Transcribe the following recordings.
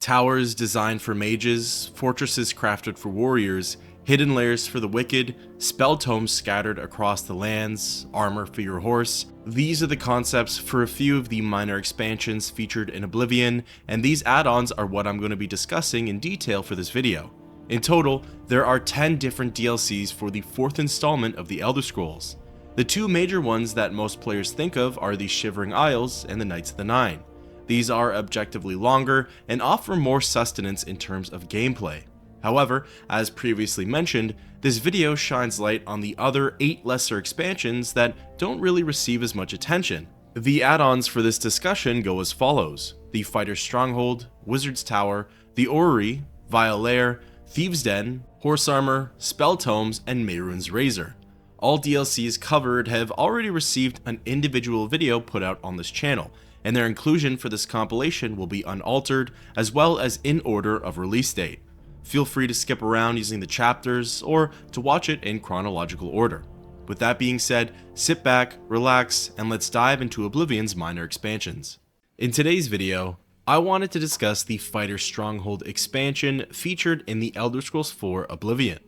Towers designed for mages, fortresses crafted for warriors, hidden lairs for the wicked, spell tomes scattered across the lands, armor for your horse. These are the concepts for a few of the minor expansions featured in Oblivion, and these add-ons are what I'm going to be discussing in detail for this video. In total, there are 10 different DLCs for the 4th installment of the Elder Scrolls. The two major ones that most players think of are the Shivering Isles and the Knights of the Nine. These are objectively longer and offer more sustenance in terms of gameplay. However, as previously mentioned, this video shines light on the other 8 lesser expansions that don't really receive as much attention. The add-ons for this discussion go as follows: the Fighter's Stronghold, Wizard's Tower, the Orrery, Vile Lair, Thieves Den, Horse Armor, Spell Tomes, and Mehrunes Razor. All DLCs covered have already received an individual video put out on this channel, and their inclusion for this compilation will be unaltered, as well as in order of release date. Feel free to skip around using the chapters, or to watch it in chronological order. With that being said, sit back, relax, and let's dive into Oblivion's minor expansions. In today's video, I wanted to discuss the Fighter's Stronghold expansion featured in the Elder Scrolls IV Oblivion.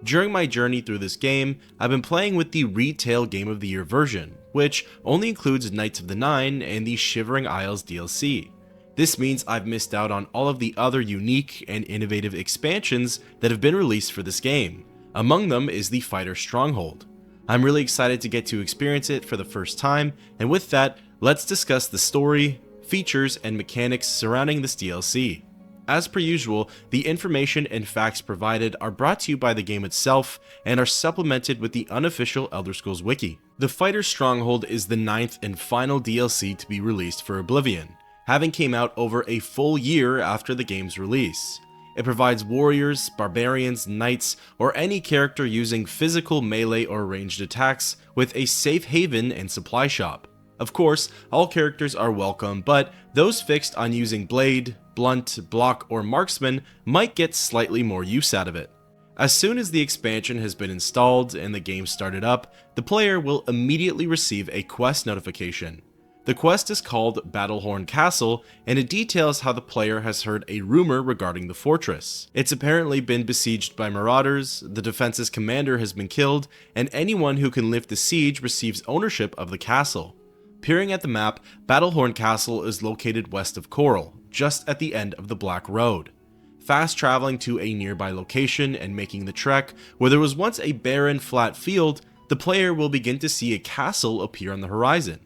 During my journey through this game, I've been playing with the retail Game of the Year version, which only includes Knights of the Nine and the Shivering Isles DLC. This means I've missed out on all of the other unique and innovative expansions that have been released for this game. Among them is the Fighter's Stronghold. I'm really excited to get to experience it for the first time, and with that, let's discuss the story, features, and mechanics surrounding this DLC. As per usual, the information and facts provided are brought to you by the game itself and are supplemented with the unofficial Elder Scrolls Wiki. The Fighter's Stronghold is the 9th and final DLC to be released for Oblivion, having came out over a full year after the game's release. It provides warriors, barbarians, knights, or any character using physical melee or ranged attacks with a safe haven and supply shop. Of course, all characters are welcome, but those fixed on using blade, blunt, block, or marksman might get slightly more use out of it. As soon as the expansion has been installed and the game started up, the player will immediately receive a quest notification. The quest is called Battlehorn Castle, and it details how the player has heard a rumor regarding the fortress. It's apparently been besieged by marauders, the defense's commander has been killed, and anyone who can lift the siege receives ownership of the castle. Peering at the map, Battlehorn Castle is located west of Coral, just at the end of the Black Road. Fast traveling to a nearby location and making the trek, where there was once a barren flat field, the player will begin to see a castle appear on the horizon.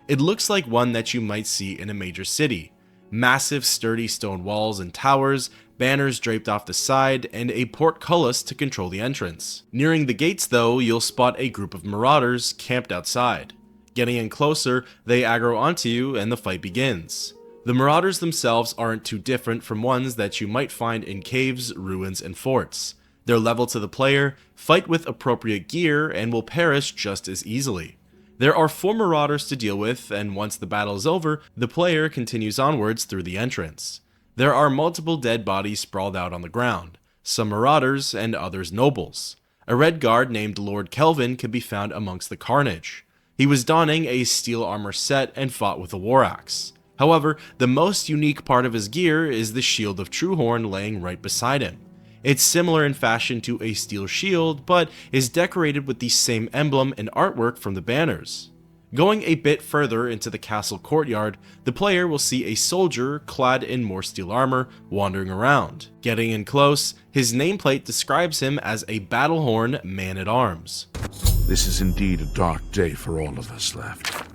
It looks like one that you might see in a major city. Massive sturdy stone walls and towers, banners draped off the side, and a portcullis to control the entrance. Nearing the gates though, you'll spot a group of marauders camped outside. Getting in closer, they aggro onto you and the fight begins. The marauders themselves aren't too different from ones that you might find in caves, ruins, and forts. They're level to the player, fight with appropriate gear, and will perish just as easily. There are 4 marauders to deal with, and once the battle is over, the player continues onwards through the entrance. There are multiple dead bodies sprawled out on the ground, some marauders and others nobles. A red guard named Lord Kelvin can be found amongst the carnage. He was donning a steel armor set and fought with a war axe. However, the most unique part of his gear is the Shield of Truehorn laying right beside him. It's similar in fashion to a steel shield, but is decorated with the same emblem and artwork from the banners. Going a bit further into the castle courtyard, the player will see a soldier clad in more steel armor wandering around. Getting in close, his nameplate describes him as a Battlehorn man-at-arms. This is indeed a dark day for all of us left.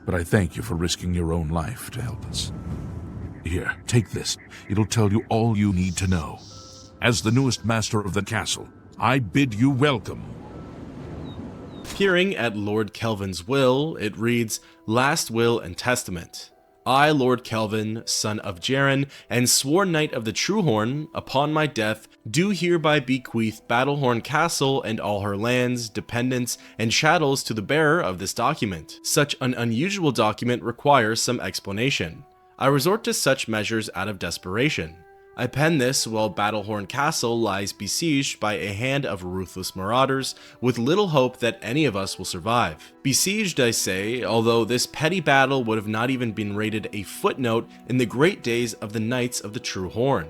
But I thank you for risking your own life to help us. Here, take this. It'll tell you all you need to know. As the newest master of the castle, I bid you welcome. Peering at Lord Kelvin's will, it reads, Last Will and Testament. I, Lord Kelvin, son of Jaren, and sworn knight of the Truehorn, upon my death, do hereby bequeath Battlehorn Castle and all her lands, dependents, and chattels to the bearer of this document. Such an unusual document requires some explanation. I resort to such measures out of desperation. I pen this while Battlehorn Castle lies besieged by a hand of ruthless marauders with little hope that any of us will survive. Besieged, I say, although this petty battle would have not even been rated a footnote in the great days of the Knights of the True Horn.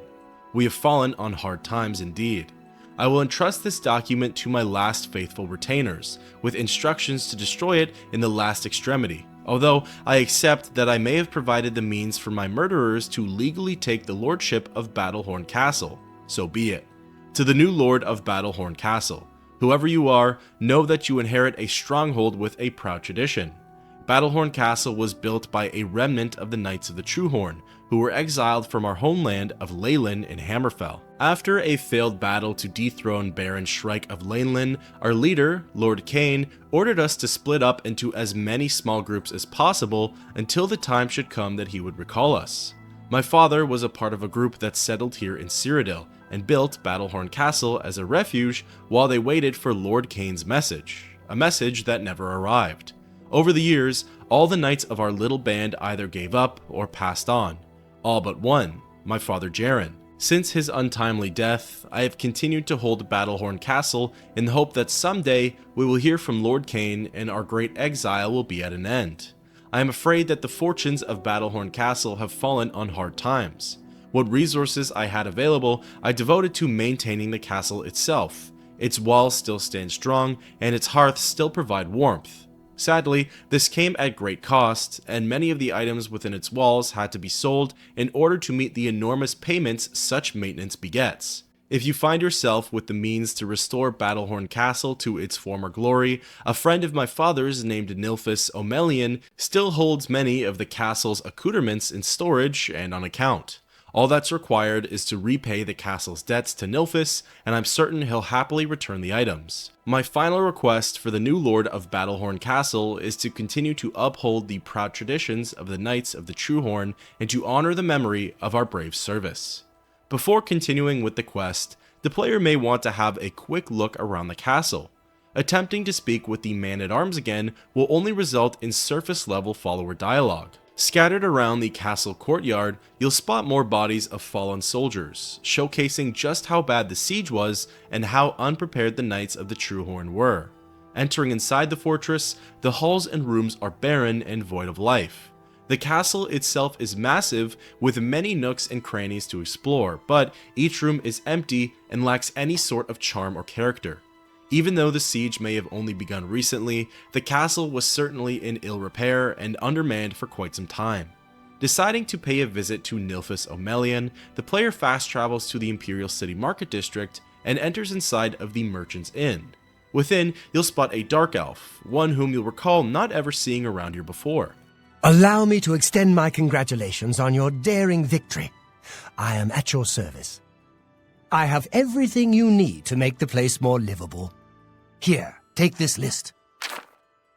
We have fallen on hard times indeed. I will entrust this document to my last faithful retainers, with instructions to destroy it in the last extremity, although I accept that I may have provided the means for my murderers to legally take the lordship of Battlehorn Castle. So be it. To the new lord of Battlehorn Castle, whoever you are, know that you inherit a stronghold with a proud tradition. Battlehorn Castle was built by a remnant of the Knights of the True Horn, who were exiled from our homeland of Leyland in Hammerfell. After a failed battle to dethrone Baron Shrike of Leyland, our leader, Lord Cain, ordered us to split up into as many small groups as possible until the time should come that he would recall us. My father was a part of a group that settled here in Cyrodiil and built Battlehorn Castle as a refuge while they waited for Lord Cain's message, a message that never arrived. Over the years, all the knights of our little band either gave up or passed on. All but one, my father Jaren. Since his untimely death, I have continued to hold Battlehorn Castle in the hope that someday we will hear from Lord Cain and our great exile will be at an end. I am afraid that the fortunes of Battlehorn Castle have fallen on hard times. What resources I had available, I devoted to maintaining the castle itself. Its walls still stand strong, and its hearths still provide warmth. Sadly, this came at great cost, and many of the items within its walls had to be sold in order to meet the enormous payments such maintenance begets. If you find yourself with the means to restore Battlehorn Castle to its former glory, a friend of my father's named Nilfis O'Melian still holds many of the castle's accoutrements in storage and on account. All that's required is to repay the castle's debts to Nilfis, and I'm certain he'll happily return the items. My final request for the new lord of Battlehorn Castle is to continue to uphold the proud traditions of the Knights of the True Horn and to honor the memory of our brave service. Before continuing with the quest, the player may want to have a quick look around the castle. Attempting to speak with the man-at-arms again will only result in surface-level follower dialogue. Scattered around the castle courtyard, you'll spot more bodies of fallen soldiers, showcasing just how bad the siege was and how unprepared the Knights of the True Horn were. Entering inside the fortress, the halls and rooms are barren and void of life. The castle itself is massive, with many nooks and crannies to explore, but each room is empty and lacks any sort of charm or character. Even though the siege may have only begun recently, the castle was certainly in ill repair and undermanned for quite some time. Deciding to pay a visit to Nilfis O'Melian, the player fast travels to the Imperial City Market District and enters inside of the Merchant's Inn. Within, you'll spot a dark elf, one whom you'll recall not ever seeing around here before. Allow me to extend my congratulations on your daring victory. I am at your service. I have everything you need to make the place more livable. Here, take this list.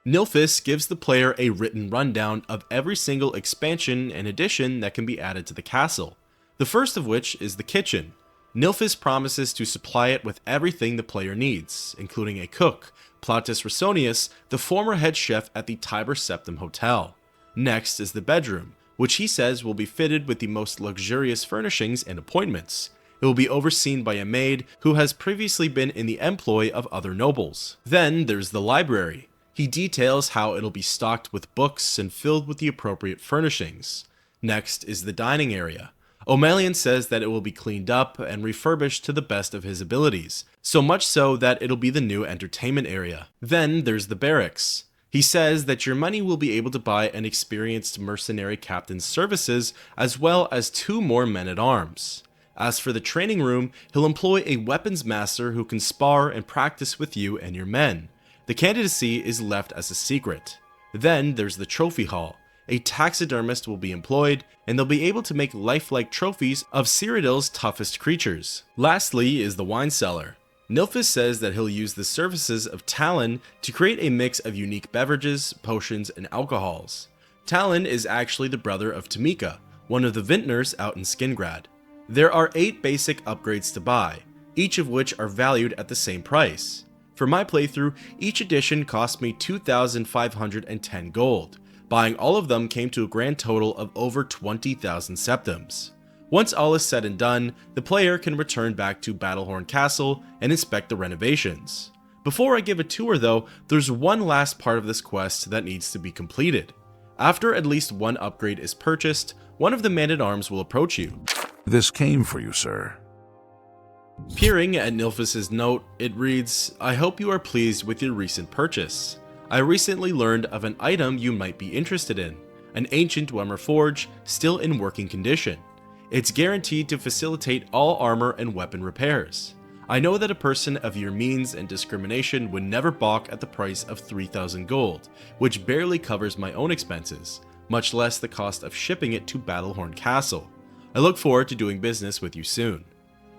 Nilfis gives the player a written rundown of every single expansion and addition that can be added to the castle. The first of which is the kitchen. Nilfis promises to supply it with everything the player needs, including a cook, Plautus Rosonius, the former head chef at the Tiber Septim Hotel. Next is the bedroom, which he says will be fitted with the most luxurious furnishings and appointments. It will be overseen by a maid who has previously been in the employ of other nobles. Then there's the library. He details how it'll be stocked with books and filled with the appropriate furnishings. Next is the dining area. O'Melian says that it will be cleaned up and refurbished to the best of his abilities, so much so that it'll be the new entertainment area. Then there's the barracks. He says that your money will be able to buy an experienced mercenary captain's services as well as 2 more men-at-arms. As for the training room, he'll employ a weapons master who can spar and practice with you and your men. The candidacy is left as a secret. Then there's the trophy hall. A taxidermist will be employed, and they'll be able to make lifelike trophies of Cyrodiil's toughest creatures. Lastly is the wine cellar. Nilfis says that he'll use the services of Talon to create a mix of unique beverages, potions, and alcohols. Talon is actually the brother of Tamika, one of the vintners out in Skingrad. There are 8 basic upgrades to buy, each of which are valued at the same price. For my playthrough, each edition cost me 2,510 gold. Buying all of them came to a grand total of over 20,000 septims. Once all is said and done, the player can return back to Battlehorn Castle and inspect the renovations. Before I give a tour though, there's one last part of this quest that needs to be completed. After at least one upgrade is purchased, one of the man-at-arms will approach you. This came for you, sir. Peering at Nilphys's note, it reads, "I hope you are pleased with your recent purchase. I recently learned of an item you might be interested in, an ancient Dwemer forge, still in working condition. It's guaranteed to facilitate all armor and weapon repairs. I know that a person of your means and discrimination would never balk at the price of 3,000 gold, which barely covers my own expenses, much less the cost of shipping it to Battlehorn Castle. I look forward to doing business with you soon."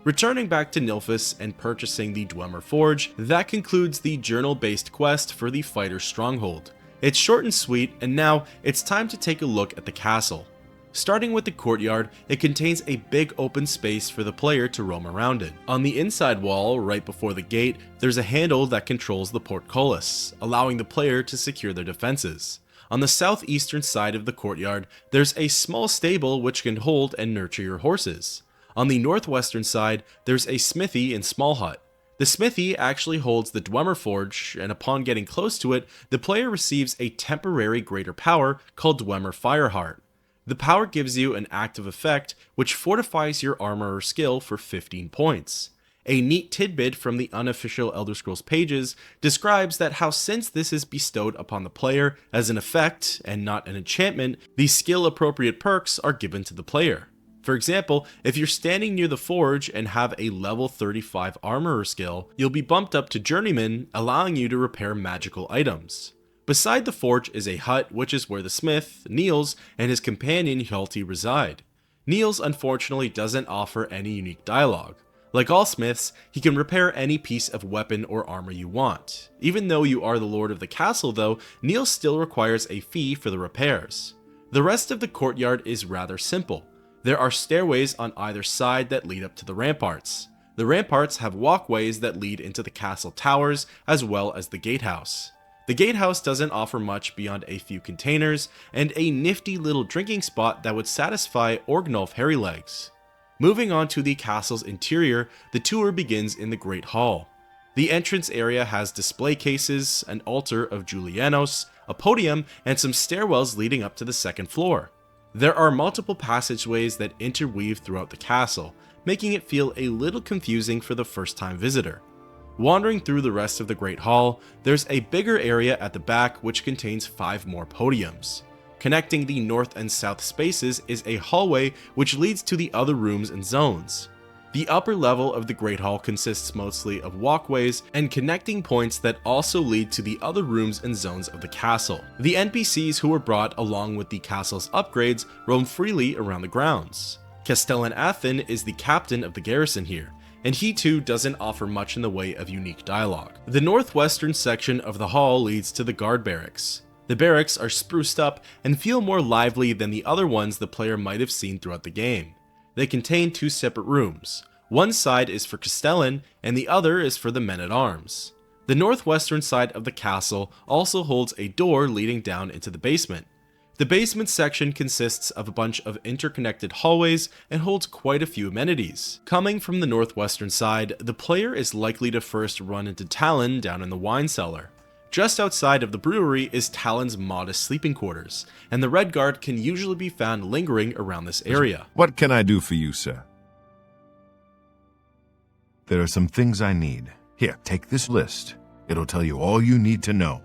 Returning back to Nilphys and purchasing the Dwemer Forge, that concludes the journal-based quest for the Fighter Stronghold. It's short and sweet, and now it's time to take a look at the castle. Starting with the courtyard, it contains a big open space for the player to roam around in. On the inside wall, right before the gate, there's a handle that controls the portcullis, allowing the player to secure their defenses. On the southeastern side of the courtyard, there's a small stable which can hold and nurture your horses. On the northwestern side, there's a smithy and small hut. The smithy actually holds the Dwemer Forge, and upon getting close to it, the player receives a temporary greater power called Dwemer Fireheart. The power gives you an active effect which fortifies your armor or skill for 15 points. A neat tidbit from the unofficial Elder Scrolls pages describes that how since this is bestowed upon the player as an effect and not an enchantment, the skill appropriate perks are given to the player. For example, if you're standing near the forge and have a level 35 armorer skill, you'll be bumped up to Journeyman, allowing you to repair magical items. Beside the forge is a hut, which is where the smith, Niels, and his companion Hjalti reside. Niels unfortunately doesn't offer any unique dialogue. Like all smiths, he can repair any piece of weapon or armor you want. Even though you are the lord of the castle though, Niels still requires a fee for the repairs. The rest of the courtyard is rather simple. There are stairways on either side that lead up to the ramparts. The ramparts have walkways that lead into the castle towers as well as the gatehouse. The gatehouse doesn't offer much beyond a few containers and a nifty little drinking spot that would satisfy Orgnulf Hairylegs. Moving on to the castle's interior, the tour begins in the Great Hall. The entrance area has display cases, an altar of Julianos, a podium, and some stairwells leading up to the second floor. There are multiple passageways that interweave throughout the castle, making it feel a little confusing for the first-time visitor. Wandering through the rest of the Great Hall, there's a bigger area at the back which contains 5 more podiums. Connecting the north and south spaces is a hallway which leads to the other rooms and zones. The upper level of the Great Hall consists mostly of walkways and connecting points that also lead to the other rooms and zones of the castle. The NPCs who were brought along with the castle's upgrades roam freely around the grounds. Castellan Athen is the captain of the garrison here, and he too doesn't offer much in the way of unique dialogue. The northwestern section of the hall leads to the guard barracks. The barracks are spruced up and feel more lively than the other ones the player might have seen throughout the game. They contain 2 separate rooms. One side is for Castellan and the other is for the men-at-arms. The northwestern side of the castle also holds a door leading down into the basement. The basement section consists of a bunch of interconnected hallways and holds quite a few amenities. Coming from the northwestern side, the player is likely to first run into Talon down in the wine cellar. Just outside of the brewery is Talon's modest sleeping quarters, and the Red Guard can usually be found lingering around this area. What can I do for you, sir? There are some things I need. Here, take this list. It'll tell you all you need to know.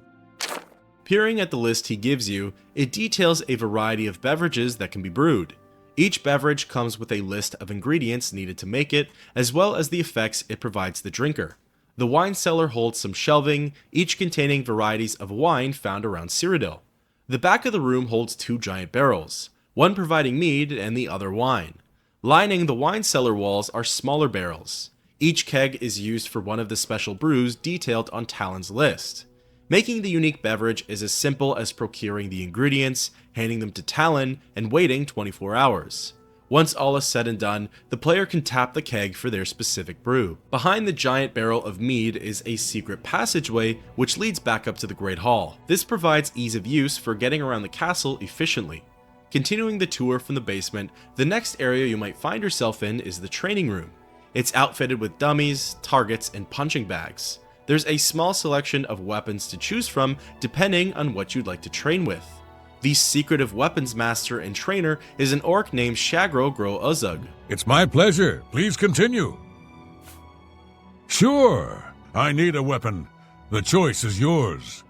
Peering at the list he gives you, it details a variety of beverages that can be brewed. Each beverage comes with a list of ingredients needed to make it, as well as the effects it provides the drinker. The wine cellar holds some shelving, each containing varieties of wine found around Cyrodiil. The back of the room holds 2 giant barrels, one providing mead and the other wine. Lining the wine cellar walls are smaller barrels. Each keg is used for one of the special brews detailed on Talon's list. Making the unique beverage is as simple as procuring the ingredients, handing them to Talon, and waiting 24 hours. Once all is said and done, the player can tap the keg for their specific brew. Behind the giant barrel of mead is a secret passageway which leads back up to the Great Hall. This provides ease of use for getting around the castle efficiently. Continuing the tour from the basement, the next area you might find yourself in is the training room. It's outfitted with dummies, targets, and punching bags. There's a small selection of weapons to choose from depending on what you'd like to train with. The secretive weapons master and trainer is an orc named Shagro Gro Uzug. It's my pleasure. Please continue. Sure, I need a weapon. The choice is yours.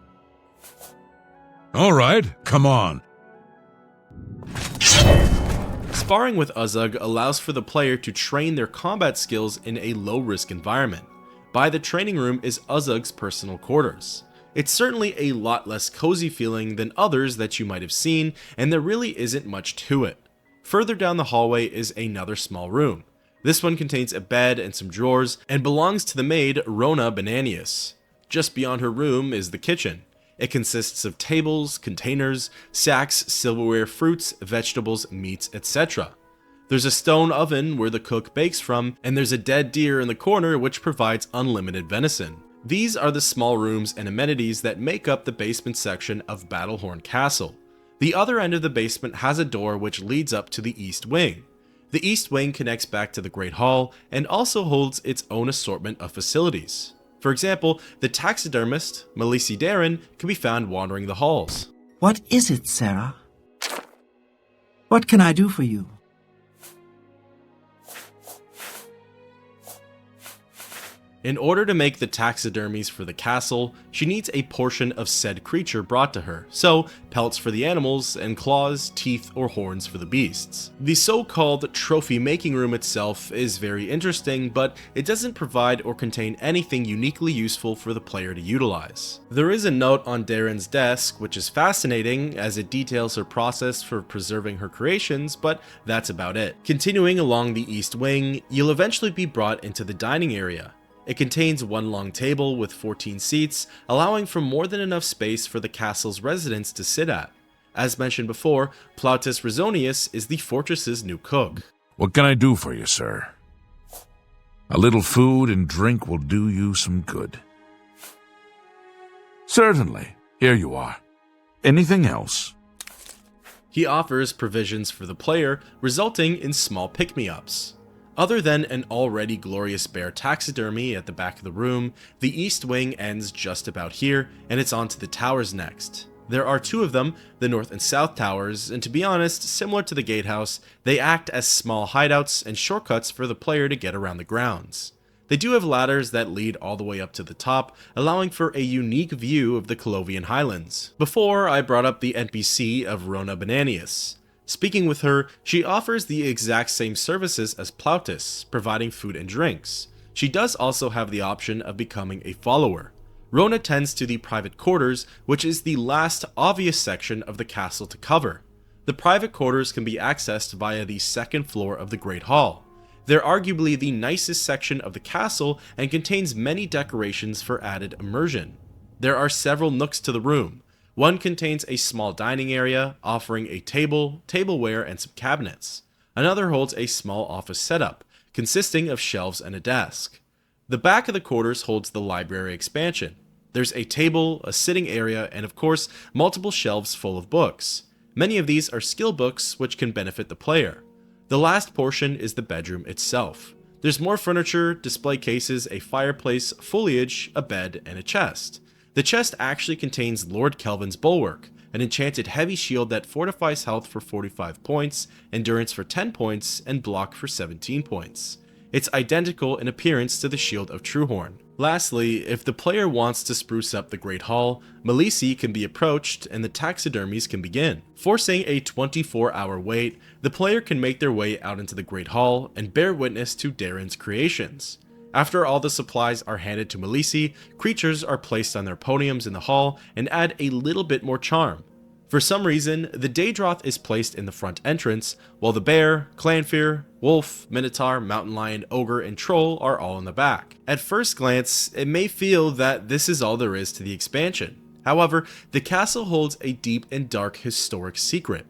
All right, come on. Sparring with Uzug allows for the player to train their combat skills in a low-risk environment. By the training room is Uzug's personal quarters. It's certainly a lot less cozy feeling than others that you might have seen, and there really isn't much to it. Further down the hallway is another small room. This one contains a bed and some drawers, and belongs to the maid Rona Bananius. Just beyond her room is the kitchen. It consists of tables, containers, sacks, silverware, fruits, vegetables, meats, etc. There's a stone oven where the cook bakes from, and there's a dead deer in the corner which provides unlimited venison. These are the small rooms and amenities that make up the basement section of Battlehorn Castle. The other end of the basement has a door which leads up to the East Wing. The East Wing connects back to the Great Hall and also holds its own assortment of facilities. For example, the taxidermist, Melisi Darren, can be found wandering the halls. What is it, Sarah? What can I do for you? In order to make the taxidermies for the castle, she needs a portion of said creature brought to her, so pelts for the animals and claws, teeth, or horns for the beasts. The so-called trophy making room itself is very interesting, but it doesn't provide or contain anything uniquely useful for the player to utilize. There is a note on Darren's desk, which is fascinating as it details her process for preserving her creations, but that's about it. Continuing along the East Wing, you'll eventually be brought into the dining area. It contains one long table with 14 seats, allowing for more than enough space for the castle's residents to sit at. As mentioned before, Plautus Razonius is the fortress's new cook. What can I do for you, sir? A little food and drink will do you some good. Certainly. Here you are. Anything else? He offers provisions for the player, resulting in small pick-me-ups. Other than an already glorious bear taxidermy at the back of the room, the East Wing ends just about here, and it's on to the towers next. There are two of them, the North and South Towers, and to be honest, similar to the Gatehouse, they act as small hideouts and shortcuts for the player to get around the grounds. They do have ladders that lead all the way up to the top, allowing for a unique view of the Colovian Highlands. Before, I brought up the NPC of Rona Bananius. Speaking with her, she offers the exact same services as Plautus, providing food and drinks. She does also have the option of becoming a follower. Rona tends to the private quarters, which is the last obvious section of the castle to cover. The private quarters can be accessed via the second floor of the Great Hall. They're arguably the nicest section of the castle and contains many decorations for added immersion. There are several nooks to the room. One contains a small dining area, offering a table, tableware, and some cabinets. Another holds a small office setup, consisting of shelves and a desk. The back of the quarters holds the library expansion. There's a table, a sitting area, and of course, multiple shelves full of books. Many of these are skill books, which can benefit the player. The last portion is the bedroom itself. There's more furniture, display cases, a fireplace, foliage, a bed, and a chest. The chest actually contains Lord Kelvin's Bulwark, an enchanted heavy shield that fortifies health for 45 points, endurance for 10 points, and block for 17 points. It's identical in appearance to the Shield of Truehorn. Lastly, if the player wants to spruce up the Great Hall, Melisi can be approached and the taxidermies can begin. Forcing a 24-hour wait, the player can make their way out into the Great Hall and bear witness to Darren's creations. After all the supplies are handed to Melisi, creatures are placed on their podiums in the hall and add a little bit more charm. For some reason, the Daedroth is placed in the front entrance, while the bear, Clanfear, wolf, minotaur, mountain lion, ogre, and troll are all in the back. At first glance, it may feel that this is all there is to the expansion. However, the castle holds a deep and dark historic secret.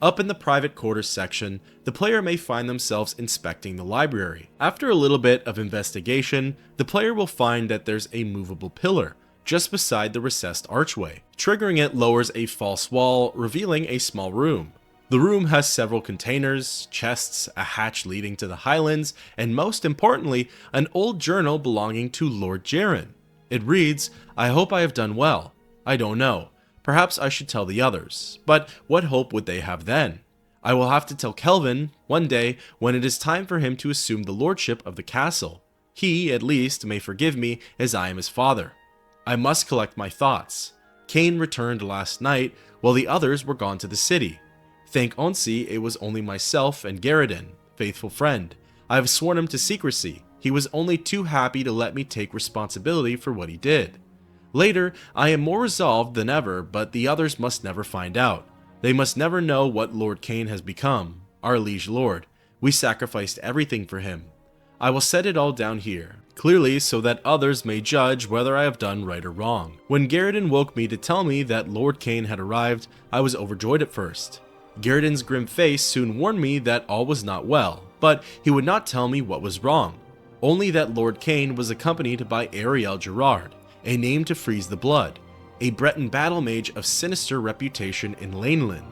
Up in the private quarters section, the player may find themselves inspecting the library. After a little bit of investigation, the player will find that there's a movable pillar just beside the recessed archway. Triggering it lowers a false wall, revealing a small room. The room has several containers, chests, a hatch leading to the Highlands, and most importantly, an old journal belonging to Lord Jaren. It reads, "I hope I have done well. I don't know. Perhaps I should tell the others. But what hope would they have then? I will have to tell Kelvin one day when it is time for him to assume the lordship of the castle. He, at least, may forgive me as I am his father. I must collect my thoughts. Kane returned last night while the others were gone to the city. Thank Onsi, it was only myself and Garridan, faithful friend. I have sworn him to secrecy. He was only too happy to let me take responsibility for what he did. Later, I am more resolved than ever, but the others must never find out. They must never know what Lord Kane has become, our liege lord. We sacrificed everything for him. I will set it all down here, clearly so that others may judge whether I have done right or wrong. When Garridan woke me to tell me that Lord Kane had arrived, I was overjoyed at first. Garridan's grim face soon warned me that all was not well, but he would not tell me what was wrong. Only that Lord Kane was accompanied by Ariel Gerard, a name to freeze the blood, a Breton battle mage of sinister reputation in Laneland.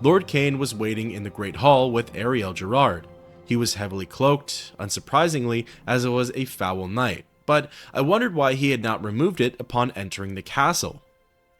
Lord Kane was waiting in the Great Hall with Ariel Gerard. He was heavily cloaked, unsurprisingly, as it was a foul night, but I wondered why he had not removed it upon entering the castle.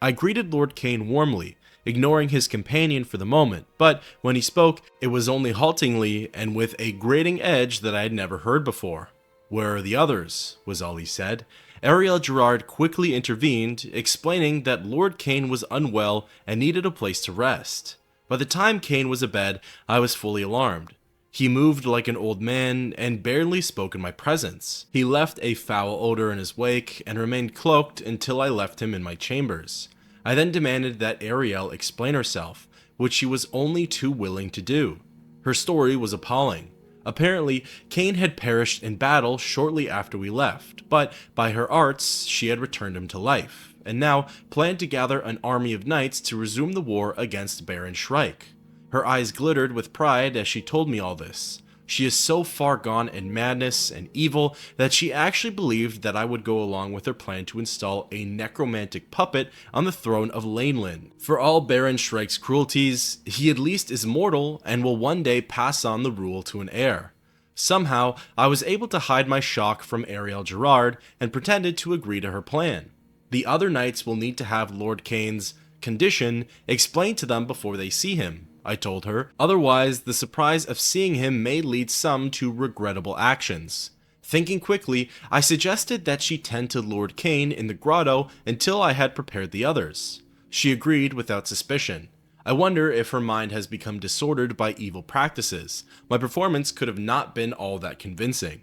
I greeted Lord Kane warmly, ignoring his companion for the moment, but when he spoke, it was only haltingly and with a grating edge that I had never heard before. "Where are the others?" was all he said. Ariel Gerard quickly intervened, explaining that Lord Kane was unwell and needed a place to rest. By the time Kane was abed, I was fully alarmed. He moved like an old man and barely spoke in my presence. He left a foul odor in his wake and remained cloaked until I left him in my chambers. I then demanded that Ariel explain herself, which she was only too willing to do. Her story was appalling. Apparently, Kane had perished in battle shortly after we left, but by her arts, she had returned him to life, and now planned to gather an army of knights to resume the war against Baron Shrike. Her eyes glittered with pride as she told me all this. She is so far gone in madness and evil that she actually believed that I would go along with her plan to install a necromantic puppet on the throne of Laneland. For all Baron Shrike's cruelties, he at least is mortal and will one day pass on the rule to an heir. Somehow, I was able to hide my shock from Ariel Gerard and pretended to agree to her plan. The other knights will need to have Lord Kane's condition explained to them before they see him, I told her. Otherwise, the surprise of seeing him may lead some to regrettable actions. Thinking quickly, I suggested that she tend to Lord Kane in the grotto until I had prepared the others. She agreed without suspicion. I wonder if her mind has become disordered by evil practices. My performance could have not been all that convincing.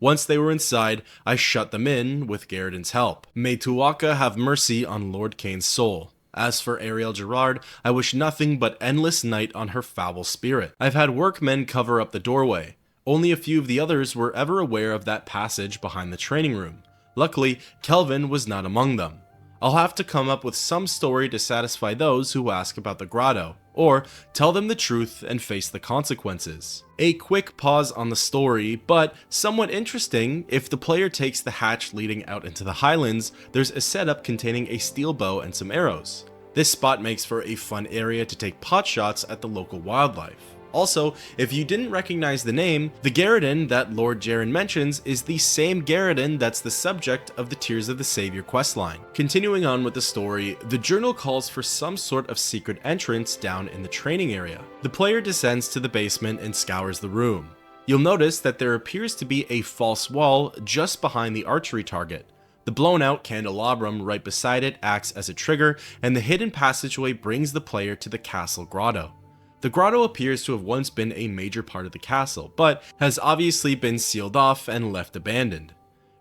Once they were inside, I shut them in with Garridan's help. May Tuwaka have mercy on Lord Kane's soul. As for Ariel Gerard, I wish nothing but endless night on her foul spirit. I've had workmen cover up the doorway. Only a few of the others were ever aware of that passage behind the training room. Luckily, Kelvin was not among them. I'll have to come up with some story to satisfy those who ask about the grotto, or tell them the truth and face the consequences. A quick pause on the story, but somewhat interesting. If the player takes the hatch leading out into the Highlands, there's a setup containing a steel bow and some arrows. This spot makes for a fun area to take pot shots at the local wildlife. Also, if you didn't recognize the name, the Garridan that Lord Jaren mentions is the same Garridan that's the subject of the Tears of the Savior questline. Continuing on with the story, the journal calls for some sort of secret entrance down in the training area. The player descends to the basement and scours the room. You'll notice that there appears to be a false wall just behind the archery target. The blown out candelabrum right beside it acts as a trigger, and the hidden passageway brings the player to the castle grotto. The grotto appears to have once been a major part of the castle, but has obviously been sealed off and left abandoned.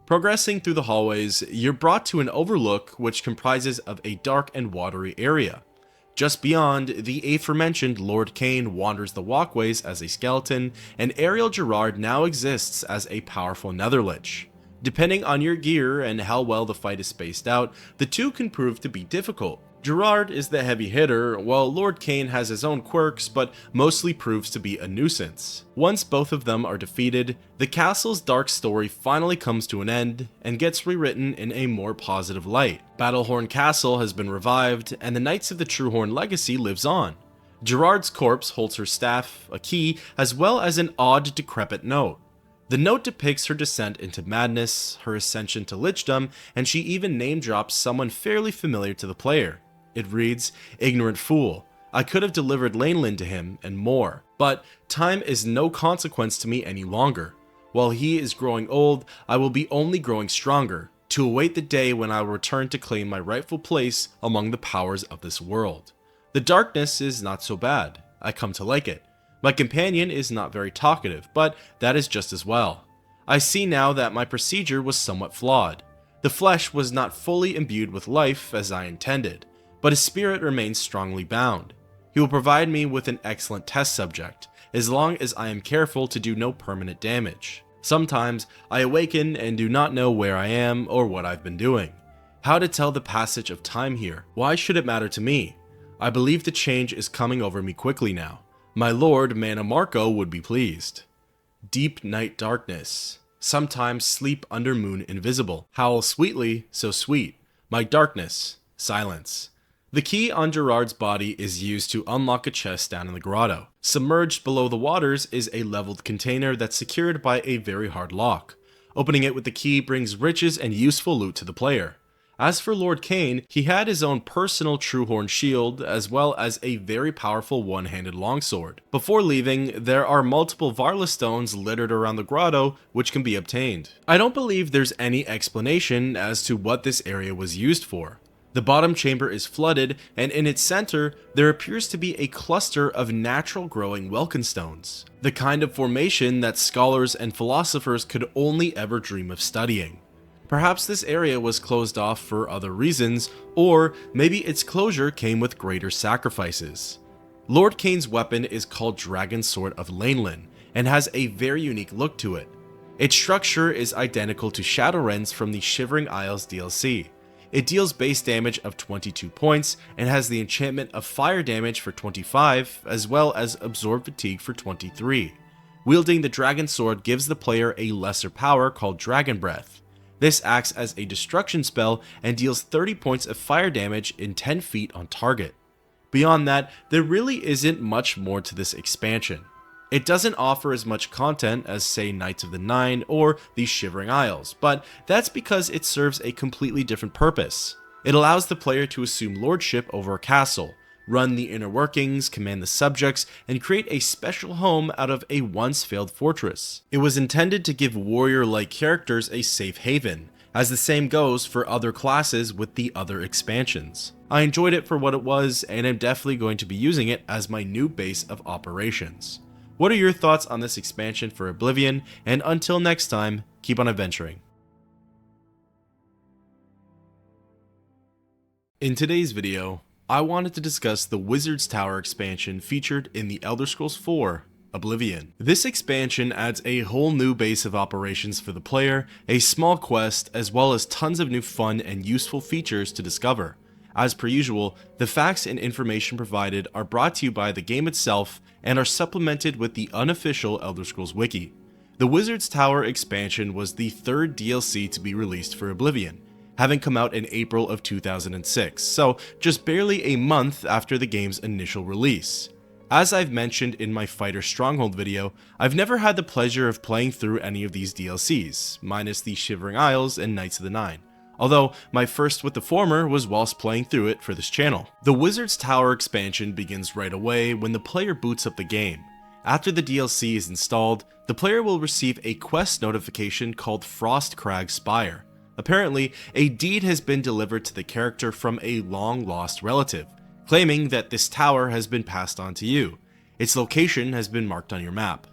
Progressing through the hallways, you're brought to an overlook which comprises of a dark and watery area. Just beyond, the aforementioned Lord Kane wanders the walkways as a skeleton, and Ariel Gerard now exists as a powerful Netherlich. Depending on your gear and how well the fight is spaced out, the two can prove to be difficult. Gerard is the heavy hitter, while Lord Kane has his own quirks but mostly proves to be a nuisance. Once both of them are defeated, the castle's dark story finally comes to an end and gets rewritten in a more positive light. Battlehorn Castle has been revived, and the Knights of the Truehorn legacy lives on. Gerard's corpse holds her staff, a key, as well as an odd, decrepit note. The note depicts her descent into madness, her ascension to lichdom, and she even name-drops someone fairly familiar to the player. It reads, "Ignorant fool, I could have delivered Lainlin to him, and more, but time is no consequence to me any longer. While he is growing old, I will be only growing stronger, to await the day when I will return to claim my rightful place among the powers of this world. The darkness is not so bad. I come to like it. My companion is not very talkative, but that is just as well. I see now that my procedure was somewhat flawed. The flesh was not fully imbued with life as I intended, but his spirit remains strongly bound. He will provide me with an excellent test subject, as long as I am careful to do no permanent damage. Sometimes I awaken and do not know where I am or what I've been doing. How to tell the passage of time here? Why should it matter to me? I believe the change is coming over me quickly now. My lord Mana Marco would be pleased. Deep night darkness. Sometimes sleep under moon invisible. Howl sweetly, so sweet. My darkness. Silence. The key on Gerard's body is used to unlock a chest down in the grotto. Submerged below the waters is a leveled container that's secured by a very hard lock. Opening it with the key brings riches and useful loot to the player. As for Lord Cain, he had his own personal Truehorn shield, as well as a very powerful one-handed longsword. Before leaving, there are multiple Varla stones littered around the grotto, which can be obtained. I don't believe there's any explanation as to what this area was used for. The bottom chamber is flooded, and in its center, there appears to be a cluster of natural growing Welkin stones, the kind of formation that scholars and philosophers could only ever dream of studying. Perhaps this area was closed off for other reasons, or maybe its closure came with greater sacrifices. Lord Cain's weapon is called Dragon Sword of Lainlin, and has a very unique look to it. Its structure is identical to Shadowrend's from the Shivering Isles DLC. It deals base damage of 22 points, and has the enchantment of fire damage for 25, as well as absorb fatigue for 23. Wielding the Dragon Sword gives the player a lesser power called Dragon Breath. This acts as a destruction spell and deals 30 points of fire damage in 10 feet on target. Beyond that, there really isn't much more to this expansion. It doesn't offer as much content as, say, Knights of the Nine or the Shivering Isles, but that's because it serves a completely different purpose. It allows the player to assume lordship over a castle, run the inner workings, command the subjects, and create a special home out of a once failed fortress. It was intended to give warrior-like characters a safe haven, as the same goes for other classes with the other expansions. I enjoyed it for what it was, and I'm definitely going to be using it as my new base of operations. What are your thoughts on this expansion for Oblivion? And until next time, keep on adventuring. In today's video, I wanted to discuss the Wizard's Tower expansion featured in the Elder Scrolls IV: Oblivion. This expansion adds a whole new base of operations for the player, a small quest, as well as tons of new fun and useful features to discover. As per usual, the facts and information provided are brought to you by the game itself and are supplemented with the unofficial Elder Scrolls Wiki. The Wizard's Tower expansion was the third DLC to be released for Oblivion, having come out in April of 2006, so just barely a month after the game's initial release. As I've mentioned in my Fighter Stronghold video, I've never had the pleasure of playing through any of these DLCs, minus the Shivering Isles and Knights of the Nine, although my first with the former was whilst playing through it for this channel. The Wizard's Tower expansion begins right away when the player boots up the game. After the DLC is installed, the player will receive a quest notification called Frostcrag Spire. Apparently, a deed has been delivered to the character from a long-lost relative, claiming that this tower has been passed on to you. Its location has been marked on your map.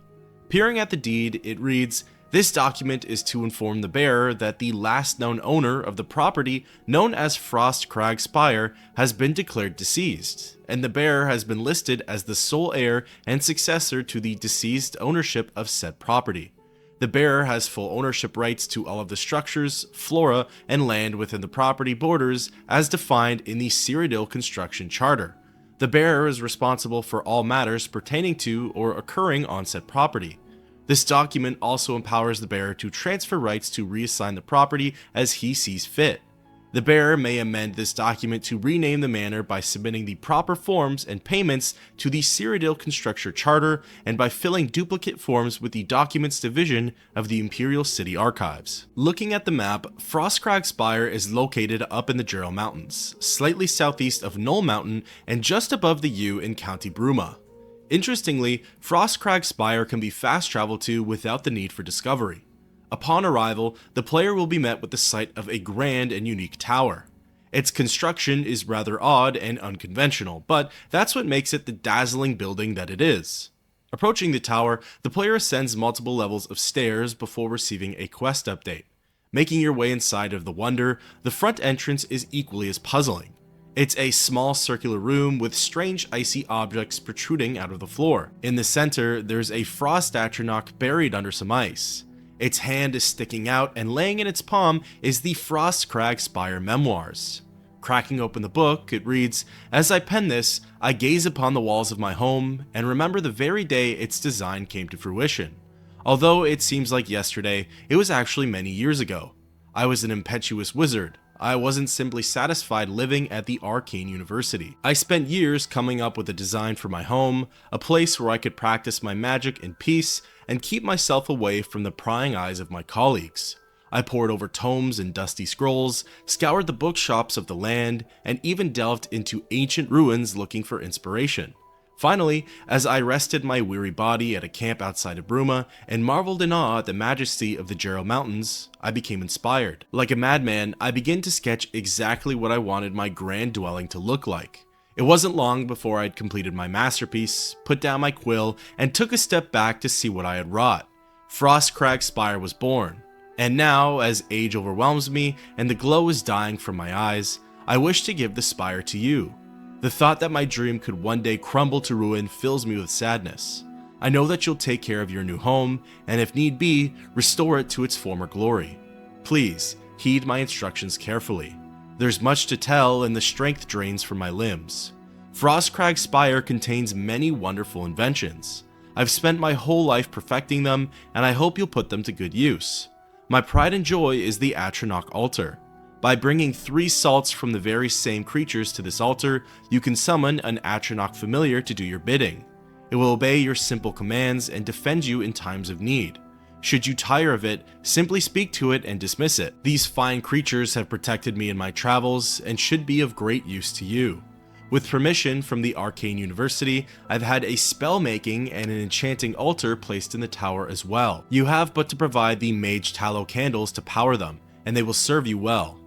Peering at the deed, it reads, "This document is to inform the bearer that the last known owner of the property, known as Frostcrag Spire, has been declared deceased, and the bearer has been listed as the sole heir and successor to the deceased ownership of said property. The bearer has full ownership rights to all of the structures, flora, and land within the property borders as defined in the Cyrodiil Construction Charter. The bearer is responsible for all matters pertaining to or occurring on said property. This document also empowers the bearer to transfer rights to reassign the property as he sees fit. The bearer may amend this document to rename the manor by submitting the proper forms and payments to the Cyrodiil Constructor Charter and by filling duplicate forms with the Documents Division of the Imperial City Archives. Looking at the map, Frostcrag Spire is located up in the Jarl Mountains, slightly southeast of Knoll Mountain and just above the U in County Bruma. Interestingly, Frostcrag Spire can be fast traveled to without the need for discovery. Upon arrival, the player will be met with the sight of a grand and unique tower. Its construction is rather odd and unconventional, but that's what makes it the dazzling building that it is. Approaching the tower, the player ascends multiple levels of stairs before receiving a quest update. Making your way inside of the wonder, the front entrance is equally as puzzling. It's a small circular room with strange icy objects protruding out of the floor. In the center, there's a frost atronach buried under some ice. Its hand is sticking out, and laying in its palm is the Frostcrag Spire Memoirs. Cracking open the book, it reads, "As I pen this, I gaze upon the walls of my home and remember the very day its design came to fruition. Although it seems like yesterday, it was actually many years ago. I was an impetuous wizard. I wasn't simply satisfied living at the Arcane University. I spent years coming up with a design for my home, a place where I could practice my magic in peace and keep myself away from the prying eyes of my colleagues. I pored over tomes and dusty scrolls, scoured the bookshops of the land, and even delved into ancient ruins looking for inspiration. Finally, as I rested my weary body at a camp outside of Bruma and marveled in awe at the majesty of the Jarl Mountains, I became inspired. Like a madman, I began to sketch exactly what I wanted my grand dwelling to look like. It wasn't long before I had completed my masterpiece, put down my quill, and took a step back to see what I had wrought. Frostcrag Spire was born. And now, as age overwhelms me and the glow is dying from my eyes, I wish to give the spire to you. The thought that my dream could one day crumble to ruin fills me with sadness. I know that you'll take care of your new home, and if need be, restore it to its former glory. Please, heed my instructions carefully. There's much to tell and the strength drains from my limbs. Frostcrag Spire contains many wonderful inventions. I've spent my whole life perfecting them, and I hope you'll put them to good use. My pride and joy is the Atronach altar. By bringing 3 salts from the very same creatures to this altar, you can summon an Atronach familiar to do your bidding. It will obey your simple commands and defend you in times of need. Should you tire of it, simply speak to it and dismiss it. These fine creatures have protected me in my travels and should be of great use to you. With permission from the Arcane University, I've had a spell making and an enchanting altar placed in the tower as well. You have but to provide the mage tallow candles to power them, and they will serve you well.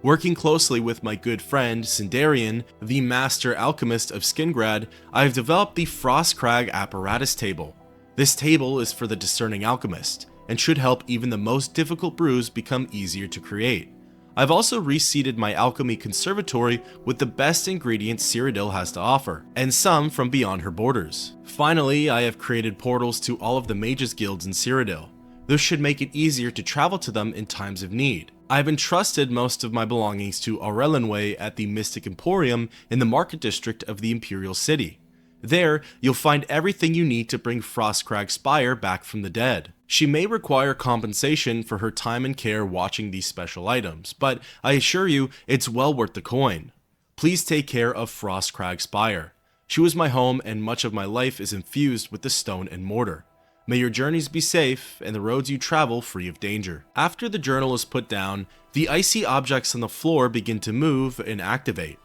Working closely with my good friend Sindarian, the master alchemist of Skingrad, I have developed the Frostcrag Apparatus Table. This table is for the discerning alchemist, and should help even the most difficult brews become easier to create. I've also reseeded my alchemy conservatory with the best ingredients Cyrodiil has to offer, and some from beyond her borders. Finally, I have created portals to all of the mages guilds in Cyrodiil. This should make it easier to travel to them in times of need. I've entrusted most of my belongings to Aurelionway at the Mystic Emporium in the market district of the Imperial City. There, you'll find everything you need to bring Frostcrag Spire back from the dead. She may require compensation for her time and care watching these special items, but I assure you it's well worth the coin. Please take care of Frostcrag Spire. She was my home, and much of my life is infused with the stone and mortar. May your journeys be safe and the roads you travel free of danger. After the journal is put down, the icy objects on the floor begin to move and activate.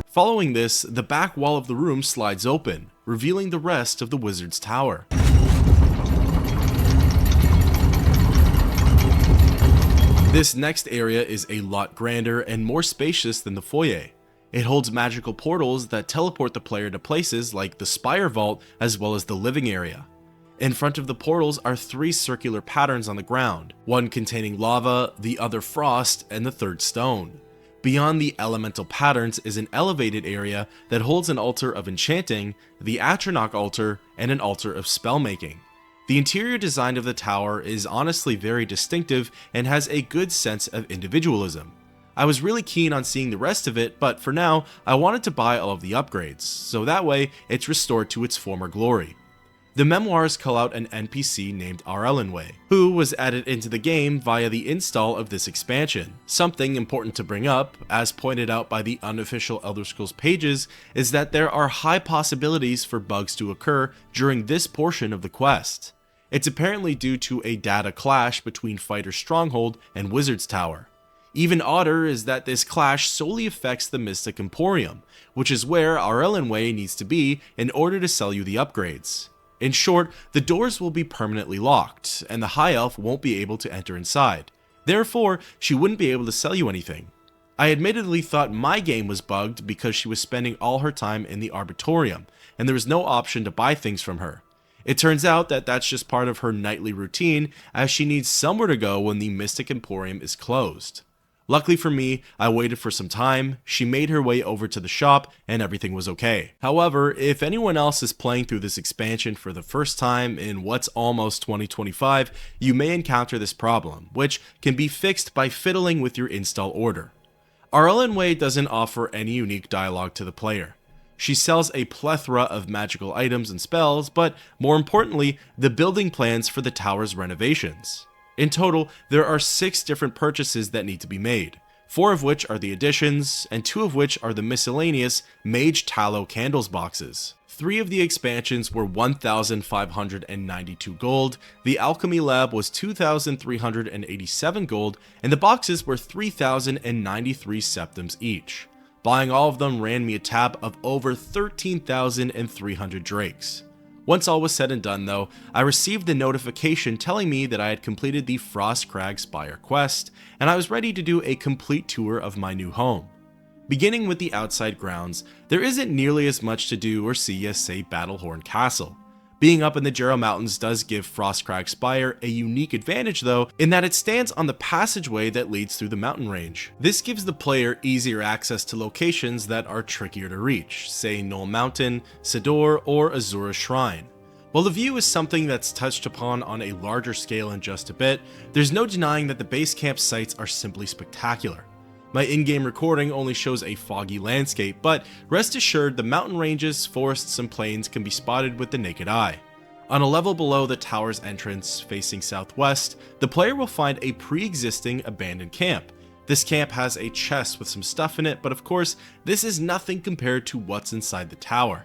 Following this, the back wall of the room slides open, revealing the rest of the wizard's tower. This next area is a lot grander and more spacious than the foyer. It holds magical portals that teleport the player to places like the Spire Vault as well as the living area. In front of the portals are 3 circular patterns on the ground, one containing lava, the other frost, and the third stone. Beyond the elemental patterns is an elevated area that holds an altar of enchanting, the Atronach altar, and an altar of spellmaking. The interior design of the tower is honestly very distinctive and has a good sense of individualism. I was really keen on seeing the rest of it, but for now, I wanted to buy all of the upgrades, so that way it's restored to its former glory. The memoirs call out an NPC named Orrery, who was added into the game via the install of this expansion. Something important to bring up, as pointed out by the unofficial Elder Scrolls pages, is that there are high possibilities for bugs to occur during this portion of the quest. It's apparently due to a data clash between Fighter Stronghold and Wizard's Tower. Even odder is that this clash solely affects the Mystic Emporium, which is where Orrery needs to be in order to sell you the upgrades. In short, the doors will be permanently locked, and the High Elf won't be able to enter inside. Therefore, she wouldn't be able to sell you anything. I admittedly thought my game was bugged because she was spending all her time in the Arbitorium, and there was no option to buy things from her. It turns out that that's just part of her nightly routine, as she needs somewhere to go when the Mystic Emporium is closed. Luckily for me, I waited for some time, she made her way over to the shop, and everything was okay. However, if anyone else is playing through this expansion for the first time in what's almost 2025, you may encounter this problem, which can be fixed by fiddling with your install order. Orrery doesn't offer any unique dialogue to the player. She sells a plethora of magical items and spells, but more importantly, the building plans for the tower's renovations. In total, there are 6 different purchases that need to be made, 4 of which are the additions, and 2 of which are the miscellaneous Mage Tallow Candles boxes. 3 of the expansions were 1,592 gold, the Alchemy Lab was 2,387 gold, and the boxes were 3,093 septims each. Buying all of them ran me a tab of over 13,300 drakes. Once all was said and done though, I received the notification telling me that I had completed the Frostcrag Spire quest, and I was ready to do a complete tour of my new home. Beginning with the outside grounds, there isn't nearly as much to do or see as say Battlehorn Castle. Being up in the Jarrow Mountains does give Frostcrag Spire a unique advantage though, in that it stands on the passageway that leads through the mountain range. This gives the player easier access to locations that are trickier to reach, say Knoll Mountain, Sidor, or Azura's Shrine. While the view is something that's touched upon on a larger scale in just a bit, there's no denying that the base camp sites are simply spectacular. My in-game recording only shows a foggy landscape, but rest assured the mountain ranges, forests, and plains can be spotted with the naked eye. On a level below the tower's entrance, facing southwest, the player will find a pre-existing abandoned camp. This camp has a chest with some stuff in it, but of course, this is nothing compared to what's inside the tower.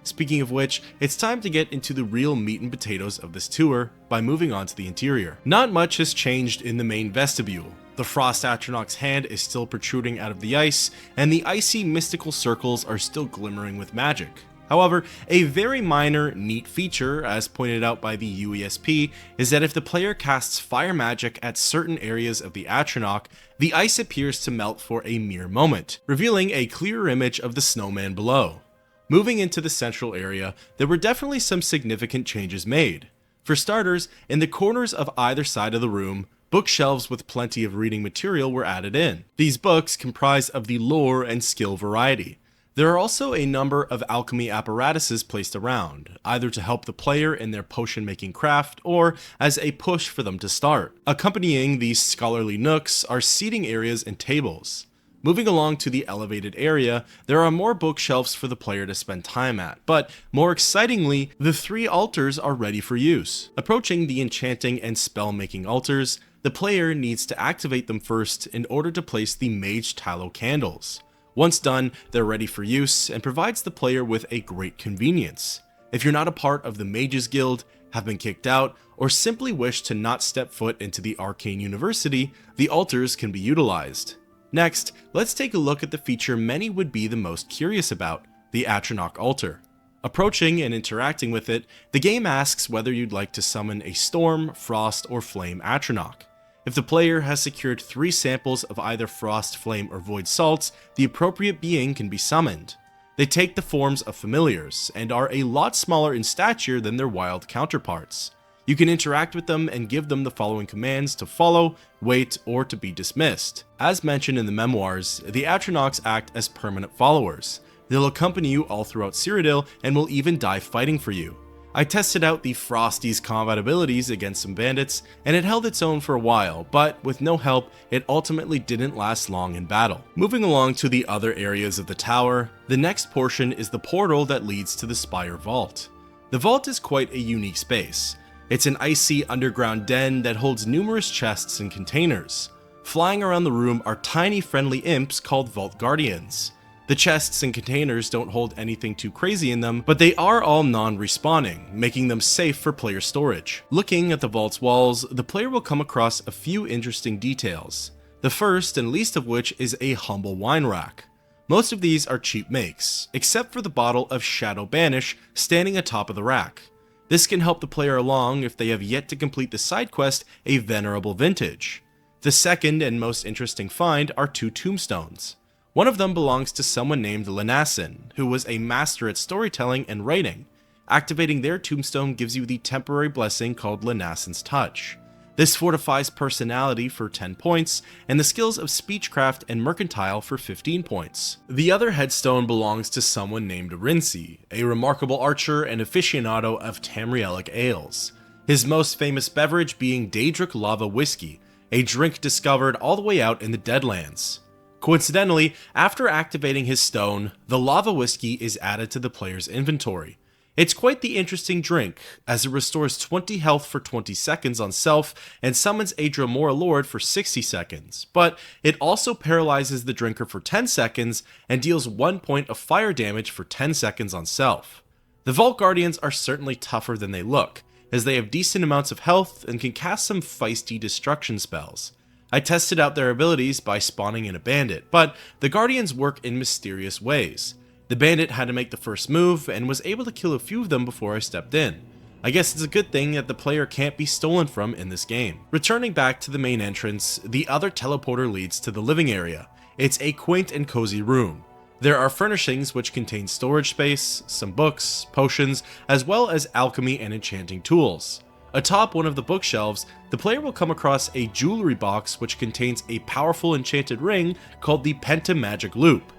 Speaking of which, it's time to get into the real meat and potatoes of this tour by moving on to the interior. Not much has changed in the main vestibule. The Frost Atronach's hand is still protruding out of the ice, and the icy mystical circles are still glimmering with magic. However, a very minor, neat feature, as pointed out by the UESP, is that if the player casts fire magic at certain areas of the Atronach, the ice appears to melt for a mere moment, revealing a clearer image of the snowman below. Moving into the central area, there were definitely some significant changes made. For starters, in the corners of either side of the room, bookshelves with plenty of reading material were added in. These books comprise of the lore and skill variety. There are also a number of alchemy apparatuses placed around, either to help the player in their potion-making craft or as a push for them to start. Accompanying these scholarly nooks are seating areas and tables. Moving along to the elevated area, there are more bookshelves for the player to spend time at, but more excitingly, the 3 altars are ready for use. Approaching the enchanting and spell-making altars, the player needs to activate them first in order to place the Mage Tallow Candles. Once done, they're ready for use and provides the player with a great convenience. If you're not a part of the Mages Guild, have been kicked out, or simply wish to not step foot into the Arcane University, the altars can be utilized. Next, let's take a look at the feature many would be the most curious about, the Atronach altar. Approaching and interacting with it, the game asks whether you'd like to summon a Storm, Frost, or Flame Atronach. If the player has secured 3 samples of either Frost, Flame, or Void salts, the appropriate being can be summoned. They take the forms of familiars, and are a lot smaller in stature than their wild counterparts. You can interact with them and give them the following commands to follow, wait, or to be dismissed. As mentioned in the memoirs, the Atronachs act as permanent followers. They'll accompany you all throughout Cyrodiil and will even die fighting for you. I tested out the Frosty's combat abilities against some bandits, and it held its own for a while, but with no help, it ultimately didn't last long in battle. Moving along to the other areas of the tower, the next portion is the portal that leads to the Spire Vault. The vault is quite a unique space. It's an icy underground den that holds numerous chests and containers. Flying around the room are tiny friendly imps called Vault Guardians. The chests and containers don't hold anything too crazy in them, but they are all non-respawning, making them safe for player storage. Looking at the vault's walls, the player will come across a few interesting details. The first and least of which is a humble wine rack. Most of these are cheap makes, except for the bottle of Shadow Banish standing atop of the rack. This can help the player along if they have yet to complete the side quest, A Venerable Vintage. The second and most interesting find are 2 tombstones. One of them belongs to someone named Linassin, who was a master at storytelling and writing. Activating their tombstone gives you the temporary blessing called Linassin's Touch. This fortifies personality for 10 points, and the skills of speechcraft and mercantile for 15 points. The other headstone belongs to someone named Rincy, a remarkable archer and aficionado of Tamrielic ales. His most famous beverage being Daedric Lava Whiskey, a drink discovered all the way out in the Deadlands. Coincidentally, after activating his stone, the lava whiskey is added to the player's inventory. It's quite the interesting drink, as it restores 20 health for 20 seconds on self and summons a Dremora Lord for 60 seconds, but it also paralyzes the drinker for 10 seconds and deals 1 point of fire damage for 10 seconds on self. The Vault Guardians are certainly tougher than they look, as they have decent amounts of health and can cast some feisty destruction spells. I tested out their abilities by spawning in a bandit, but the Guardians work in mysterious ways. The bandit had to make the first move and was able to kill a few of them before I stepped in. I guess it's a good thing that the player can't be stolen from in this game. Returning back to the main entrance, the other teleporter leads to the living area. It's a quaint and cozy room. There are furnishings which contain storage space, some books, potions, as well as alchemy and enchanting tools. Atop one of the bookshelves, the player will come across a jewelry box which contains a powerful enchanted ring called the Pentamagic Loop.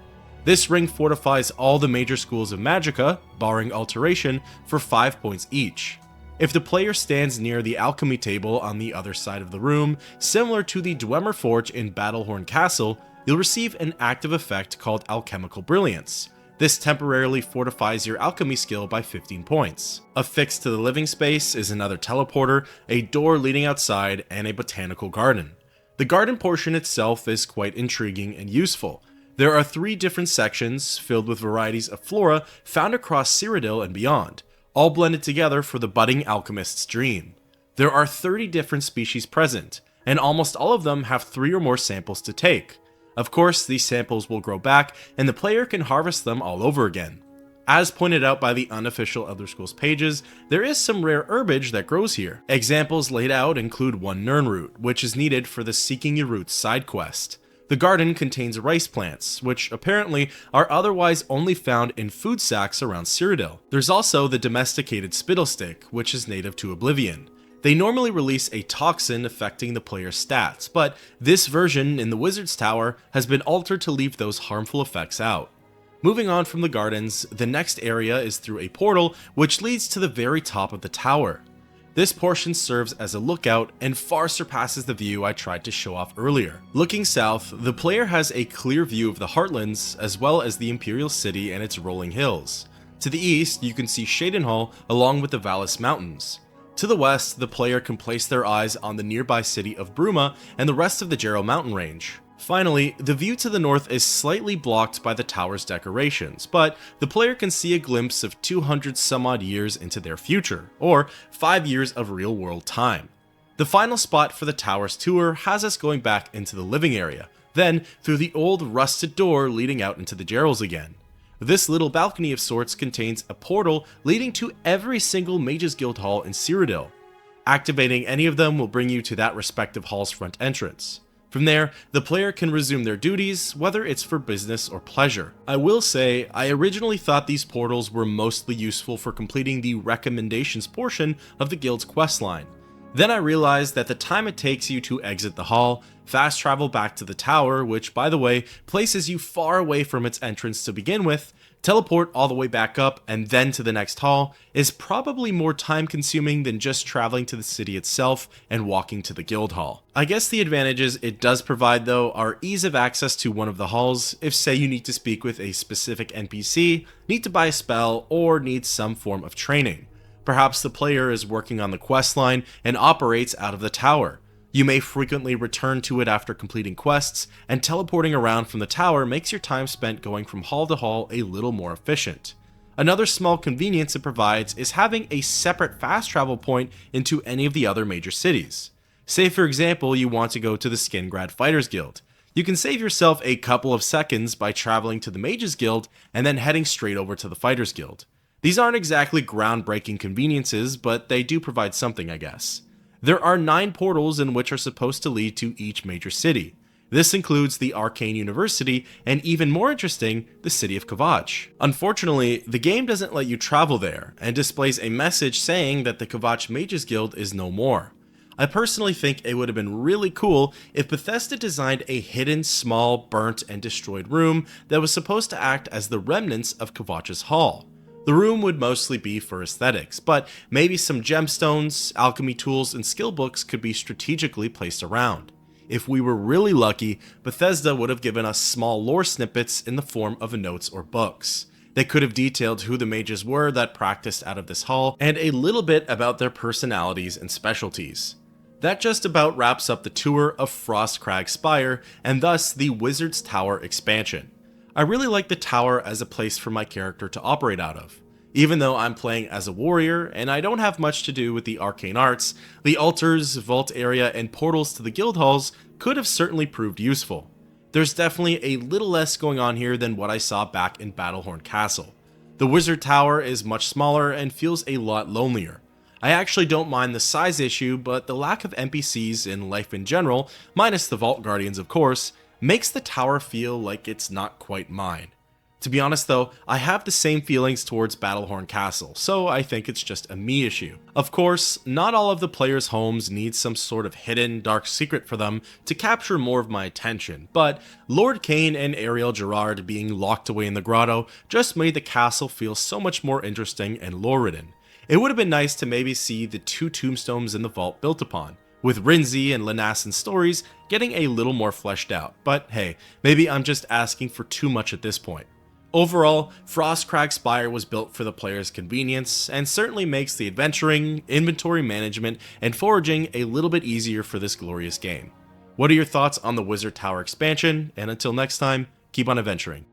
This ring fortifies all the major schools of Magicka, barring alteration, for 5 points each. If the player stands near the alchemy table on the other side of the room, similar to the Dwemer Forge in Battlehorn Castle, you'll receive an active effect called Alchemical Brilliance. This temporarily fortifies your alchemy skill by 15 points. Affixed to the living space is another teleporter, a door leading outside, and a botanical garden. The garden portion itself is quite intriguing and useful. There are 3 different sections filled with varieties of flora found across Cyrodiil and beyond, all blended together for the budding alchemist's dream. There are 30 different species present, and almost all of them have 3 or more samples to take. Of course, these samples will grow back, and the player can harvest them all over again. As pointed out by the unofficial Elder Scrolls pages, there is some rare herbage that grows here. Examples laid out include 1 Nirnroot, which is needed for the Seeking Your Roots side quest. The garden contains rice plants, which apparently are otherwise only found in food sacks around Cyrodiil. There's also the domesticated Spittlestick, which is native to Oblivion. They normally release a toxin affecting the player's stats, but this version in the Wizard's Tower has been altered to leave those harmful effects out. Moving on from the gardens, the next area is through a portal which leads to the very top of the tower. This portion serves as a lookout and far surpasses the view I tried to show off earlier. Looking south, the player has a clear view of the Heartlands as well as the Imperial City and its rolling hills. To the east, you can see Shadenhall along with the Vallis Mountains. To the west, the player can place their eyes on the nearby city of Bruma and the rest of the Jarrow mountain range. Finally, the view to the north is slightly blocked by the tower's decorations, but the player can see a glimpse of 200 some odd years into their future, or 5 years of real-world time. The final spot for the tower's tour has us going back into the living area, then through the old rusted door leading out into the Jarrows again. This little balcony of sorts contains a portal leading to every single Mages Guild hall in Cyrodiil. Activating any of them will bring you to that respective hall's front entrance. From there, the player can resume their duties, whether it's for business or pleasure. I will say, I originally thought these portals were mostly useful for completing the recommendations portion of the guild's questline. Then I realized that the time it takes you to exit the hall, fast travel back to the tower, which by the way, places you far away from its entrance to begin with, teleport all the way back up and then to the next hall, is probably more time consuming than just traveling to the city itself and walking to the guild hall. I guess the advantages it does provide though are ease of access to one of the halls if say you need to speak with a specific NPC, need to buy a spell, or need some form of training. Perhaps the player is working on the questline and operates out of the tower. You may frequently return to it after completing quests, and teleporting around from the tower makes your time spent going from hall to hall a little more efficient. Another small convenience it provides is having a separate fast travel point into any of the other major cities. Say for example you want to go to the Skingrad Fighters Guild. You can save yourself a couple of seconds by traveling to the Mages Guild and then heading straight over to the Fighters Guild. These aren't exactly groundbreaking conveniences, but they do provide something, I guess. There are 9 portals in which are supposed to lead to each major city. This includes the Arcane University, and even more interesting, the city of Kvatch. Unfortunately, the game doesn't let you travel there, and displays a message saying that the Kvatch Mages Guild is no more. I personally think it would have been really cool if Bethesda designed a hidden, small, burnt, and destroyed room that was supposed to act as the remnants of Kvatch's Hall. The room would mostly be for aesthetics, but maybe some gemstones, alchemy tools, and skill books could be strategically placed around. If we were really lucky, Bethesda would have given us small lore snippets in the form of notes or books. They could have detailed who the mages were that practiced out of this hall, and a little bit about their personalities and specialties. That just about wraps up the tour of Frostcrag Spire, and thus the Wizard's Tower expansion. I really like the tower as a place for my character to operate out of. Even though I'm playing as a warrior and I don't have much to do with the arcane arts, the altars, vault area, and portals to the guild halls could have certainly proved useful. There's definitely a little less going on here than what I saw back in Battlehorn Castle. The Wizard Tower is much smaller and feels a lot lonelier. I actually don't mind the size issue, but the lack of NPCs in life in general, minus the Vault Guardians of course, makes the tower feel like it's not quite mine. To be honest though, I have the same feelings towards Battlehorn Castle, so I think it's just a me issue. Of course, not all of the players' homes need some sort of hidden dark secret for them to capture more of my attention, but Lord Cain and Ariel Gerard being locked away in the grotto just made the castle feel so much more interesting and lore-ridden. It would have been nice to maybe see the 2 tombstones in the vault built upon, with Rinzi and Linassen's stories getting a little more fleshed out, but hey, maybe I'm just asking for too much at this point. Overall, Frostcrag Spire was built for the player's convenience, and certainly makes the adventuring, inventory management, and foraging a little bit easier for this glorious game. What are your thoughts on the Wizard Tower expansion, and until next time, keep on adventuring.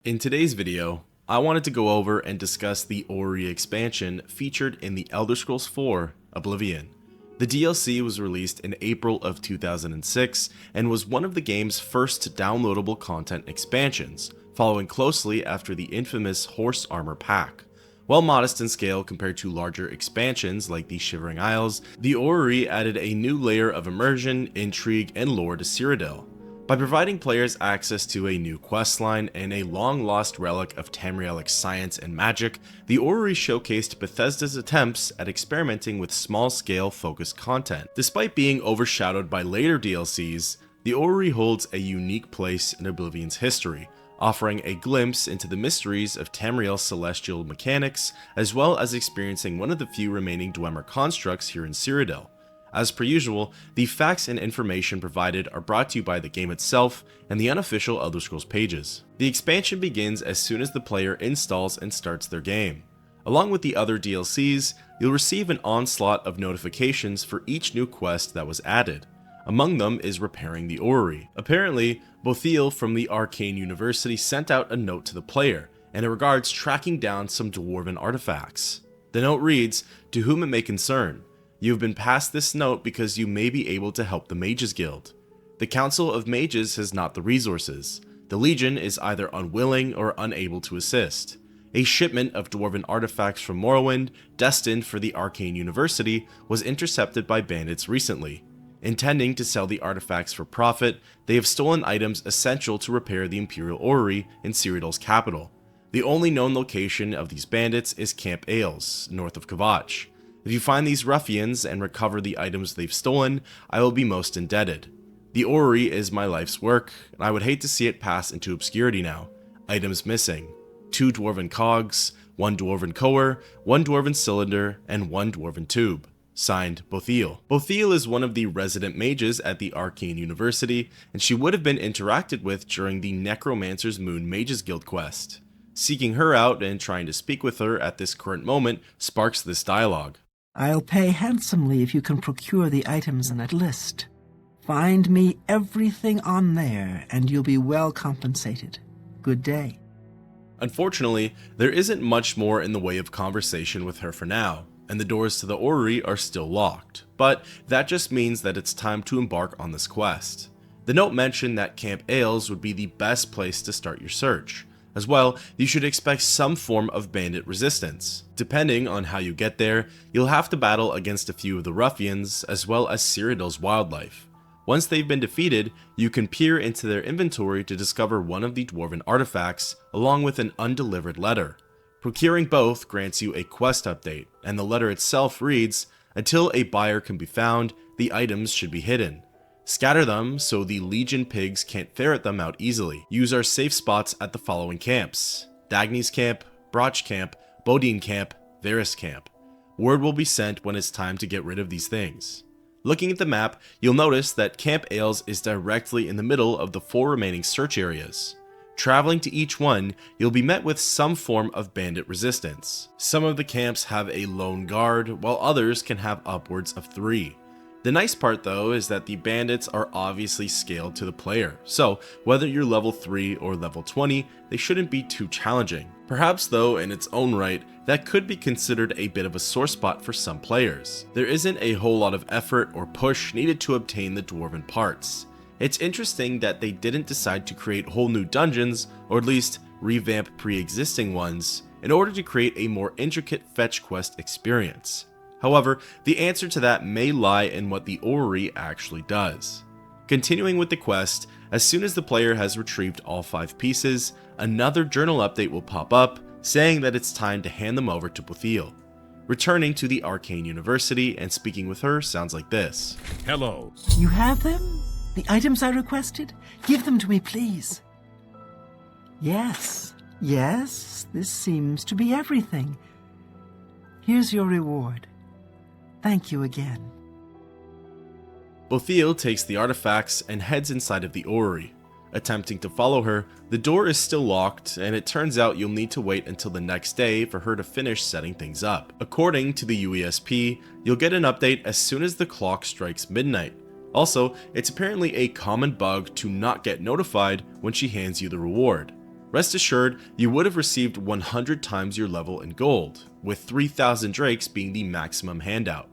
In today's video, I wanted to go over and discuss the Orrery expansion featured in the Elder Scrolls IV: Oblivion. The DLC was released in April of 2006 and was one of the game's first downloadable content expansions, following closely after the infamous Horse Armor pack. While modest in scale compared to larger expansions like the Shivering Isles, the Orrery added a new layer of immersion, intrigue, and lore to Cyrodiil. By providing players access to a new questline and a long-lost relic of Tamrielic science and magic, the Orrery showcased Bethesda's attempts at experimenting with small-scale focused content. Despite being overshadowed by later DLCs, the Orrery holds a unique place in Oblivion's history, offering a glimpse into the mysteries of Tamriel's celestial mechanics, as well as experiencing one of the few remaining Dwemer constructs here in Cyrodiil. As per usual, the facts and information provided are brought to you by the game itself and the unofficial Elder Scrolls pages. The expansion begins as soon as the player installs and starts their game. Along with the other DLCs, you'll receive an onslaught of notifications for each new quest that was added. Among them is repairing the Orrery. Apparently, Bothiel from the Arcane University sent out a note to the player, and it regards tracking down some dwarven artifacts. The note reads, "To whom it may concern, you have been passed this note because you may be able to help the Mages Guild. The Council of Mages has not the resources. The Legion is either unwilling or unable to assist. A shipment of dwarven artifacts from Morrowind, destined for the Arcane University, was intercepted by bandits recently. Intending to sell the artifacts for profit, they have stolen items essential to repair the Imperial Orrery in Cyrodiil's capital. The only known location of these bandits is Camp Ailes, north of Kvatch. If you find these ruffians and recover the items they've stolen, I will be most indebted. The Orrery is my life's work, and I would hate to see it pass into obscurity now. Items missing: 2 dwarven cogs, 1 dwarven coer, 1 dwarven cylinder, and 1 dwarven tube. Signed, Bothiel." Bothiel is one of the resident mages at the Arcane University, and she would have been interacted with during the Necromancer's Moon Mages Guild quest. Seeking her out and trying to speak with her at this current moment sparks this dialogue. I'll pay handsomely if you can procure the items in that list. Find me everything on there, and you'll be well compensated. Good day. Unfortunately, there isn't much more in the way of conversation with her for now, and the doors to the Orrery are still locked, but that just means that it's time to embark on this quest. The note mentioned that Camp Ailes would be the best place to start your search. As well, you should expect some form of bandit resistance. Depending on how you get there, you'll have to battle against a few of the ruffians, as well as Cyrodiil's wildlife. Once they've been defeated, you can peer into their inventory to discover one of the dwarven artifacts, along with an undelivered letter. Procuring both grants you a quest update, and the letter itself reads, "Until a buyer can be found, the items should be hidden. Scatter them so the Legion pigs can't ferret them out easily. Use our safe spots at the following camps: Dagny's Camp, Broch Camp, Bodine Camp, Varys Camp. Word will be sent when it's time to get rid of these things." Looking at the map, you'll notice that Camp Ailes is directly in the middle of the 4 remaining search areas. Traveling to each one, you'll be met with some form of bandit resistance. Some of the camps have a lone guard, while others can have upwards of 3. The nice part though is that the bandits are obviously scaled to the player, so whether you're level 3 or level 20, they shouldn't be too challenging. Perhaps though, in its own right, that could be considered a bit of a sore spot for some players. There isn't a whole lot of effort or push needed to obtain the dwarven parts. It's interesting that they didn't decide to create whole new dungeons, or at least revamp pre-existing ones, in order to create a more intricate fetch quest experience. However, the answer to that may lie in what the Orrery actually does. Continuing with the quest, as soon as the player has retrieved all 5 pieces, another journal update will pop up, saying that it's time to hand them over to Bothil. Returning to the Arcane University and speaking with her sounds like this. Hello. You have them? The items I requested? Give them to me, please. Yes, this seems to be everything. Here's your reward. Thank you again. Bothil takes the artifacts and heads inside of the Orrery. Attempting to follow her, the door is still locked, and it turns out you'll need to wait until the next day for her to finish setting things up. According to the UESP, you'll get an update as soon as the clock strikes midnight. Also, it's apparently a common bug to not get notified when she hands you the reward. Rest assured, you would have received 100 times your level in gold, with 3,000 drakes being the maximum handout.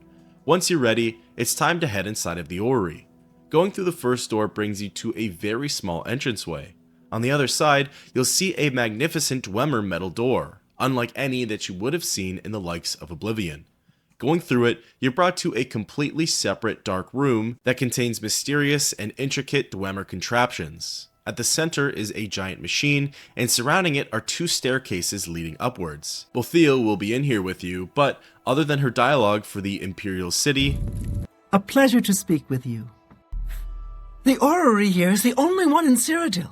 Once you're ready, it's time to head inside of the Orrery. Going through the first door brings you to a very small entranceway. On the other side, you'll see a magnificent Dwemer metal door, unlike any that you would have seen in the likes of Oblivion. Going through it, you're brought to a completely separate dark room that contains mysterious and intricate Dwemer contraptions. At the center is a giant machine, and surrounding it are 2 staircases leading upwards. Bothil will be in here with you, but other than her dialogue for the Imperial City... A pleasure to speak with you. The Orrery here is the only one in Cyrodiil.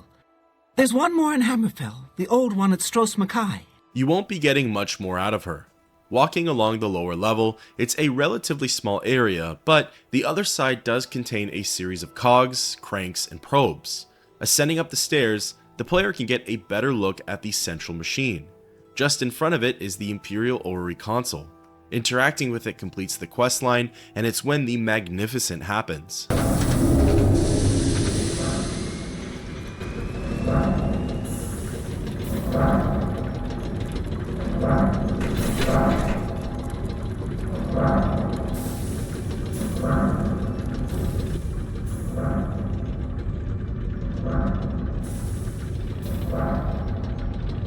There's one more in Hammerfell, the old one at Stros Mackay. You won't be getting much more out of her. Walking along the lower level, it's a relatively small area, but the other side does contain a series of cogs, cranks, and probes. Ascending up the stairs, the player can get a better look at the central machine. Just in front of it is the Imperial Orrery console. Interacting with it completes the questline, and it's when the magnificent happens.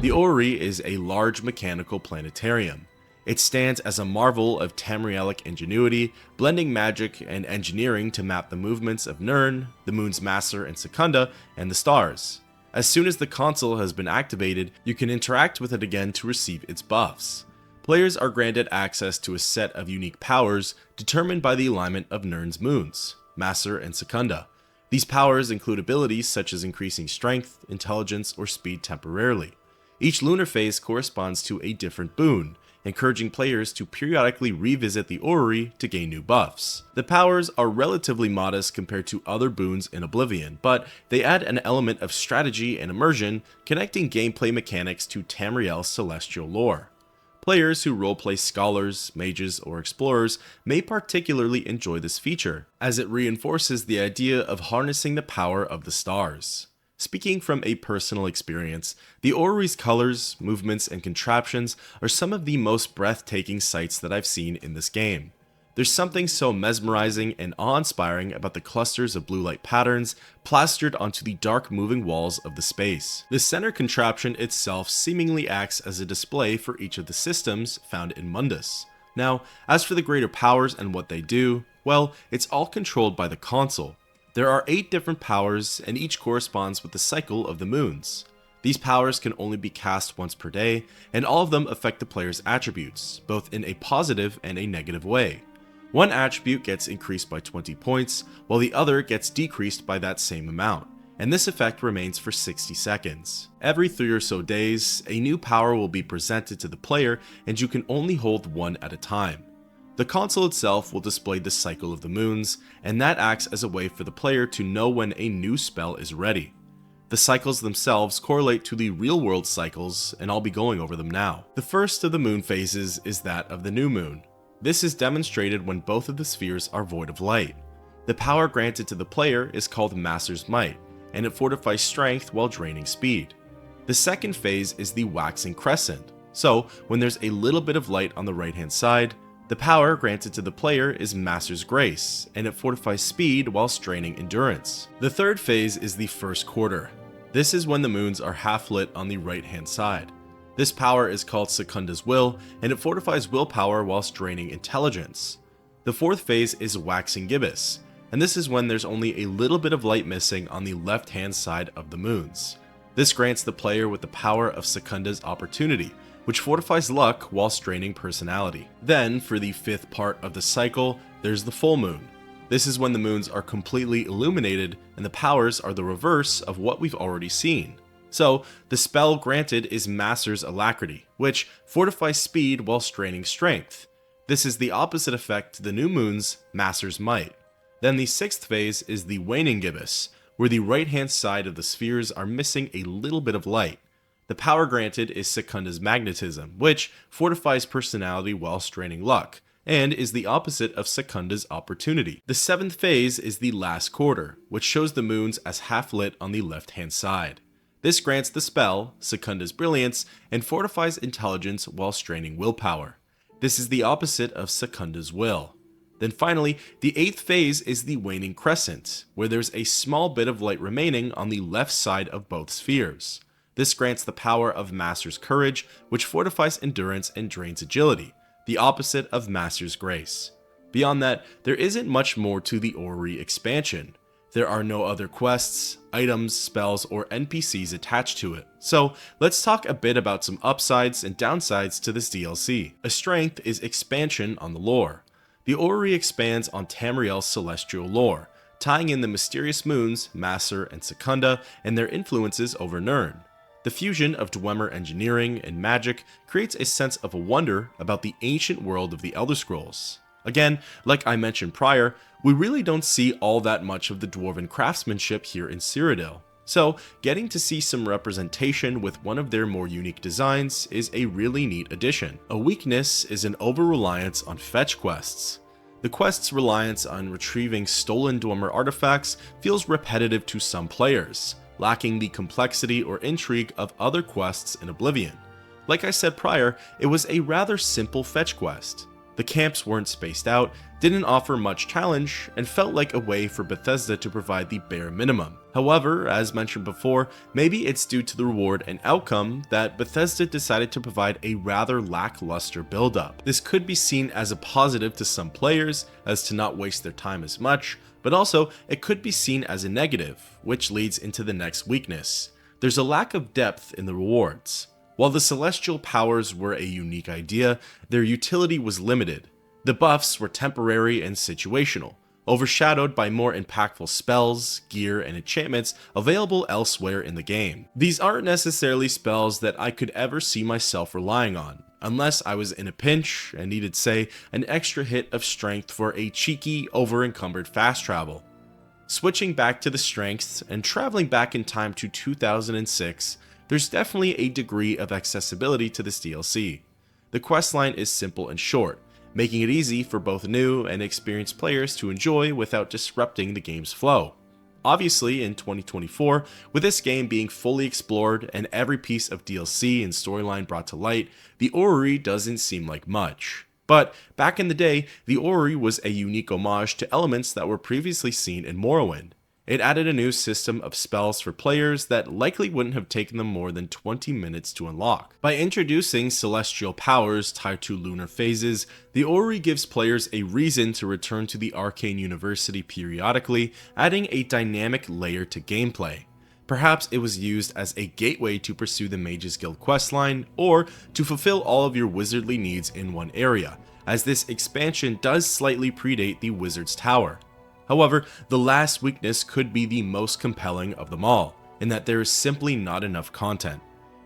The Orrery is a large mechanical planetarium. It stands as a marvel of Tamrielic ingenuity, blending magic and engineering to map the movements of Nirn, the moon's Master and Secunda, and the stars. As soon as the console has been activated, you can interact with it again to receive its buffs. Players are granted access to a set of unique powers determined by the alignment of Nirn's moons, Master and Secunda. These powers include abilities such as increasing strength, intelligence, or speed temporarily. Each lunar phase corresponds to a different boon, encouraging players to periodically revisit the Orrery to gain new buffs. The powers are relatively modest compared to other boons in Oblivion, but they add an element of strategy and immersion, connecting gameplay mechanics to Tamriel's celestial lore. Players who roleplay scholars, mages, or explorers may particularly enjoy this feature, as it reinforces the idea of harnessing the power of the stars. Speaking from a personal experience, the Orrery's colors, movements, and contraptions are some of the most breathtaking sights that I've seen in this game. There's something so mesmerizing and awe-inspiring about the clusters of blue light patterns plastered onto the dark moving walls of the space. The center contraption itself seemingly acts as a display for each of the systems found in Mundus. Now, as for the greater powers and what they do, well, it's all controlled by the console. There are 8 different powers, and each corresponds with the cycle of the moons. These powers can only be cast once per day, and all of them affect the player's attributes, both in a positive and a negative way. One attribute gets increased by 20 points, while the other gets decreased by that same amount, and this effect remains for 60 seconds. Every 3 or so days, a new power will be presented to the player, and you can only hold one at a time. The console itself will display the cycle of the moons, and that acts as a way for the player to know when a new spell is ready. The cycles themselves correlate to the real-world cycles, and I'll be going over them now. The first of the moon phases is that of the new moon. This is demonstrated when both of the spheres are void of light. The power granted to the player is called Master's Might, and it fortifies strength while draining speed. The second phase is the waxing crescent, so when there's a little bit of light on the right-hand side, the power granted to the player is Master's Grace, and it fortifies speed while straining endurance. The third phase is the first quarter. This is when the moons are half lit on the right-hand side. This power is called Secunda's Will, and it fortifies willpower whilst draining intelligence. The fourth phase is Waxing Gibbous, and this is when there's only a little bit of light missing on the left-hand side of the moons. This grants the player with the power of Secunda's Opportunity, which fortifies luck while straining personality. Then, for the fifth part of the cycle, there's the full moon. This is when the moons are completely illuminated, and the powers are the reverse of what we've already seen. So, the spell granted is Master's Alacrity, which fortifies speed while straining strength. This is the opposite effect to the new moon's Master's Might. Then the sixth phase is the Waning Gibbous, where the right-hand side of the spheres are missing a little bit of light. The power granted is Secunda's Magnetism, which fortifies personality while straining luck, and is the opposite of Secunda's Opportunity. The seventh phase is the last quarter, which shows the moons as half-lit on the left-hand side. This grants the spell, Secunda's Brilliance, and fortifies intelligence while straining willpower. This is the opposite of Secunda's Will. Then finally, the eighth phase is the Waning Crescent, where there's a small bit of light remaining on the left side of both spheres. This grants the power of Master's Courage, which fortifies endurance and drains agility, the opposite of Master's Grace. Beyond that, there isn't much more to the Orrery expansion. There are no other quests, items, spells, or NPCs attached to it. So let's talk a bit about some upsides and downsides to this DLC. A strength is expansion on the lore. The Orrery expands on Tamriel's celestial lore, tying in the mysterious moons, Master and Secunda, and their influences over Nirn. The fusion of Dwemer engineering and magic creates a sense of wonder about the ancient world of the Elder Scrolls. Again, like I mentioned prior, we really don't see all that much of the dwarven craftsmanship here in Cyrodiil, so getting to see some representation with one of their more unique designs is a really neat addition. A weakness is an over-reliance on fetch quests. The quest's reliance on retrieving stolen Dwemer artifacts feels repetitive to some players, lacking the complexity or intrigue of other quests in Oblivion. Like I said prior, it was a rather simple fetch quest. The camps weren't spaced out, didn't offer much challenge, and felt like a way for Bethesda to provide the bare minimum. However, as mentioned before, maybe it's due to the reward and outcome that Bethesda decided to provide a rather lackluster build-up. This could be seen as a positive to some players, as to not waste their time as much, but also it could be seen as a negative, which leads into the next weakness. There's a lack of depth in the rewards. While the celestial powers were a unique idea, their utility was limited. The buffs were temporary and situational, overshadowed by more impactful spells, gear, and enchantments available elsewhere in the game. These aren't necessarily spells that I could ever see myself relying on, unless I was in a pinch and needed, say, an extra hit of strength for a cheeky, over-encumbered fast travel. Switching back to the strengths and traveling back in time to 2006, there's definitely a degree of accessibility to this DLC. The questline is simple and short, making it easy for both new and experienced players to enjoy without disrupting the game's flow. Obviously, in 2024, with this game being fully explored and every piece of DLC and storyline brought to light, the Orrery doesn't seem like much. But back in the day, the Orrery was a unique homage to elements that were previously seen in Morrowind. It added a new system of spells for players that likely wouldn't have taken them more than 20 minutes to unlock. By introducing celestial powers tied to lunar phases, the Orrery gives players a reason to return to the Arcane University periodically, adding a dynamic layer to gameplay. Perhaps it was used as a gateway to pursue the Mages Guild questline, or to fulfill all of your wizardly needs in one area, as this expansion does slightly predate the Wizard's Tower. However, the last weakness could be the most compelling of them all, in that there is simply not enough content.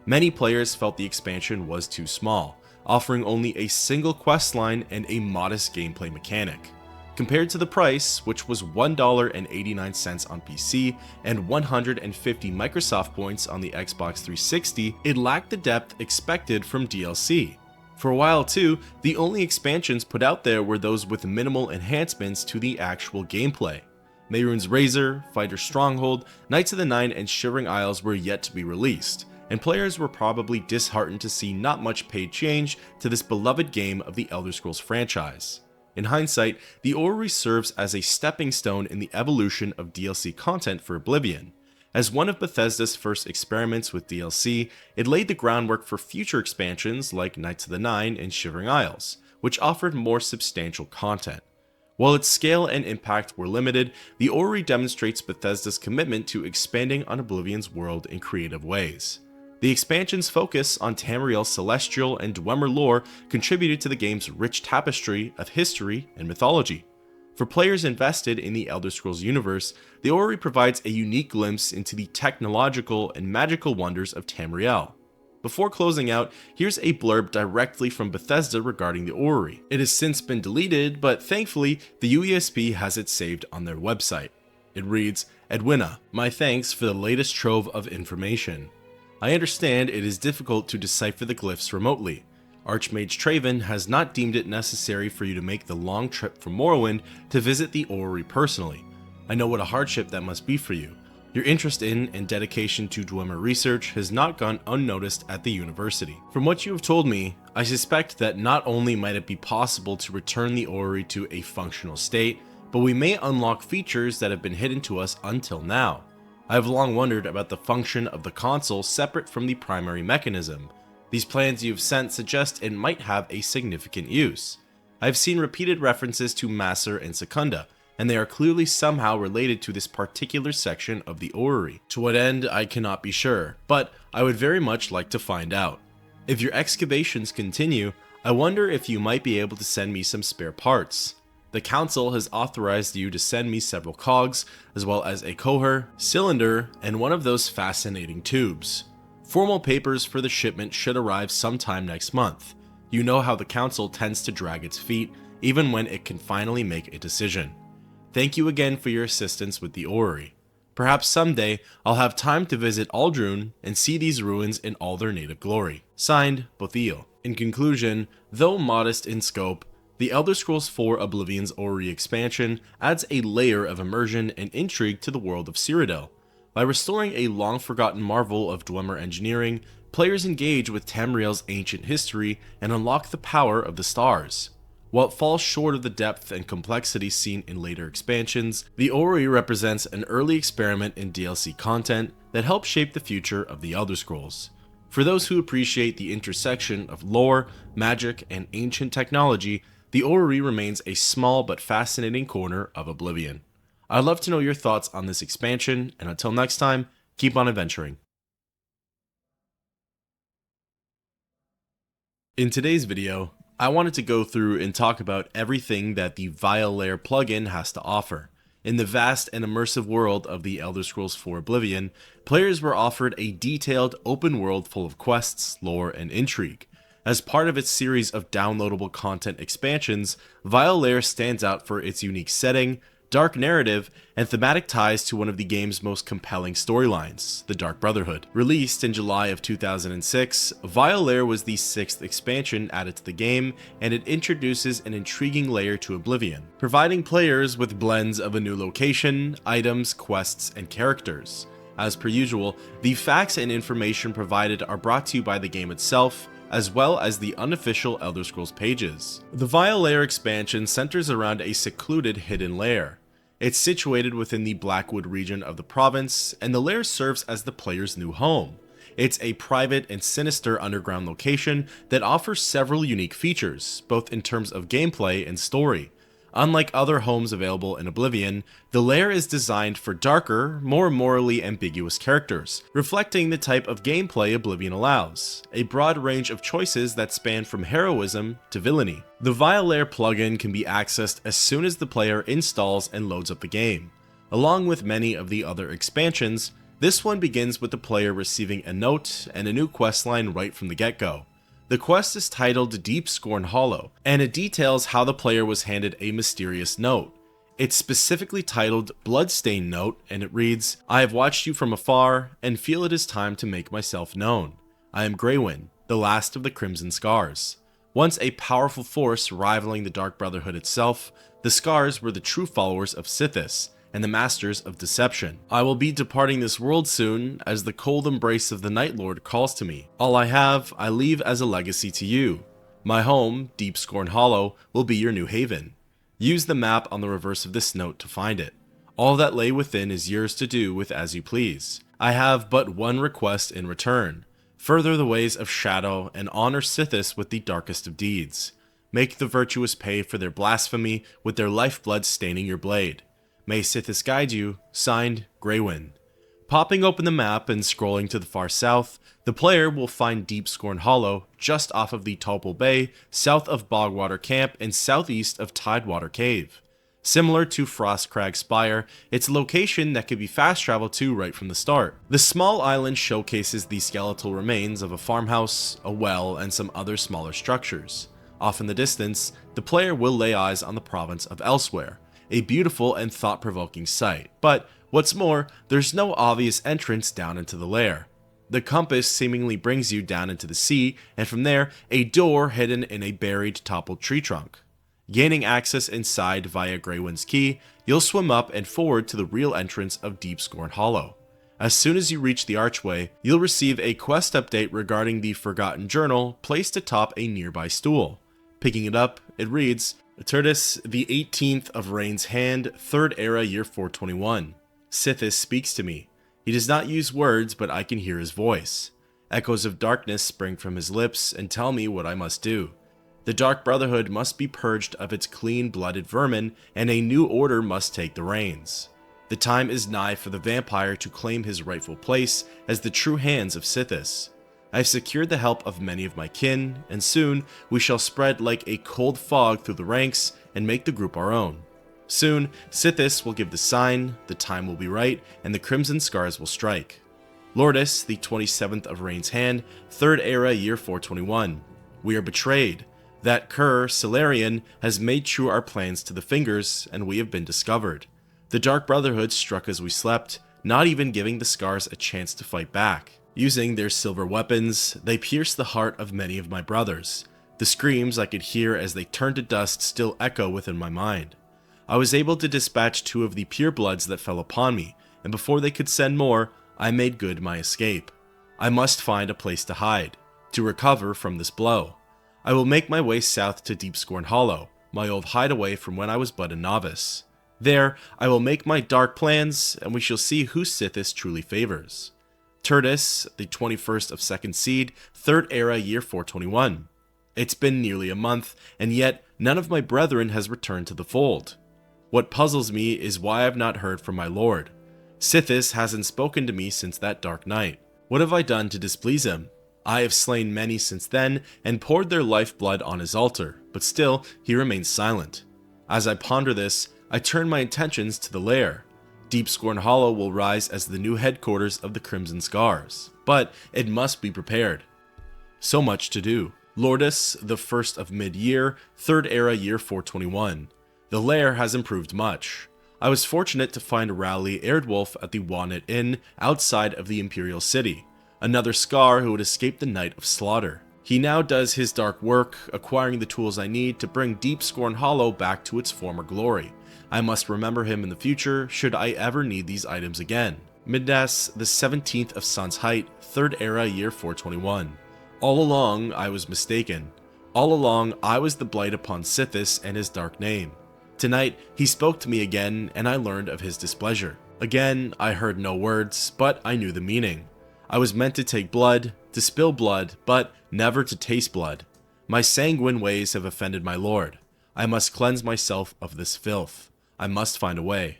Many players felt the expansion was too small, offering only a single questline and a modest gameplay mechanic. Compared to the price, which was $1.89 on PC and 150 Microsoft points on the Xbox 360, it lacked the depth expected from DLC. For a while too, the only expansions put out there were those with minimal enhancements to the actual gameplay. Mehrunes Razor, Fighter Stronghold, Knights of the Nine, and Shivering Isles were yet to be released, and players were probably disheartened to see not much paid change to this beloved game of the Elder Scrolls franchise. In hindsight, the Orrery serves as a stepping stone in the evolution of DLC content for Oblivion. As one of Bethesda's first experiments with DLC, it laid the groundwork for future expansions like Knights of the Nine and Shivering Isles, which offered more substantial content. While its scale and impact were limited, the Orrery demonstrates Bethesda's commitment to expanding on Oblivion's world in creative ways. The expansion's focus on Tamriel's celestial and Dwemer lore contributed to the game's rich tapestry of history and mythology. For players invested in the Elder Scrolls universe, the Orrery provides a unique glimpse into the technological and magical wonders of Tamriel. Before closing out, here's a blurb directly from Bethesda regarding the Orrery. It has since been deleted, but thankfully, the UESP has it saved on their website. It reads, "Edwina, my thanks for the latest trove of information. I understand it is difficult to decipher the glyphs remotely. Archmage Traven has not deemed it necessary for you to make the long trip from Morrowind to visit the Orrery personally. I know what a hardship that must be for you. Your interest in and dedication to Dwemer research has not gone unnoticed at the university. From what you have told me, I suspect that not only might it be possible to return the Orrery to a functional state, but we may unlock features that have been hidden to us until now. I have long wondered about the function of the console separate from the primary mechanism. These plans you've sent suggest it might have a significant use. I have seen repeated references to Macer and Secunda, and they are clearly somehow related to this particular section of the Orrery. To what end, I cannot be sure, but I would very much like to find out. If your excavations continue, I wonder if you might be able to send me some spare parts. The council has authorized you to send me several cogs, as well as a coher, cylinder, and one of those fascinating tubes. Formal papers for the shipment should arrive sometime next month. You know how the council tends to drag its feet, even when it can finally make a decision. Thank you again for your assistance with the Orrery. Perhaps someday I'll have time to visit Aldrune and see these ruins in all their native glory. Signed, Bothil." In conclusion, though modest in scope, the Elder Scrolls IV Oblivion's Orrery expansion adds a layer of immersion and intrigue to the world of Cyrodiil. By restoring a long-forgotten marvel of Dwemer engineering, players engage with Tamriel's ancient history and unlock the power of the stars. While it falls short of the depth and complexity seen in later expansions, the Orrery represents an early experiment in DLC content that helps shape the future of the Elder Scrolls. For those who appreciate the intersection of lore, magic, and ancient technology, the Orrery remains a small but fascinating corner of Oblivion. I'd love to know your thoughts on this expansion, and until next time, keep on adventuring. In today's video, I wanted to go through and talk about everything that the Lair plugin has to offer. In the vast and immersive world of the Elder Scrolls IV Oblivion, players were offered a detailed open world full of quests, lore, and intrigue. As part of its series of downloadable content expansions, Vile Lair stands out for its unique setting, dark narrative, and thematic ties to one of the game's most compelling storylines, the Dark Brotherhood. Released in July of 2006, Vile Lair was the 6th expansion added to the game, and it introduces an intriguing layer to Oblivion, providing players with blends of a new location, items, quests, and characters. As per usual, the facts and information provided are brought to you by the game itself, as well as the unofficial Elder Scrolls pages. The Vile Lair expansion centers around a secluded hidden lair. It's situated within the Blackwood region of the province, and the lair serves as the player's new home. It's a private and sinister underground location that offers several unique features, both in terms of gameplay and story. Unlike other homes available in Oblivion, the lair is designed for darker, more morally ambiguous characters, reflecting the type of gameplay Oblivion allows, a broad range of choices that span from heroism to villainy. The Vile Lair plugin can be accessed as soon as the player installs and loads up the game. Along with many of the other expansions, this one begins with the player receiving a note and a new questline right from the get-go. The quest is titled Deep Scorn Hollow, and it details how the player was handed a mysterious note. It's specifically titled Bloodstained Note, and it reads, "I have watched you from afar, and feel it is time to make myself known. I am Greywyn, the last of the Crimson Scars." Once a powerful force rivaling the Dark Brotherhood itself, the Scars were the true followers of Sithis, and the masters of deception. I will be departing this world soon, as the cold embrace of the Night Lord calls to me. All I have, I leave as a legacy to you. My home, Deep Scorn Hollow, will be your new haven. Use the map on the reverse of this note to find it. All that lay within is yours to do with as you please. I have but one request in return. Further the ways of shadow and honor Sithis with the darkest of deeds. Make the virtuous pay for their blasphemy with their lifeblood staining your blade. May Sithis guide you, signed, Greywyn. Popping open the map and scrolling to the far south, the player will find Deep Scorn Hollow just off of the Topple Bay, south of Bogwater Camp, and southeast of Tidewater Cave. Similar to Frostcrag Spire, it's a location that can be fast traveled to right from the start. The small island showcases the skeletal remains of a farmhouse, a well, and some other smaller structures. Off in the distance, the player will lay eyes on the province of Elsewhere, a beautiful and thought-provoking sight, but what's more, there's no obvious entrance down into the lair. The compass seemingly brings you down into the sea, and from there, a door hidden in a buried toppled tree trunk. Gaining access inside via Greywyn's Key, you'll swim up and forward to the real entrance of Deep Scorn Hollow. As soon as you reach the archway, you'll receive a quest update regarding the Forgotten Journal placed atop a nearby stool. Picking it up, it reads, Tertis, the 18th of Rain's Hand, 3rd Era, Year 421. Sithis speaks to me. He does not use words, but I can hear his voice. Echoes of darkness spring from his lips and tell me what I must do. The Dark Brotherhood must be purged of its clean-blooded vermin, and a new order must take the reins. The time is nigh for the vampire to claim his rightful place as the true hands of Sithis. I have secured the help of many of my kin, and soon we shall spread like a cold fog through the ranks and make the group our own. Soon, Sithis will give the sign, the time will be right, and the Crimson Scars will strike. Lourdes, the 27th of Rain's Hand, 3rd Era, Year 421. We are betrayed. That cur, Solarian, has made true our plans to the fingers, and we have been discovered. The Dark Brotherhood struck as we slept, not even giving the Scars a chance to fight back. Using their silver weapons, they pierced the heart of many of my brothers. The screams I could hear as they turned to dust still echo within my mind. I was able to dispatch 2 of the purebloods that fell upon me, and before they could send more, I made good my escape. I must find a place to hide, to recover from this blow. I will make my way south to Deep Scorn Hollow, my old hideaway from when I was but a novice. There, I will make my dark plans, and we shall see who Sithis truly favors. Tertis, the 21st of 2nd Seed, 3rd Era, Year 421. It's been nearly a month, and yet none of my brethren has returned to the fold. What puzzles me is why I've not heard from my lord. Sithis hasn't spoken to me since that dark night. What have I done to displease him? I have slain many since then, and poured their lifeblood on his altar, but still he remains silent. As I ponder this, I turn my attentions to the lair. Deep Scorn Hollow will rise as the new headquarters of the Crimson Scars, but it must be prepared. So much to do. Lourdes, the first of mid-year, 3rd era year 421. The Lair has improved much. I was fortunate to find Rowley Airdwolf at the Walnut Inn outside of the Imperial City, another Scar who had escaped the night of slaughter. He now does his dark work, acquiring the tools I need to bring Deepscorn Hollow back to its former glory. I must remember him in the future should I ever need these items again. Midas, the 17th of Sun's Height, 3rd era year 421. All along, I was mistaken. All along, I was the blight upon Sithis and his dark name. Tonight, he spoke to me again, and I learned of his displeasure. Again, I heard no words, but I knew the meaning. I was meant to take blood, to spill blood, but never to taste blood. My sanguine ways have offended my lord. I must cleanse myself of this filth. I must find a way.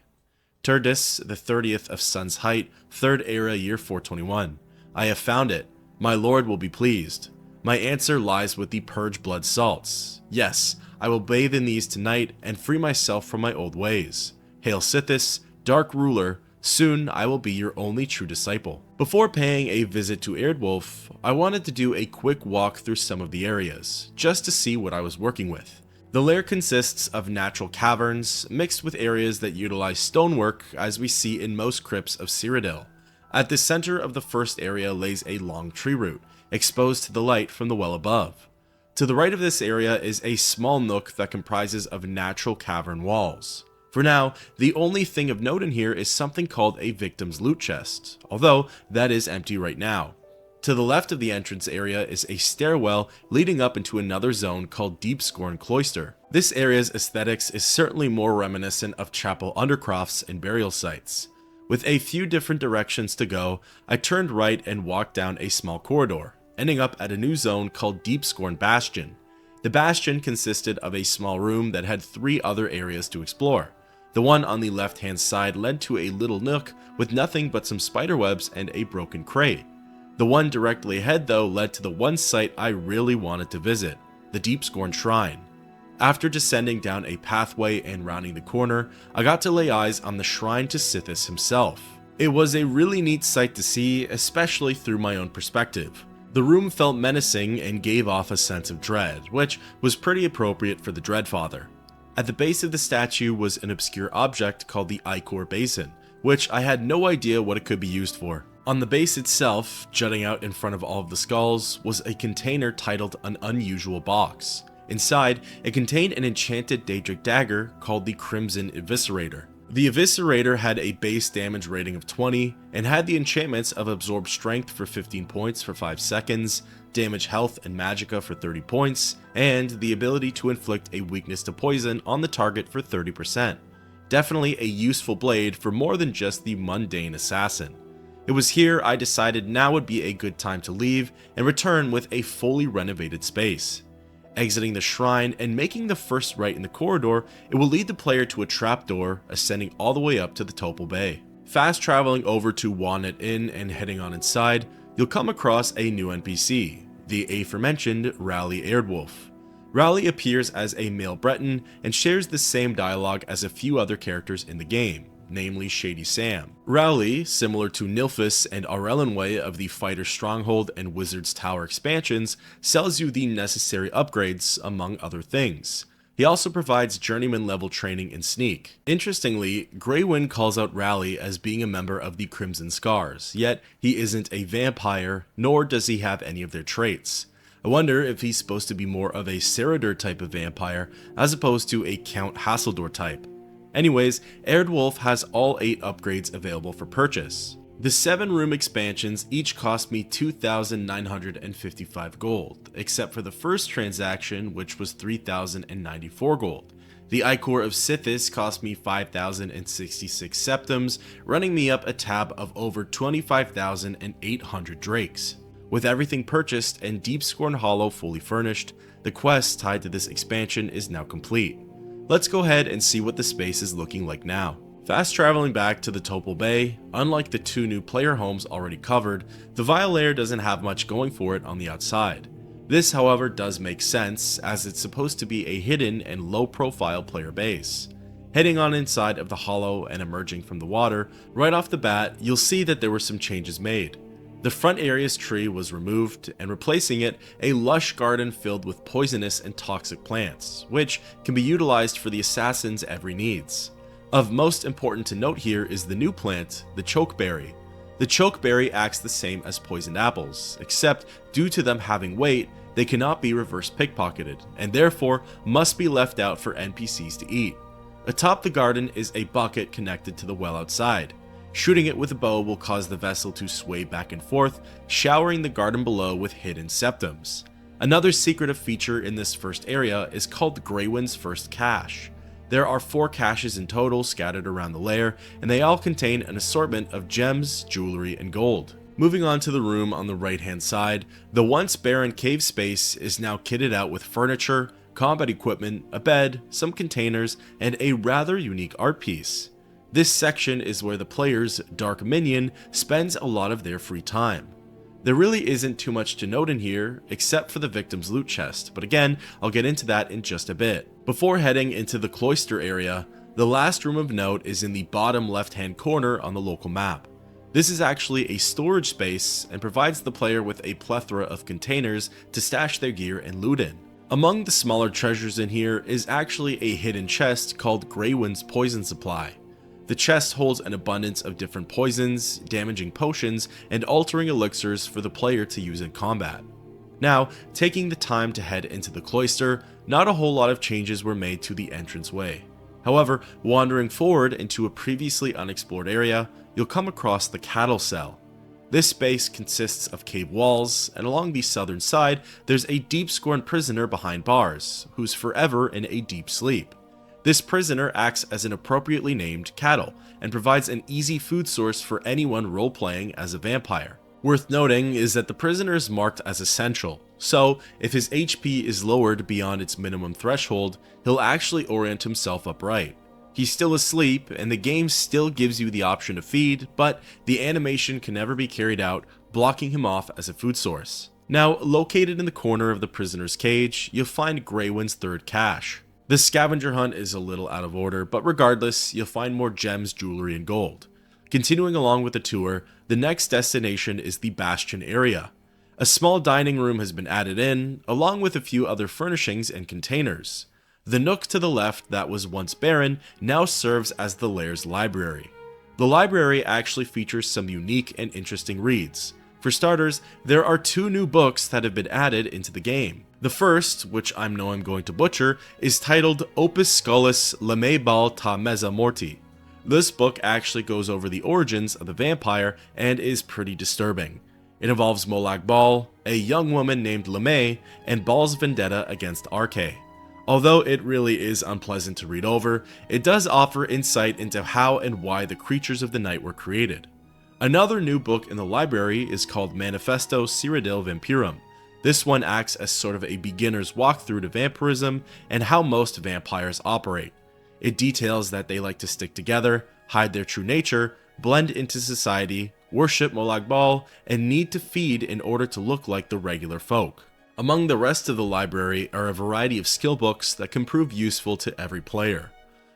Turdis, the 30th of Sun's Height, 3rd era year 421. I have found it. My lord will be pleased. My answer lies with the purge blood salts. Yes, I will bathe in these tonight and free myself from my old ways. Hail Sithis, dark ruler, soon I will be your only true disciple. Before paying a visit to Airdwolf, I wanted to do a quick walk through some of the areas, just to see what I was working with. The lair consists of natural caverns, mixed with areas that utilize stonework as we see in most crypts of Cyrodiil. At the center of the first area lays a long tree root, exposed to the light from the well above. To the right of this area is a small nook that comprises of natural cavern walls. For now, the only thing of note in here is something called a victim's loot chest, although that is empty right now. To the left of the entrance area is a stairwell leading up into another zone called Deepscorn Cloister. This area's aesthetics is certainly more reminiscent of chapel undercrofts and burial sites. With a few different directions to go, I turned right and walked down a small corridor, ending up at a new zone called Deepscorn Bastion. The Bastion consisted of a small room that had 3 other areas to explore. The one on the left-hand side led to a little nook with nothing but some spiderwebs and a broken crate. The one directly ahead though led to the one site I really wanted to visit, the Deepscorn Shrine. After descending down a pathway and rounding the corner, I got to lay eyes on the shrine to Sithis himself. It was a really neat sight to see, especially through my own perspective. The room felt menacing and gave off a sense of dread, which was pretty appropriate for the Dreadfather. At the base of the statue was an obscure object called the Ichor Basin, which I had no idea what it could be used for. On the base itself, jutting out in front of all of the skulls, was a container titled An Unusual Box. Inside, it contained an enchanted Daedric dagger called the Crimson Eviscerator. The Eviscerator had a base damage rating of 20 and had the enchantments of Absorb Strength for 15 points for 5 seconds, Damage Health and Magicka for 30 points, and the ability to inflict a weakness to poison on the target for 30%. Definitely a useful blade for more than just the mundane assassin. It was here I decided now would be a good time to leave and return with a fully renovated space. Exiting the shrine and making the first right in the corridor, it will lead the player to a trapdoor ascending all the way up to the Topal Bay. Fast traveling over to Walnut Inn and heading on inside, you'll come across a new NPC, the aforementioned Rowley Airdwolf. Rowley appears as a male Breton and shares the same dialogue as a few other characters in the game, namely Shady Sam. Rowley, similar to Nilfis and Orrery of the Fighter Stronghold and Wizard's Tower expansions, sells you the necessary upgrades, among other things. He also provides journeyman level training in Sneak. Interestingly, Greywind calls out Rowley as being a member of the Crimson Scars, yet he isn't a vampire, nor does he have any of their traits. I wonder if he's supposed to be more of a Cyrodiil type of vampire, as opposed to a Count Hasseldor type. Anyways, Airdwolf has all 8 upgrades available for purchase. The 7-room expansions each cost me 2,955 gold, except for the first transaction, which was 3,094 gold. The Ichor of Sithis cost me 5,066 septims, running me up a tab of over 25,800 drakes. With everything purchased and Deepscorn Hollow fully furnished, the quest tied to this expansion is now complete. Let's go ahead and see what the space is looking like now. Fast traveling back to the Topal Bay, unlike the 2 new player homes already covered, the Vile Lair doesn't have much going for it on the outside. This, however, does make sense, as it's supposed to be a hidden and low-profile player base. Heading on inside of the hollow and emerging from the water, right off the bat, you'll see that there were some changes made. The front area's tree was removed, and replacing it, a lush garden filled with poisonous and toxic plants, which can be utilized for the assassin's every needs. Of most important to note here is the new plant, the chokeberry. The chokeberry acts the same as poisoned apples, except due to them having weight, they cannot be reverse pickpocketed, and therefore must be left out for NPCs to eat. Atop the garden is a bucket connected to the well outside. Shooting it with a bow will cause the vessel to sway back and forth, showering the garden below with hidden septums. Another secretive feature in this first area is called Greywind's First Cache. There are 4 caches in total scattered around the lair, and they all contain an assortment of gems, jewelry, and gold. Moving on to the room on the right hand side, the once barren cave space is now kitted out with furniture, combat equipment, a bed, some containers, and a rather unique art piece. This section is where the player's dark minion spends a lot of their free time. There really isn't too much to note in here, except for the victim's loot chest, but again, I'll get into that in just a bit. Before heading into the cloister area, the last room of note is in the bottom left-hand corner on the local map. This is actually a storage space and provides the player with a plethora of containers to stash their gear and loot in. Among the smaller treasures in here is actually a hidden chest called Greywind's Poison Supply. The chest holds an abundance of different poisons, damaging potions, and altering elixirs for the player to use in combat. Now, taking the time to head into the cloister, not a whole lot of changes were made to the entranceway. However, wandering forward into a previously unexplored area, you'll come across the cattle cell. This space consists of cave walls, and along the southern side, there's a deep-scorned prisoner behind bars, who's forever in a deep sleep. This prisoner acts as an appropriately named cattle, and provides an easy food source for anyone role-playing as a vampire. Worth noting is that the prisoner is marked as essential, so if his HP is lowered beyond its minimum threshold, he'll actually orient himself upright. He's still asleep, and the game still gives you the option to feed, but the animation can never be carried out, blocking him off as a food source. Now, located in the corner of the prisoner's cage, you'll find Greywind's third cache. The scavenger hunt is a little out of order, but regardless, you'll find more gems, jewelry, and gold. Continuing along with the tour, the next destination is the Bastion area. A small dining room has been added in, along with a few other furnishings and containers. The nook to the left that was once barren now serves as the Lair's library. The library actually features some unique and interesting reads. For starters, there are 2 new books that have been added into the game. The first, which I know I'm going to butcher, is titled Opus Scholas Lamebal ta Mezza Morti. This book actually goes over the origins of the vampire and is pretty disturbing. It involves Molag Bal, a young woman named Lemay, and Bal's vendetta against Arche. Although it really is unpleasant to read over, it does offer insight into how and why the creatures of the night were created. Another new book in the library is called Manifesto Cyrodiil Vampirum. This one acts as sort of a beginner's walkthrough to vampirism and how most vampires operate. It details that they like to stick together, hide their true nature, blend into society, worship Molag Bal, and need to feed in order to look like the regular folk. Among the rest of the library are a variety of skill books that can prove useful to every player.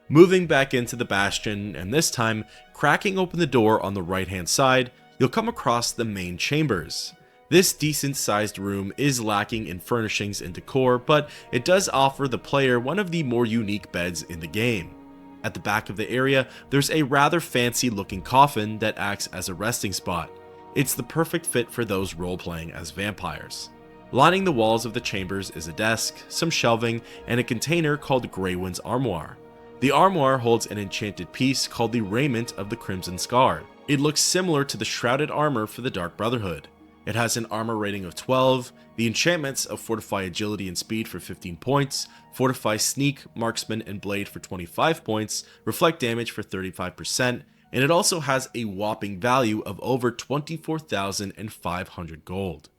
Moving back into the Bastion, and this time, cracking open the door on the right hand side, you'll come across the main chambers. This decent sized room is lacking in furnishings and decor, but it does offer the player one of the more unique beds in the game. At the back of the area, there's a rather fancy looking coffin that acts as a resting spot. It's the perfect fit for those role-playing as vampires. Lining the walls of the chambers is a desk, some shelving, and a container called Greywind's Armoire. The armoire holds an enchanted piece called the Raiment of the Crimson Scar. It looks similar to the shrouded armor for the Dark Brotherhood. It has an armor rating of 12, the enchantments of Fortify Agility and Speed for 15 points, Fortify Sneak, Marksman, and Blade for 25 points, Reflect Damage for 35%, and it also has a whopping value of over 24,500 gold.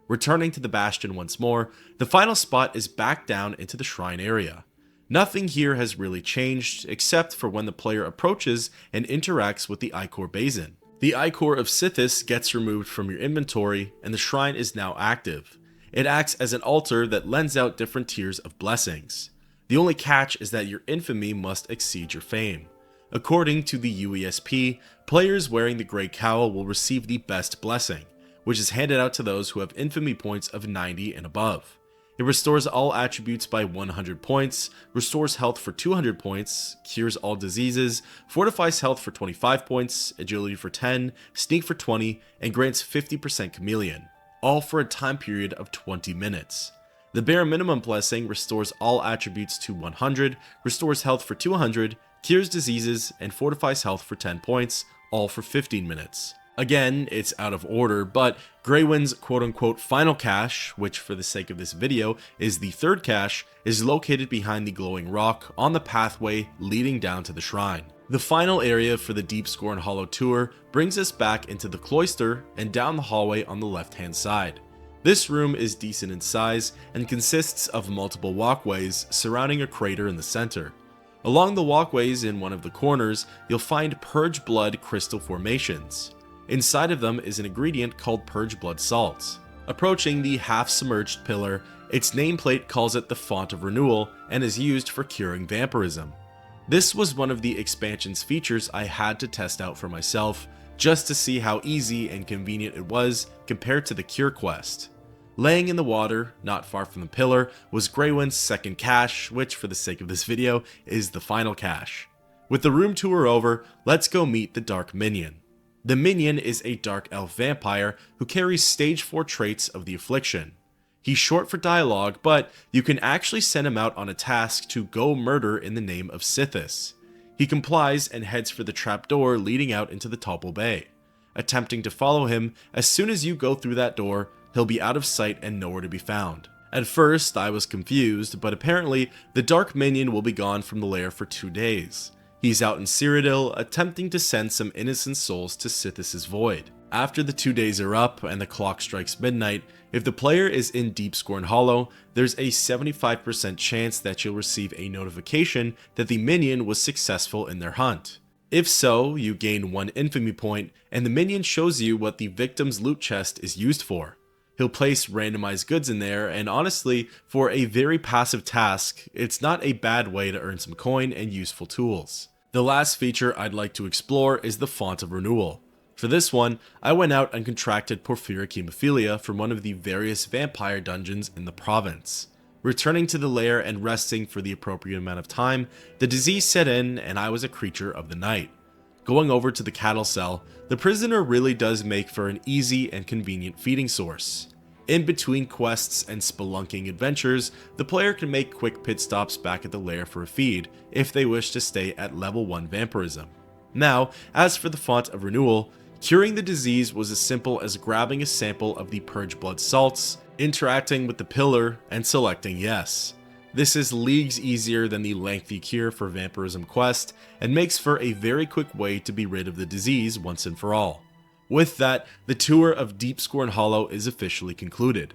Returning to the Bastion once more, the final spot is back down into the shrine area. Nothing here has really changed, except for when the player approaches and interacts with the Ichor Basin. The Ichor of Sithis gets removed from your inventory, and the shrine is now active. It acts as an altar that lends out different tiers of blessings. The only catch is that your infamy must exceed your fame. According to the UESP, players wearing the Grey Cowl will receive the best blessing, which is handed out to those who have infamy points of 90 and above. It restores all attributes by 100 points, restores health for 200 points, cures all diseases, fortifies health for 25 points, agility for 10, sneak for 20, and grants 50% chameleon, all for a time period of 20 minutes. The bare minimum blessing restores all attributes to 100, restores health for 200, cures diseases, and fortifies health for 10 points, all for 15 minutes. Again, it's out of order, but Greywin's quote-unquote final cache, which for the sake of this video is the third cache, is located behind the glowing rock on the pathway leading down to the shrine. The final area for the Deepscorn Hollow tour brings us back into the cloister and down the hallway on the left-hand side. This room is decent in size and consists of multiple walkways surrounding a crater in the center. Along the walkways in one of the corners, you'll find Purge Blood crystal formations. Inside of them is an ingredient called Purge Blood Salts. Approaching the half-submerged pillar, its nameplate calls it the Font of Renewal and is used for curing vampirism. This was one of the expansion's features I had to test out for myself, just to see how easy and convenient it was compared to the cure quest. Laying in the water, not far from the pillar, was Greywin's second cache, which for the sake of this video is the final cache. With the room tour over, let's go meet the Dark Minion. The Minion is a Dark Elf vampire who carries stage 4 traits of the Affliction. He's short for dialogue, but you can actually send him out on a task to go murder in the name of Sithis. He complies and heads for the trapdoor leading out into the Topple Bay. Attempting to follow him, as soon as you go through that door, he'll be out of sight and nowhere to be found. At first, I was confused, but apparently the Dark Minion will be gone from the lair for 2 days. He's out in Cyrodiil, attempting to send some innocent souls to Sithis' Void. After the 2 days are up and the clock strikes midnight, if the player is in Deepscorn Hollow, there's a 75% chance that you'll receive a notification that the minion was successful in their hunt. If so, you gain 1 infamy point, and the minion shows you what the victim's loot chest is used for. He'll place randomized goods in there, and honestly, for a very passive task, it's not a bad way to earn some coin and useful tools. The last feature I'd like to explore is the Font of Renewal. For this one, I went out and contracted porphyric hemophilia from one of the various vampire dungeons in the province. Returning to the lair and resting for the appropriate amount of time, the disease set in and I was a creature of the night. Going over to the cattle cell, the prisoner really does make for an easy and convenient feeding source. In between quests and spelunking adventures, the player can make quick pit stops back at the lair for a feed, if they wish to stay at level 1 vampirism. Now, as for the Font of Renewal, curing the disease was as simple as grabbing a sample of the Purge Blood Salts, interacting with the pillar, and selecting yes. This is leagues easier than the lengthy cure for vampirism quest, and makes for a very quick way to be rid of the disease once and for all. With that, the tour of Deepscorn Hollow is officially concluded.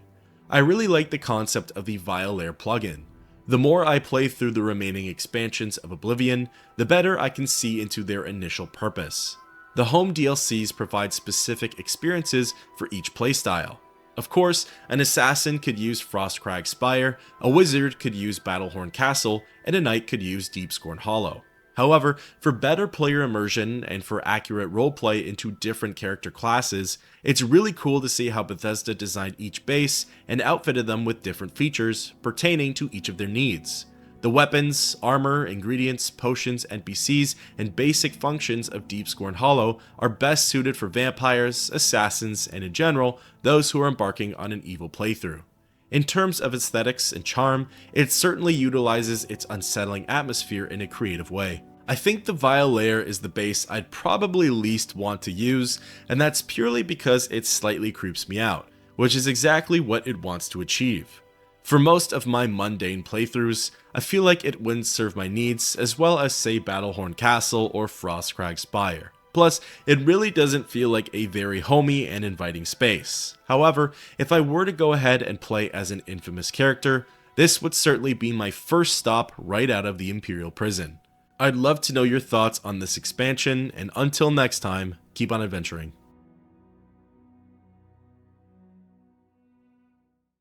I really like the concept of the Vile Lair plugin. The more I play through the remaining expansions of Oblivion, the better I can see into their initial purpose. The home DLCs provide specific experiences for each playstyle. Of course, an assassin could use Frostcrag Spire, a wizard could use Battlehorn Castle, and a knight could use Deepscorn Hollow. However, for better player immersion and for accurate roleplay into different character classes, it's really cool to see how Bethesda designed each base and outfitted them with different features pertaining to each of their needs. The weapons, armor, ingredients, potions, NPCs, and basic functions of Deepscorn Hollow are best suited for vampires, assassins, and in general, those who are embarking on an evil playthrough. In terms of aesthetics and charm, it certainly utilizes its unsettling atmosphere in a creative way. I think the Vile Lair is the base I'd probably least want to use, and that's purely because it slightly creeps me out, which is exactly what it wants to achieve. For most of my mundane playthroughs, I feel like it wouldn't serve my needs as well as say Battlehorn Castle or Frostcrag Spire. Plus, it really doesn't feel like a very homey and inviting space. However, if I were to go ahead and play as an infamous character, this would certainly be my first stop right out of the Imperial Prison. I'd love to know your thoughts on this expansion, and until next time, keep on adventuring.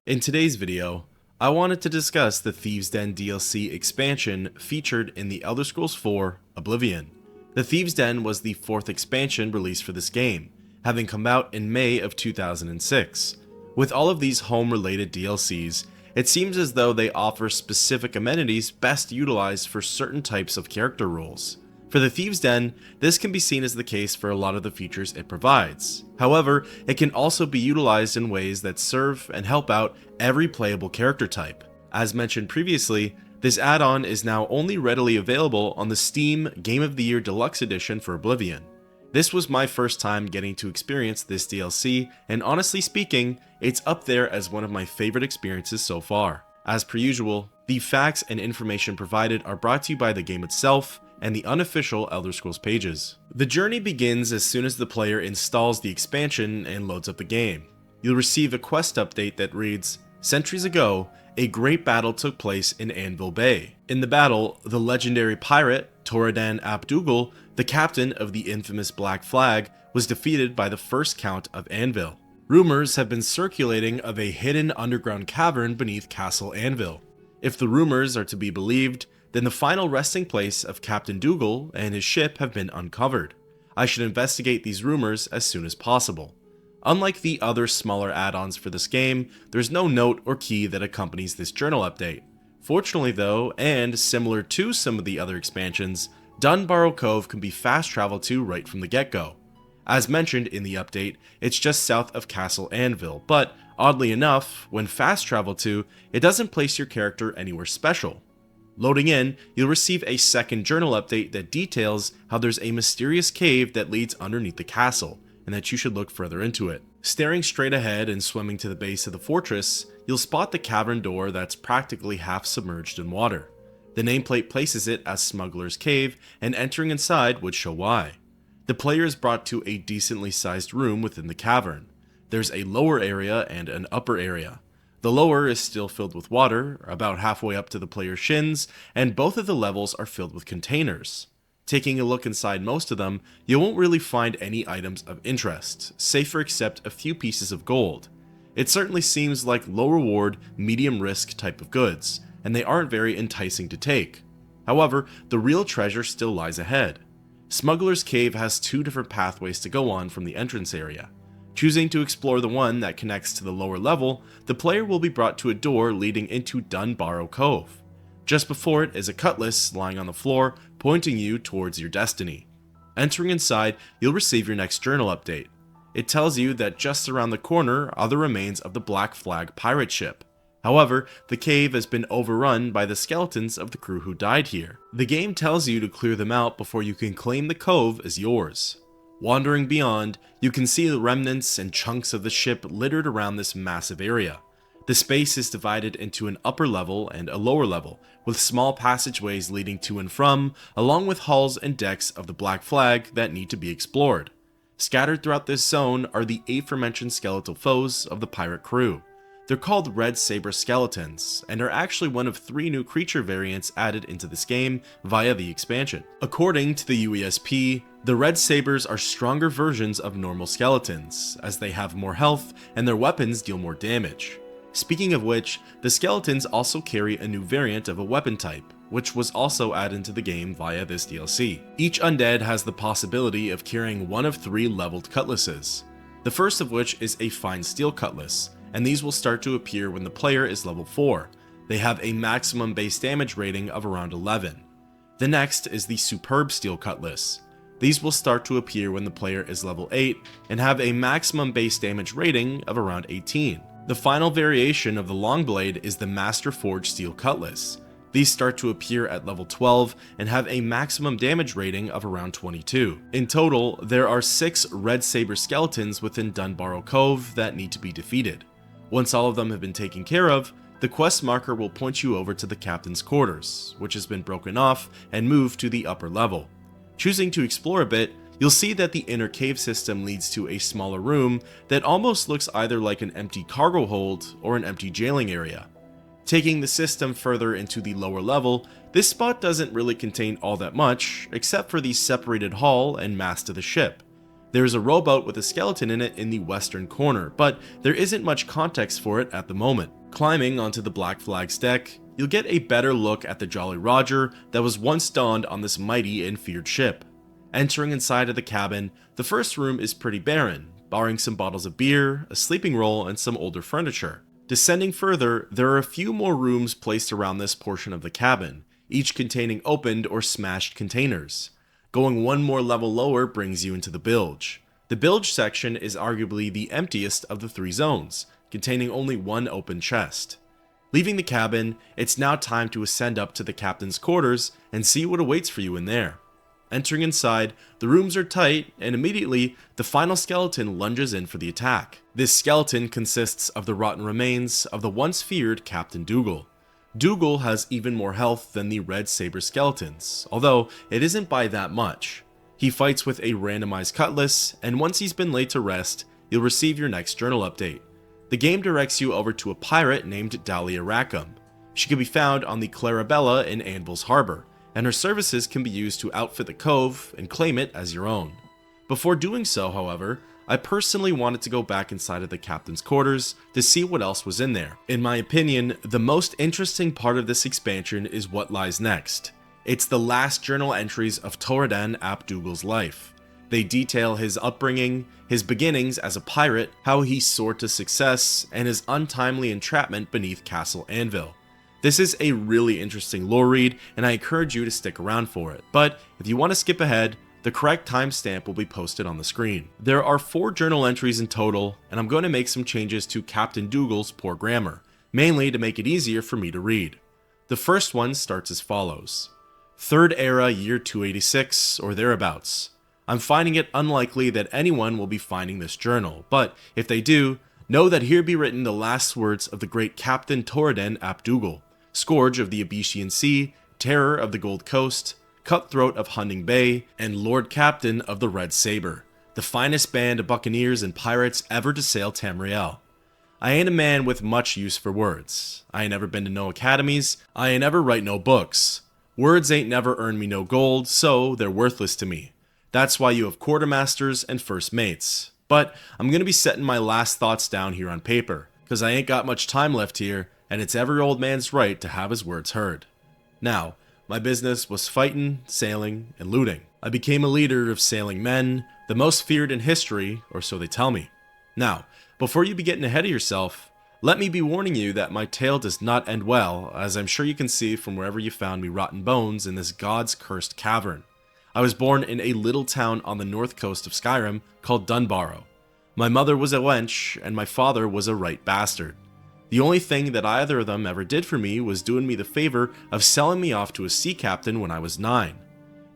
In today's video, I wanted to discuss the Thieves Den DLC expansion featured in the Elder Scrolls IV Oblivion. The Thieves Den was the 4th expansion released for this game, having come out in May of 2006. With all of these home-related DLCs, it seems as though they offer specific amenities best utilized for certain types of character roles. For the Thieves Den, this can be seen as the case for a lot of the features it provides. However, it can also be utilized in ways that serve and help out every playable character type. As mentioned previously, this add-on is now only readily available on the Steam Game of the Year Deluxe Edition for Oblivion. This was my first time getting to experience this DLC, and honestly speaking, it's up there as one of my favorite experiences so far. As per usual, the facts and information provided are brought to you by the game itself and the unofficial Elder Scrolls pages. The journey begins as soon as the player installs the expansion and loads up the game. You'll receive a quest update that reads, "Centuries ago, a great battle took place in Anvil Bay. In the battle, the legendary pirate, Toradan Abdougal, the captain of the infamous Black Flag, was defeated by the first Count of Anvil. Rumors have been circulating of a hidden underground cavern beneath Castle Anvil. If the rumors are to be believed, then the final resting place of Captain Dougal and his ship have been uncovered. I should investigate these rumors as soon as possible." Unlike the other smaller add-ons for this game, there's no note or key that accompanies this journal update. Fortunately though, and similar to some of the other expansions, Dunbarrow Cove can be fast traveled to right from the get-go. As mentioned in the update, it's just south of Castle Anvil, but oddly enough, when fast traveled to, it doesn't place your character anywhere special. Loading in, you'll receive a second journal update that details how there's a mysterious cave that leads underneath the castle, and that you should look further into it. Staring straight ahead and swimming to the base of the fortress, you'll spot the cavern door that's practically half submerged in water. The nameplate places it as Smuggler's Cave, and entering inside would show why. The player is brought to a decently sized room within the cavern. There's a lower area and an upper area. The lower is still filled with water, about halfway up to the player's shins, and both of the levels are filled with containers. Taking a look inside most of them, you won't really find any items of interest, save for except a few pieces of gold. It certainly seems like low reward, medium risk type of goods, and they aren't very enticing to take. However, the real treasure still lies ahead. Smuggler's Cave has two different pathways to go on from the entrance area. Choosing to explore the one that connects to the lower level, the player will be brought to a door leading into Dunbarrow Cove. Just before it is a cutlass lying on the floor, pointing you towards your destiny. Entering inside, you'll receive your next journal update. It tells you that just around the corner are the remains of the Black Flag pirate ship. However, the cave has been overrun by the skeletons of the crew who died here. The game tells you to clear them out before you can claim the cove as yours. Wandering beyond, you can see the remnants and chunks of the ship littered around this massive area. The space is divided into an upper level and a lower level, with small passageways leading to and from, along with hulls and decks of the Black Flag that need to be explored. Scattered throughout this zone are the aforementioned skeletal foes of the pirate crew. They're called Red Saber Skeletons, and are actually one of 3 new creature variants added into this game via the expansion. According to the UESP, the Red Sabers are stronger versions of normal skeletons, as they have more health and their weapons deal more damage. Speaking of which, the skeletons also carry a new variant of a weapon type, which was also added into the game via this DLC. Each undead has the possibility of carrying one of 3 leveled cutlasses, the first of which is a fine steel cutlass, and these will start to appear when the player is level 4. They have a maximum base damage rating of around 11. The next is the superb steel cutlass. These will start to appear when the player is level 8 and have a maximum base damage rating of around 18. The final variation of the long blade is the Master Forged Steel Cutlass. These start to appear at level 12 and have a maximum damage rating of around 22. In total, there are 6 Red Saber skeletons within Dunbarrow Cove that need to be defeated. Once all of them have been taken care of, the quest marker will point you over to the captain's quarters, which has been broken off and moved to the upper level. Choosing to explore a bit, you'll see that the inner cave system leads to a smaller room that almost looks either like an empty cargo hold or an empty jailing area. Taking the system further into the lower level, this spot doesn't really contain all that much, except for the separated hull and mast of the ship. There is a rowboat with a skeleton in it in the western corner, but there isn't much context for it at the moment. Climbing onto the Black Flag's deck, you'll get a better look at the Jolly Roger that was once donned on this mighty and feared ship. Entering inside of the cabin, the first room is pretty barren, borrowing some bottles of beer, a sleeping roll, and some older furniture. Descending further, there are a few more rooms placed around this portion of the cabin, each containing opened or smashed containers. Going one more level lower brings you into the bilge. The bilge section is arguably the emptiest of the 3 zones, containing only one open chest. Leaving the cabin, it's now time to ascend up to the captain's quarters and see what awaits for you in there. Entering inside, the rooms are tight, and immediately, the final skeleton lunges in for the attack. This skeleton consists of the rotten remains of the once feared Captain Dougal. Dougal has even more health than the Red Saber skeletons, although it isn't by that much. He fights with a randomized cutlass, and once he's been laid to rest, you'll receive your next journal update. The game directs you over to a pirate named Dahlia Rackham. She can be found on the Clarabella in Anvil's Harbor, and her services can be used to outfit the cove and claim it as your own. Before doing so, however, I personally wanted to go back inside of the captain's quarters to see what else was in there. In my opinion, the most interesting part of this expansion is what lies next. It's the last journal entries of Thoradin ap Dougal's life. They detail his upbringing, his beginnings as a pirate, how he soared to success, and his untimely entrapment beneath Castle Anvil. This is a really interesting lore read, and I encourage you to stick around for it. But if you want to skip ahead, the correct timestamp will be posted on the screen. There are 4 journal entries in total, and I'm going to make some changes to Captain Dougal's poor grammar, mainly to make it easier for me to read. The first one starts as follows. 3rd Era Year 286, or thereabouts. I'm finding it unlikely that anyone will be finding this journal, but if they do, know that here be written the last words of the great Captain Thoradin ap Dougal, Scourge of the Abyssean Sea, Terror of the Gold Coast, Cutthroat of Hunding Bay, and Lord Captain of the Red Saber, the finest band of buccaneers and pirates ever to sail Tamriel. I ain't a man with much use for words. I ain't never been to no academies, I ain't ever write no books. Words ain't never earned me no gold, so they're worthless to me. That's why you have quartermasters and first mates. But I'm gonna be setting my last thoughts down here on paper, cause I ain't got much time left here, and it's every old man's right to have his words heard. Now, my business was fighting, sailing, and looting. I became a leader of sailing men, the most feared in history, or so they tell me. Now, before you be getting ahead of yourself, let me be warning you that my tale does not end well, as I'm sure you can see from wherever you found me rotten bones in this god's cursed cavern. I was born in a little town on the north coast of Skyrim called Dunbarrow. My mother was a wench, and my father was a right bastard. The only thing that either of them ever did for me was doing me the favor of selling me off to a sea captain when I was 9.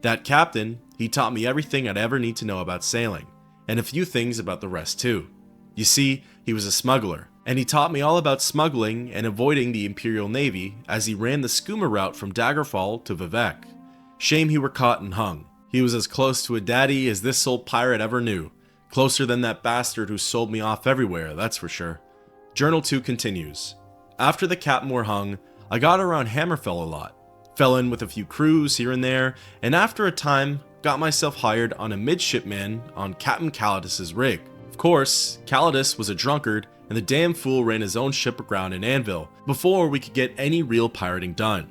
That captain, he taught me everything I'd ever need to know about sailing, and a few things about the rest too. You see, he was a smuggler, and he taught me all about smuggling and avoiding the Imperial Navy as he ran the skoomer route from Daggerfall to Vivek. Shame he were caught and hung. He was as close to a daddy as this old pirate ever knew. Closer than that bastard who sold me off everywhere, that's for sure. Journal 2 continues. After the captain were hung, I got around Hammerfell a lot. Fell in with a few crews here and there, and after a time, got myself hired on a midshipman on Captain Calidus's rig. Of course, Calidus was a drunkard, and the damn fool ran his own ship aground in Anvil before we could get any real pirating done.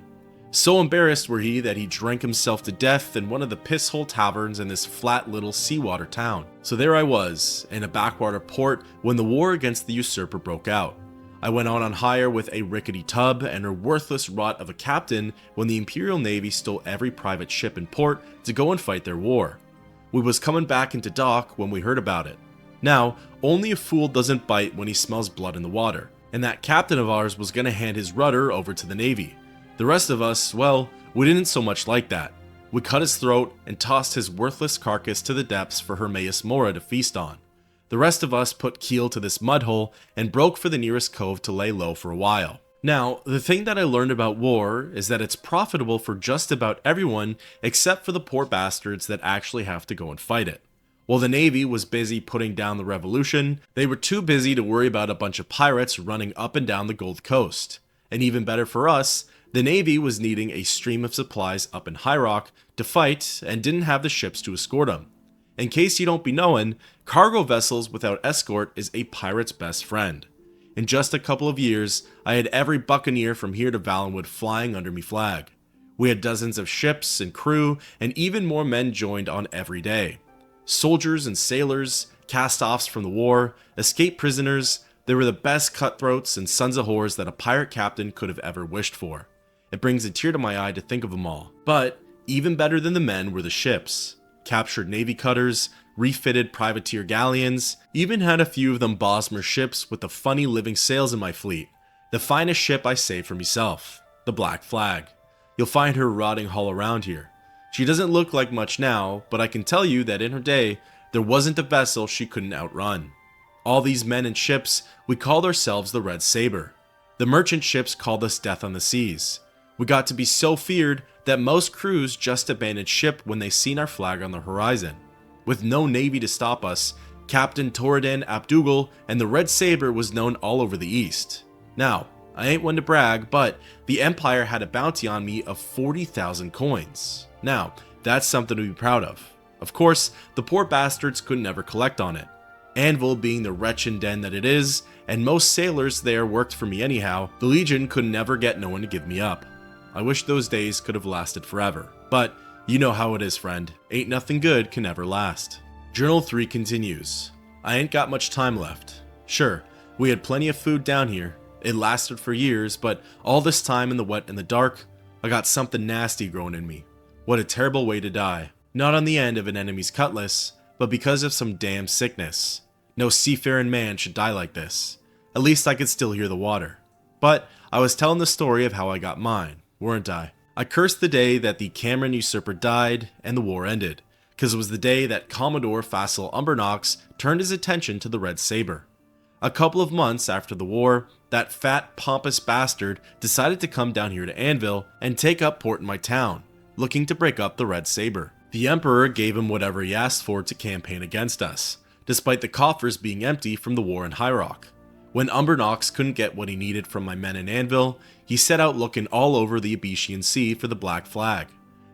So embarrassed were he that he drank himself to death in one of the pisshole taverns in this flat little seawater town. So there I was, in a backwater port when the war against the usurper broke out. I went on hire with a rickety tub and a worthless rot of a captain when the Imperial Navy stole every private ship in port to go and fight their war. We was coming back into dock when we heard about it. Now, only a fool doesn't bite when he smells blood in the water, and that captain of ours was gonna hand his rudder over to the Navy. The rest of us, well, we didn't so much like that. We cut his throat and tossed his worthless carcass to the depths for Hermaeus Mora to feast on. The rest of us put keel to this mudhole and broke for the nearest cove to lay low for a while. Now, the thing that I learned about war is that it's profitable for just about everyone except for the poor bastards that actually have to go and fight it. While the Navy was busy putting down the revolution, they were too busy to worry about a bunch of pirates running up and down the Gold Coast. And even better for us, the Navy was needing a stream of supplies up in High Rock to fight and didn't have the ships to escort them. In case you don't be knowing, cargo vessels without escort is a pirate's best friend. In just a couple of years, I had every buccaneer from here to Valenwood flying under me flag. We had dozens of ships and crew, and even more men joined on every day. Soldiers and sailors, cast-offs from the war, escaped prisoners. They were the best cutthroats and sons of whores that a pirate captain could have ever wished for. It brings a tear to my eye to think of them all. But even better than the men were the ships. Captured navy cutters, refitted privateer galleons, even had a few of them Bosmer ships with the funny living sails in my fleet. The finest ship I saved for myself, the Black Flag. You'll find her rotting all around here. She doesn't look like much now, but I can tell you that in her day, there wasn't a vessel she couldn't outrun. All these men and ships, we called ourselves the Red Saber. The merchant ships called us Death on the Seas. We got to be so feared that most crews just abandoned ship when they seen our flag on the horizon. With no navy to stop us, Captain Torridin Abdougal and the Red Saber was known all over the East. Now, I ain't one to brag, but the Empire had a bounty on me of 40,000 coins. Now, that's something to be proud of. Of course, the poor bastards could never collect on it. Anvil being the wretched den that it is, and most sailors there worked for me anyhow, the Legion could never get no one to give me up. I wish those days could have lasted forever. But you know how it is, friend. Ain't nothing good can ever last. Journal 3 continues. I ain't got much time left. Sure, we had plenty of food down here. It lasted for years, but all this time in the wet and the dark, I got something nasty growing in me. What a terrible way to die. Not on the end of an enemy's cutlass, but because of some damn sickness. No seafaring man should die like this. At least I could still hear the water. But I was telling the story of how I got mine, weren't I? I cursed the day that the Cameron usurper died and the war ended, because it was the day that Commodore Fassel Umbernox turned his attention to the Red Saber. A couple of months after the war, that fat, pompous bastard decided to come down here to Anvil and take up port in my town, looking to break up the Red Saber. The Emperor gave him whatever he asked for to campaign against us, despite the coffers being empty from the war in High Rock. When Umbernox couldn't get what he needed from my men in Anvil, he set out looking all over the Abetian Sea for the Black Flag.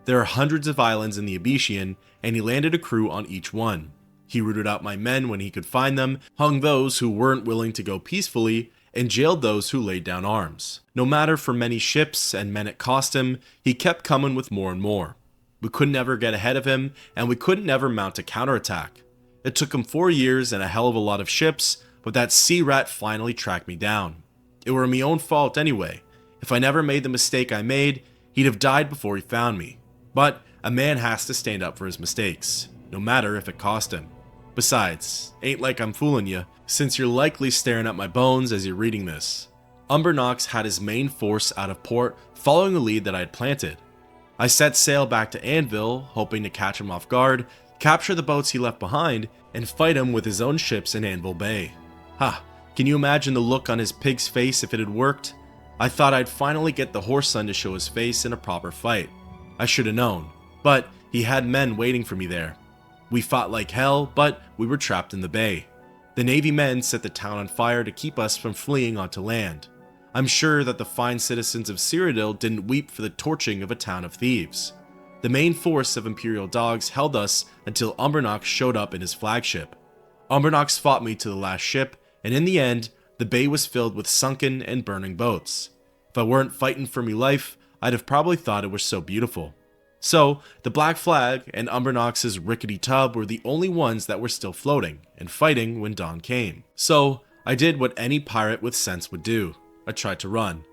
There are hundreds of islands in the Abetian, and he landed a crew on each one. He rooted out my men when he could find them, hung those who weren't willing to go peacefully, and jailed those who laid down arms. No matter for many ships and men it cost him, he kept coming with more and more. We couldn't ever get ahead of him, and we couldn't ever mount a counterattack. It took him 4 years and a hell of a lot of ships, but that sea rat finally tracked me down. It were me own fault anyway. If I never made the mistake I made, he'd have died before he found me. But a man has to stand up for his mistakes, no matter if it cost him. Besides, ain't like I'm fooling you, since you're likely staring at my bones as you're reading this. Umbernox had his main force out of port, following the lead that I had planted. I set sail back to Anvil, hoping to catch him off guard, capture the boats he left behind, and fight him with his own ships in Anvil Bay. Ha! Can you imagine the look on his pig's face if it had worked? I thought I'd finally get the horse son to show his face in a proper fight. I should have known, but he had men waiting for me there. We fought like hell, but we were trapped in the bay. The Navy men set the town on fire to keep us from fleeing onto land. I'm sure that the fine citizens of Cyrodiil didn't weep for the torching of a town of thieves. The main force of Imperial dogs held us until Umbernox showed up in his flagship. Umbernox fought me to the last ship, and in the end, the bay was filled with sunken and burning boats. If I weren't fighting for me life, I'd have probably thought it was so beautiful. So, the Black Flag and Umbernox's rickety tub were the only ones that were still floating and fighting when dawn came. So, I did what any pirate with sense would do. I tried to run.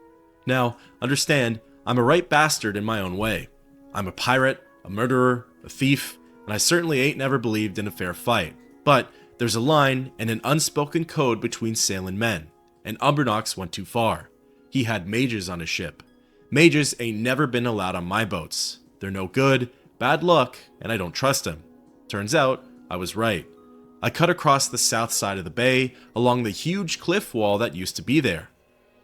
Now, understand, I'm a right bastard in my own way. I'm a pirate, a murderer, a thief, and I certainly ain't never believed in a fair fight. But there's a line and an unspoken code between sailing men, and Umbernox went too far. He had mages on his ship. Mages ain't never been allowed on my boats. They're no good, bad luck, and I don't trust them. Turns out, I was right. I cut across the south side of the bay, along the huge cliff wall that used to be there.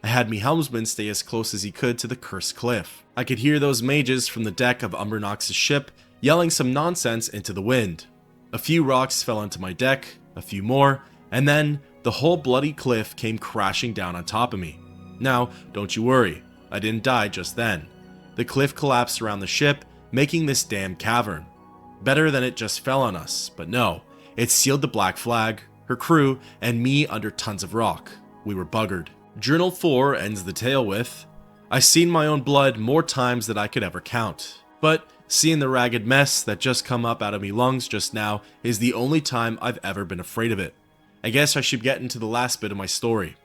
I had me helmsman stay as close as he could to the cursed cliff. I could hear those mages from the deck of Umbernox's ship yelling some nonsense into the wind. A few rocks fell onto my deck, a few more, and then the whole bloody cliff came crashing down on top of me. Now, don't you worry, I didn't die just then. The cliff collapsed around the ship, making this damn cavern. Better than it just fell on us, but no, it sealed the Black Flag, her crew, and me under tons of rock. We were buggered. Journal 4 ends the tale with, I seen my own blood more times than I could ever count. But Seeing the ragged mess that just come up out of me lungs just now is the only time I've ever been afraid of it. I guess I should get into the last bit of my story.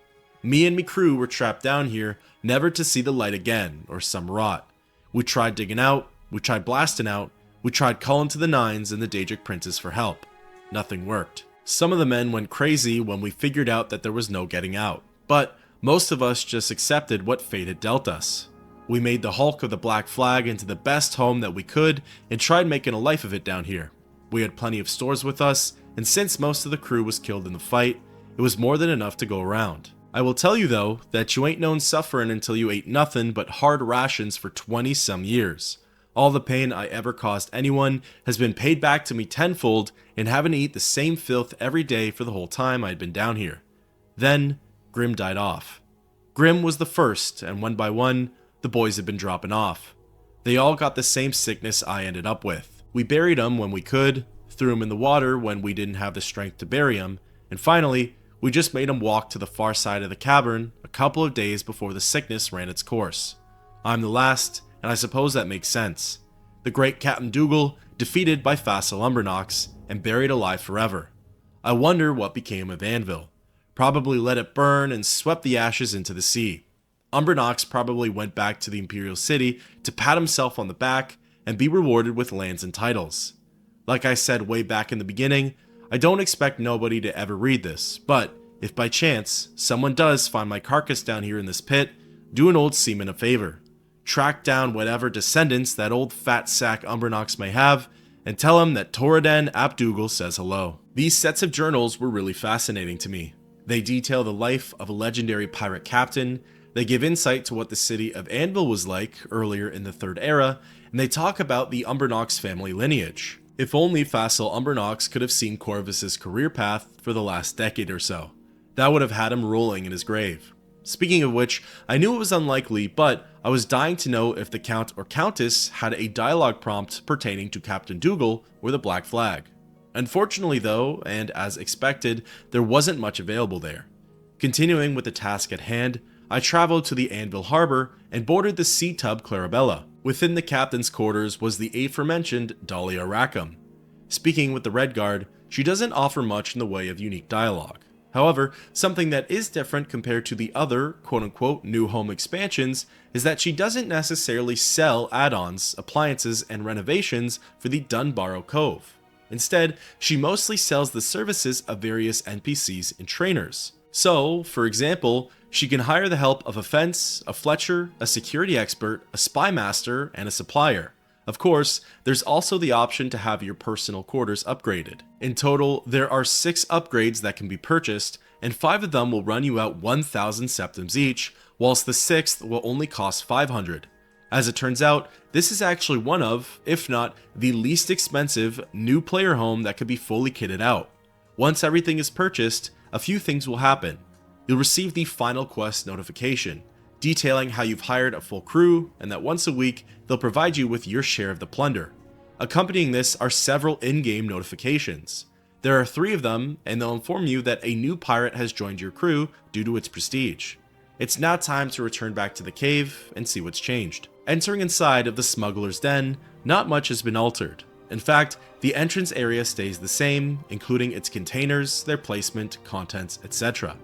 Me and me crew were trapped down here, never to see the light again, or some rot. We tried digging out, we tried blasting out, we tried calling to the Nines and the Daedric Princes for help. Nothing worked. Some of the men went crazy when we figured out that there was no getting out, but most of us just accepted what fate had dealt us. We made the Hulk of the Black Flag into the best home that we could and tried making a life of it down here. We had plenty of stores with us, and since most of the crew was killed in the fight, it was more than enough to go around. I will tell you though, that you ain't known suffering until you ate nothing but hard rations for 20 some years. All the pain I ever caused anyone has been paid back to me tenfold in having to eat the same filth every day for the whole time I had been down here. Then, Grim died off. Grim was the first, and one by one, the boys had been dropping off. They all got the same sickness I ended up with. We buried them when we could, threw them in the water when we didn't have the strength to bury them, and finally, we just made them walk to the far side of the cavern a couple of days before the sickness ran its course. I'm the last, and I suppose that makes sense. The great Captain Dougal defeated by Fassel Umbernox and buried alive forever. I wonder what became of Anvil. Probably let it burn and swept the ashes into the sea. Umbernox probably went back to the Imperial City to pat himself on the back and be rewarded with lands and titles. Like I said way back in the beginning, I don't expect nobody to ever read this, but if by chance someone does find my carcass down here in this pit, do an old seaman a favor. Track down whatever descendants that old fat sack Umbernox may have, and tell him that Thoradin ap Dougal says hello. These sets of journals were really fascinating to me. They detail the life of a legendary pirate captain, they give insight to what the city of Anvil was like earlier in the Third Era, and they talk about the Umbernox family lineage. If only Fassel Umbernox could have seen Corvus's career path for the last decade or so. That would have had him rolling in his grave. Speaking of which, I knew it was unlikely, but I was dying to know if the Count or Countess had a dialogue prompt pertaining to Captain Dougal or the Black Flag. Unfortunately though, and as expected, there wasn't much available there. Continuing with the task at hand, I traveled to the Anvil Harbor and boarded the sea tub Clarabella. Within the captain's quarters was the aforementioned Dahlia Rackham. Speaking with the Red Guard, she doesn't offer much in the way of unique dialogue. However, something that is different compared to the other quote-unquote new home expansions is that she doesn't necessarily sell add-ons, appliances, and renovations for the Dunbarrow Cove. Instead, she mostly sells the services of various NPCs and trainers. So, for example, she can hire the help of a fence, a fletcher, a security expert, a spy master, and a supplier. Of course, there's also the option to have your personal quarters upgraded. In total, there are 6 upgrades that can be purchased, and 5 of them will run you out 1,000 septims each, whilst the 6th will only cost 500. As it turns out, this is actually one of, if not the least expensive, new player home that could be fully kitted out. Once everything is purchased, a few things will happen. You'll receive the final quest notification, detailing how you've hired a full crew and that once a week they'll provide you with your share of the plunder. Accompanying this are several in-game notifications. There are 3 of them, and they'll inform you that a new pirate has joined your crew due to its prestige. It's now time to return back to the cave and see what's changed. Entering inside of the Smuggler's Den, not much has been altered. In fact, the entrance area stays the same, including its containers, their placement, contents, etc.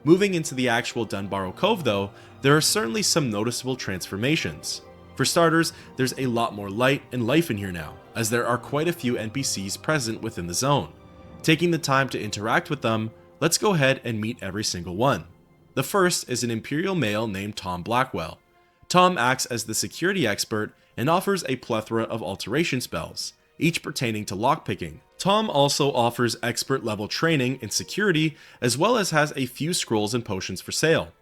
Moving into the actual Dunbarrow Cove though, there are certainly some noticeable transformations. For starters, there's a lot more light and life in here now, as there are quite a few NPCs present within the zone. Taking the time to interact with them, let's go ahead and meet every single one. The first is an Imperial male named Tom Blackwell. Tom acts as the security expert and offers a plethora of alteration spells, each pertaining to lockpicking. Tom also offers expert level training in security, as well as has a few scrolls and potions for sale.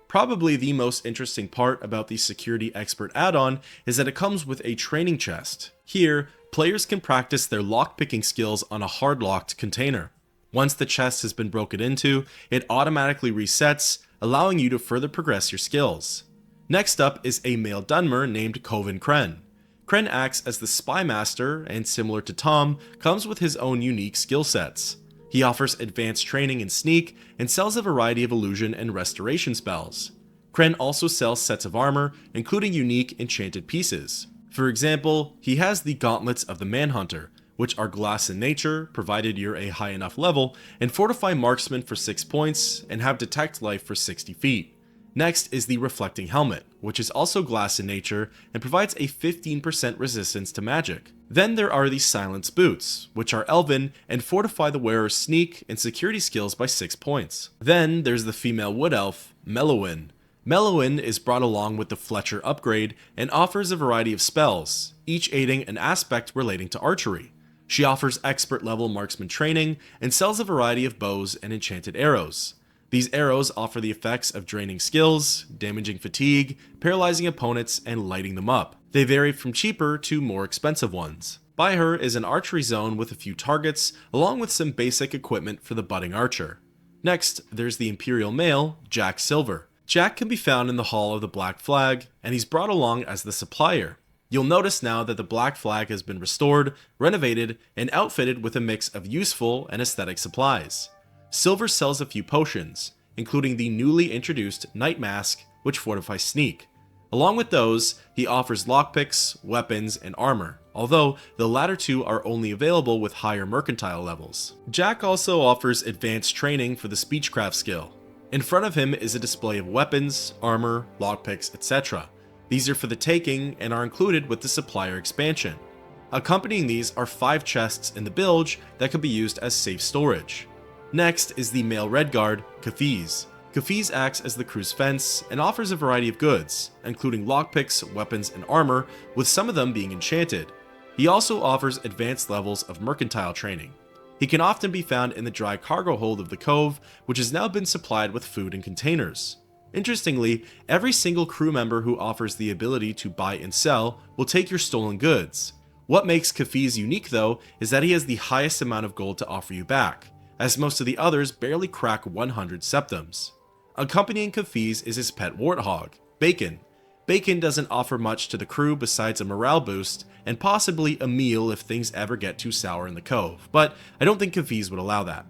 Probably the most interesting part about the security expert add-on is that it comes with a training chest. Here, players can practice their lockpicking skills on a hard-locked container. Once the chest has been broken into, it automatically resets, allowing you to further progress your skills. Next up is a male Dunmer named Coven Kren. Kren acts as the spy master and, similar to Tom, comes with his own unique skill sets. He offers advanced training in sneak and sells a variety of illusion and restoration spells. Kren also sells sets of armor, including unique enchanted pieces. For example, he has the Gauntlets of the Manhunter, which are glass in nature, provided you're a high enough level, and fortify marksman for 6 points, and have detect life for 60 feet. Next is the Reflecting Helmet, which is also glass in nature and provides a 15% resistance to magic. Then there are the Silence Boots, which are elven and fortify the wearer's sneak and security skills by 6 points. Then there's the female wood elf, Mehrunes. Mehrunes is brought along with the Fletcher upgrade and offers a variety of spells, each aiding an aspect relating to archery. She offers expert level marksman training and sells a variety of bows and enchanted arrows. These arrows offer the effects of draining skills, damaging fatigue, paralyzing opponents, and lighting them up. They vary from cheaper to more expensive ones. By her is an archery zone with a few targets, along with some basic equipment for the budding archer. Next, there's the Imperial Male, Jack Silver. Jack can be found in the Hall of the Black Flag, and he's brought along as the supplier. You'll notice now that the Black Flag has been restored, renovated, and outfitted with a mix of useful and aesthetic supplies. Silver sells a few potions, including the newly introduced Night Mask, which fortifies sneak. Along with those, he offers lockpicks, weapons, and armor, although the latter two are only available with higher mercantile levels. Jack also offers advanced training for the Speechcraft skill. In front of him is a display of weapons, armor, lockpicks, etc. These are for the taking and are included with the supplier expansion. Accompanying these are 5 chests in the bilge that can be used as safe storage. Next is the male Redguard, Kafiz. Kafiz acts as the crew's fence and offers a variety of goods, including lockpicks, weapons, and armor, with some of them being enchanted. He also offers advanced levels of mercantile training. He can often be found in the dry cargo hold of the Cove, which has now been supplied with food and containers. Interestingly, every single crew member who offers the ability to buy and sell will take your stolen goods. What makes Kafiz unique though is that he has the highest amount of gold to offer you back, as most of the others barely crack 100 septums. Accompanying Kafiz is his pet warthog, Bacon. Bacon doesn't offer much to the crew besides a morale boost, and possibly a meal if things ever get too sour in the Cove, but I don't think Kafiz would allow that.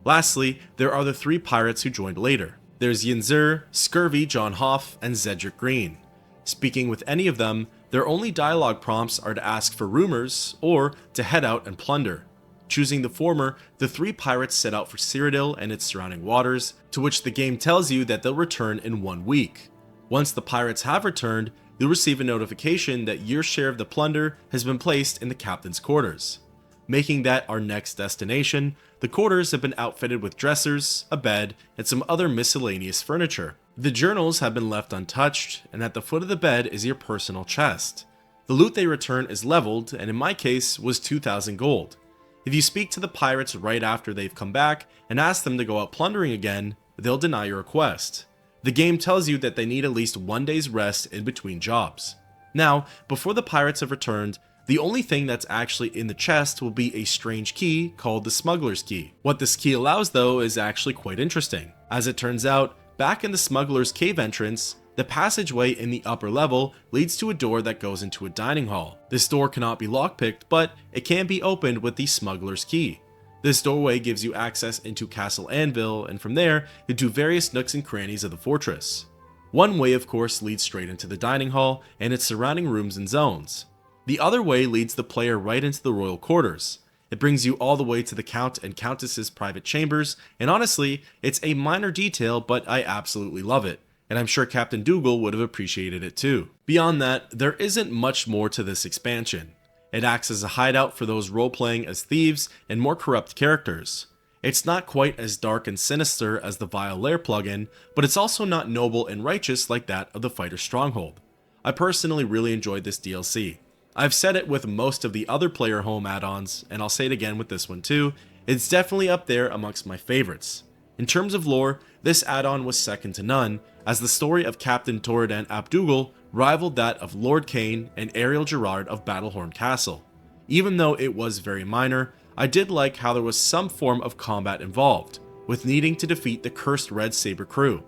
Lastly, there are the 3 pirates who joined later. There's Yinzur, Scurvy John Hoff, and Zedric Green. Speaking with any of them, their only dialogue prompts are to ask for rumors, or to head out and plunder. Choosing the former, the 3 pirates set out for Cyrodiil and its surrounding waters, to which the game tells you that they'll return in 1 week. Once the pirates have returned, you'll receive a notification that your share of the plunder has been placed in the captain's quarters. Making that our next destination, the quarters have been outfitted with dressers, a bed, and some other miscellaneous furniture. The journals have been left untouched, and at the foot of the bed is your personal chest. The loot they return is leveled, and in my case was 2,000 gold. If you speak to the pirates right after they've come back and ask them to go out plundering again, they'll deny your request. The game tells you that they need at least 1 day's rest in between jobs. Now, before the pirates have returned, the only thing that's actually in the chest will be a strange key called the Smuggler's Key. What this key allows though is actually quite interesting. As it turns out, back in the Smuggler's Cave entrance, the passageway in the upper level leads to a door that goes into a dining hall. This door cannot be lockpicked, but it can be opened with the Smuggler's Key. This doorway gives you access into Castle Anvil, and from there, into various nooks and crannies of the fortress. One way, of course, leads straight into the dining hall and its surrounding rooms and zones. The other way leads the player right into the royal quarters. It brings you all the way to the Count and Countess's private chambers, and honestly, it's a minor detail, but I absolutely love it, and I'm sure Captain Dougal would have appreciated it too. Beyond that, there isn't much more to this expansion. It acts as a hideout for those role-playing as thieves and more corrupt characters. It's not quite as dark and sinister as the Vile Lair plugin, but it's also not noble and righteous like that of the Fighter Stronghold. I personally really enjoyed this DLC. I've said it with most of the other player home add-ons, and I'll say it again with this one too, it's definitely up there amongst my favorites. In terms of lore, this add-on was second to none, as the story of Captain Torridon ap Dougal rivaled that of Lord Cain and Ariel Gerard of Battlehorn Castle. Even though it was very minor, I did like how there was some form of combat involved, with needing to defeat the cursed Red Saber crew.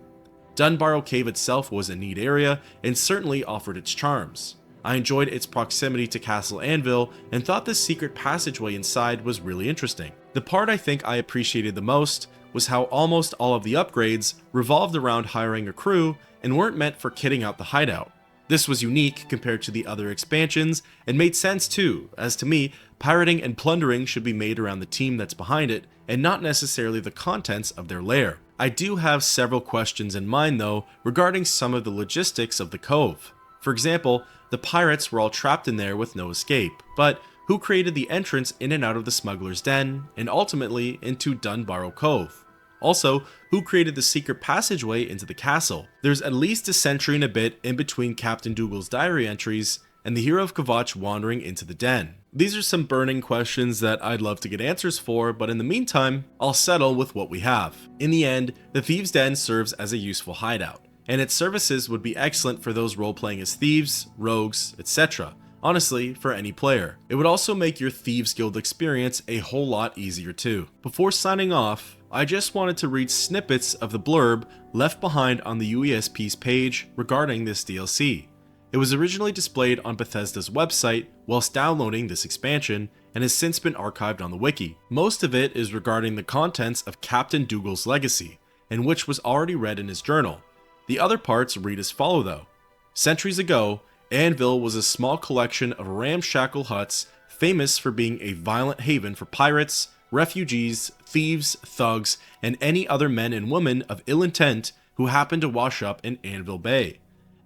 Dunbarrow Cave itself was a neat area and certainly offered its charms. I enjoyed its proximity to Castle Anvil and thought the secret passageway inside was really interesting. The part I think I appreciated the most was how almost all of the upgrades revolved around hiring a crew and weren't meant for kitting out the hideout. This was unique compared to the other expansions, and made sense too, as to me, pirating and plundering should be made around the team that's behind it, and not necessarily the contents of their lair. I do have several questions in mind though, regarding some of the logistics of the cove. For example, the pirates were all trapped in there with no escape, but who created the entrance in and out of the smuggler's den, and ultimately into Dunbarrow Cove? Also, who created the secret passageway into the castle? There's at least a century and a bit in between Captain Dougal's diary entries and the hero of Kvatch wandering into the den. These are some burning questions that I'd love to get answers for, but in the meantime, I'll settle with what we have. In the end, the Thieves Den serves as a useful hideout, and its services would be excellent for those role-playing as thieves, rogues, etc. Honestly, for any player. It would also make your Thieves Guild experience a whole lot easier too. Before signing off, I just wanted to read snippets of the blurb left behind on the UESP's page regarding this DLC. It was originally displayed on Bethesda's website whilst downloading this expansion, and has since been archived on the wiki. Most of it is regarding the contents of Captain Dougal's legacy, and which was already read in his journal. The other parts read as follow though. Centuries ago, Anvil was a small collection of ramshackle huts famous for being a violent haven for pirates, refugees, thieves, thugs, and any other men and women of ill intent who happened to wash up in Anvil Bay.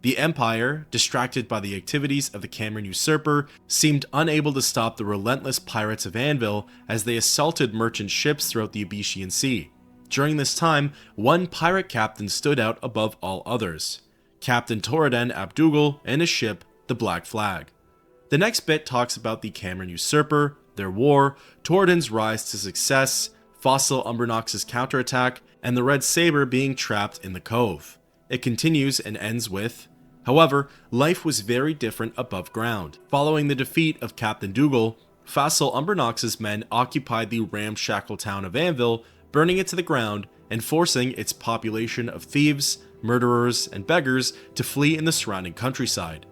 The Empire, distracted by the activities of the Cameron usurper, seemed unable to stop the relentless pirates of Anvil as they assaulted merchant ships throughout the Abyssean Sea. During this time, one pirate captain stood out above all others, Captain Torreden ap Dougal and his ship, the Black Flag. The next bit talks about the Cameron usurper, their war, Torreden's rise to success, Fossil Umbernox's counterattack, and the Red Saber being trapped in the cove. It continues and ends with, however, life was very different above ground. Following the defeat of Captain Dougal, Fossil Umbernox's men occupied the ramshackle town of Anvil, burning it to the ground and forcing its population of thieves, murderers, and beggars to flee in the surrounding countryside.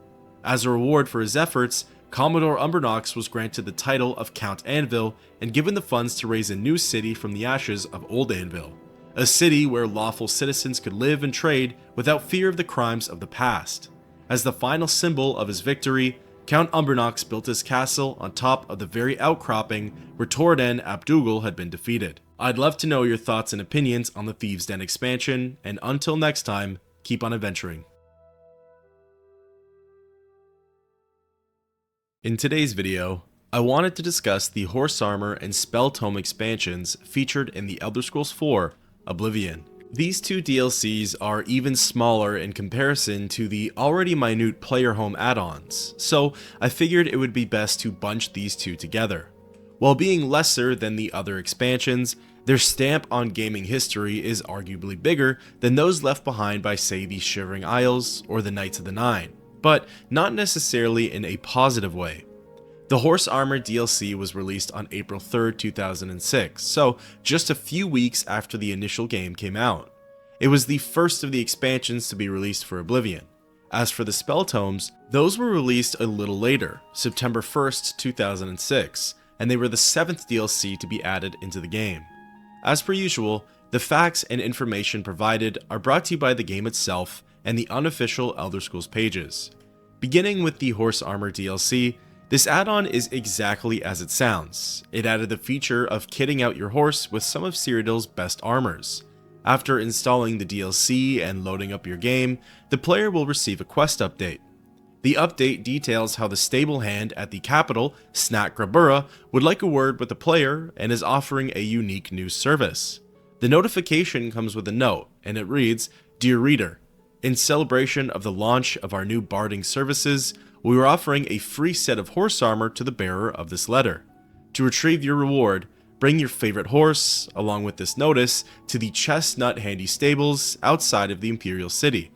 As a reward for his efforts, Commodore Umbernox was granted the title of Count Anvil and given the funds to raise a new city from the ashes of Old Anvil, a city where lawful citizens could live and trade without fear of the crimes of the past. As the final symbol of his victory, Count Umbernox built his castle on top of the very outcropping where Torreden ap Dougal had been defeated. I'd love to know your thoughts and opinions on the Thieves Den expansion, and until next time, keep on adventuring. In today's video, I wanted to discuss the Horse Armor and Spell Tome expansions featured in the Elder Scrolls IV: Oblivion. These two DLCs are even smaller in comparison to the already minute player home add-ons, so I figured it would be best to bunch these two together. While being lesser than the other expansions, their stamp on gaming history is arguably bigger than those left behind by, say, the Shivering Isles or the Knights of the Nine, but not necessarily in a positive way. The Horse Armor DLC was released on April 3rd, 2006, so just a few weeks after the initial game came out. It was the first of the expansions to be released for Oblivion. As for the Spell Tomes, those were released a little later, September 1st, 2006, and they were the 7th DLC to be added into the game. As per usual, the facts and information provided are brought to you by the game itself and the unofficial Elder Scrolls pages. Beginning with the Horse Armor DLC, this add-on is exactly as it sounds. It added the feature of kitting out your horse with some of Cyrodiil's best armors. After installing the DLC and loading up your game, the player will receive a quest update. The update details how the stable hand at the capital, Snat Grabura, would like a word with the player and is offering a unique new service. The notification comes with a note, and it reads, "Dear Reader, in celebration of the launch of our new barding services, we are offering a free set of horse armor to the bearer of this letter. To retrieve your reward, bring your favorite horse, along with this notice, to the Chestnut Handy stables outside of the Imperial City.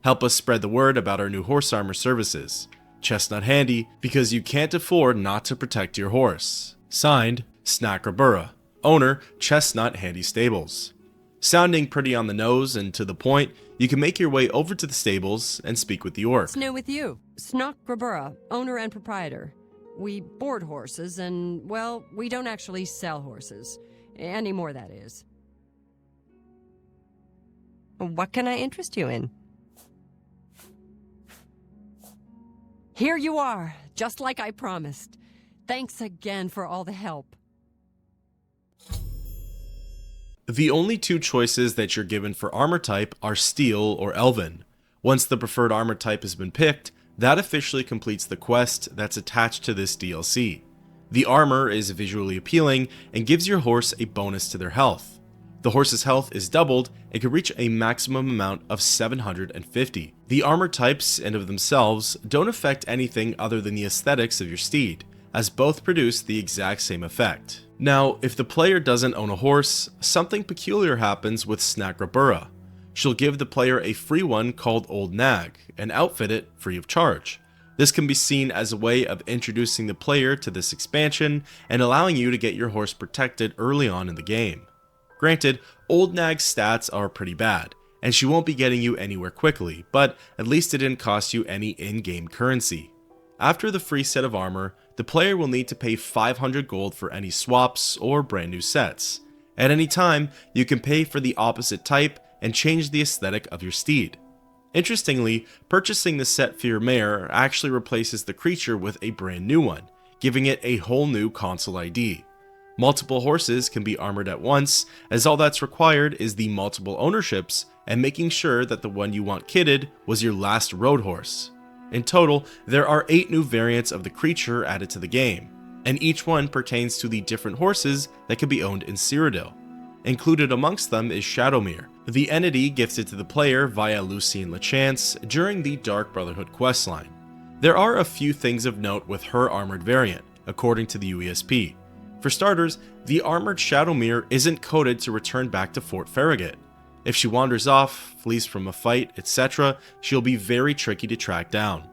Help us spread the word about our new horse armor services. Chestnut Handy, because you can't afford not to protect your horse. Signed, Snat Grabura, owner, Chestnut Handy Stables." Sounding pretty on the nose and to the point, you can make your way over to the stables and speak with the orc. What's new with you? Snot Grabura, owner and proprietor. We board horses and, well, we don't actually sell horses. Anymore, that is. What can I interest you in? Here you are, just like I promised. Thanks again for all the help. The only two choices that you're given for armor type are Steel or Elven. Once the preferred armor type has been picked, that officially completes the quest that's attached to this DLC. The armor is visually appealing and gives your horse a bonus to their health. The horse's health is doubled and can reach a maximum amount of 750. The armor types in of themselves don't affect anything other than the aesthetics of your steed, as both produce the exact same effect. Now, if the player doesn't own a horse, something peculiar happens with Grabura. She'll give the player a free one called Old Nag, and outfit it free of charge. This can be seen as a way of introducing the player to this expansion and allowing you to get your horse protected early on in the game. Granted, Old Nag's stats are pretty bad, and she won't be getting you anywhere quickly, but at least it didn't cost you any in-game currency. After the free set of armor, the player will need to pay 500 gold for any swaps or brand new sets. At any time, you can pay for the opposite type and change the aesthetic of your steed. Interestingly, purchasing the set for your mare actually replaces the creature with a brand new one, giving it a whole new console ID. Multiple horses can be armored at once, as all that's required is the multiple ownerships and making sure that the one you want kitted was your last road horse. In total, there are 8 new variants of the creature added to the game, and each one pertains to the different horses that can be owned in Cyrodiil. Included amongst them is Shadowmere, the entity gifted to the player via Lucien Lachance during the Dark Brotherhood questline. There are a few things of note with her armored variant, according to the UESP. For starters, the armored Shadowmere isn't coded to return back to Fort Farragut. If she wanders off, flees from a fight, etc., she'll be very tricky to track down.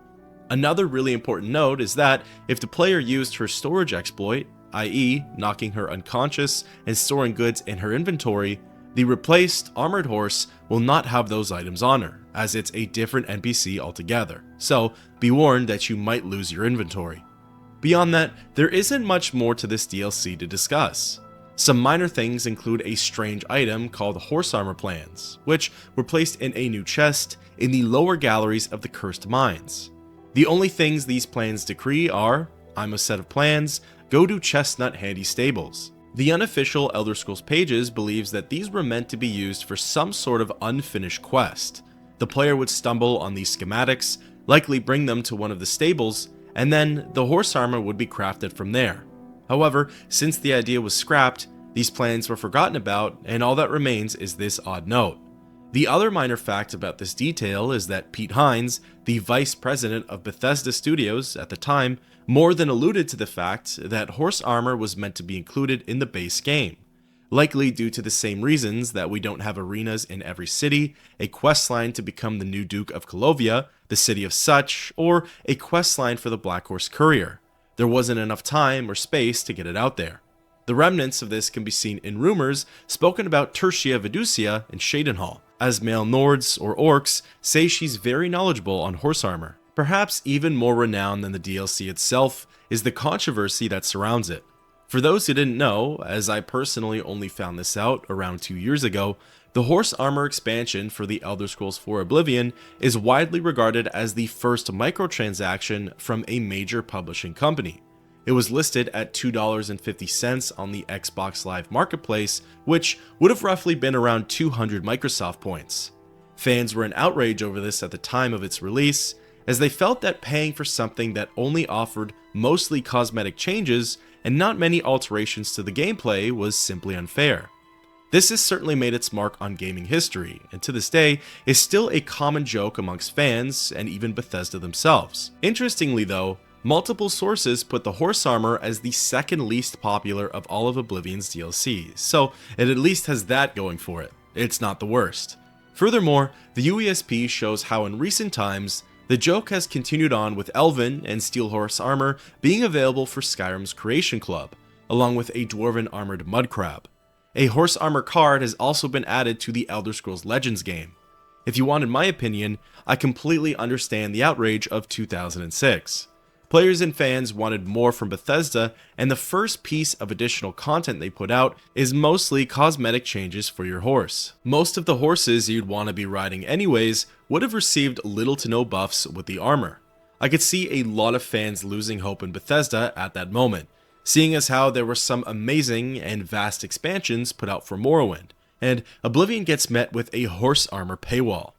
Another really important note is that if the player used her storage exploit, i.e. knocking her unconscious and storing goods in her inventory, the replaced armored horse will not have those items on her, as it's a different NPC altogether, so be warned that you might lose your inventory. Beyond that, there isn't much more to this DLC to discuss. Some minor things include a strange item called Horse Armor Plans, which were placed in a new chest in the lower galleries of the Cursed Mines. The only things these plans decree are, I'm a set of plans, go to Chestnut Handy Stables. The unofficial Elder Scrolls pages believes that these were meant to be used for some sort of unfinished quest. The player would stumble on these schematics, likely bring them to one of the stables, and then the horse armor would be crafted from there. However, since the idea was scrapped, these plans were forgotten about, and all that remains is this odd note. The other minor fact about this detail is that Pete Hines, the vice president of Bethesda Studios at the time, more than alluded to the fact that horse armor was meant to be included in the base game, likely due to the same reasons that we don't have arenas in every city, a questline to become the new Duke of Colovia, the city of Such, or a questline for the Black Horse Courier. There wasn't enough time or space to get it out there. The remnants of this can be seen in rumors spoken about Tertia Viducia in Shadenhall, as male Nords or Orcs say she's very knowledgeable on horse armor. Perhaps even more renowned than the DLC itself is the controversy that surrounds it. For those who didn't know, as I personally only found this out around 2 years ago, the horse armor expansion for the Elder Scrolls IV Oblivion is widely regarded as the first microtransaction from a major publishing company. It was listed at $2.50 on the Xbox Live Marketplace, which would have roughly been around 200 Microsoft points. Fans were in outrage over this at the time of its release, as they felt that paying for something that only offered mostly cosmetic changes and not many alterations to the gameplay was simply unfair. This has certainly made its mark on gaming history, and to this day is still a common joke amongst fans and even Bethesda themselves. Interestingly though, multiple sources put the horse armor as the second least popular of all of Oblivion's DLCs, so it at least has that going for it. It's not the worst. Furthermore, the UESP shows how in recent times, the joke has continued on with Elven and Steel Horse armor being available for Skyrim's Creation Club, along with a Dwarven armored mudcrab. A horse armor card has also been added to the Elder Scrolls Legends game. If you wanted my opinion, I completely understand the outrage of 2006. Players and fans wanted more from Bethesda, and the first piece of additional content they put out is mostly cosmetic changes for your horse. Most of the horses you'd want to be riding anyways would have received little to no buffs with the armor. I could see a lot of fans losing hope in Bethesda at that moment, seeing as how there were some amazing and vast expansions put out for Morrowind, and Oblivion gets met with a horse armor paywall.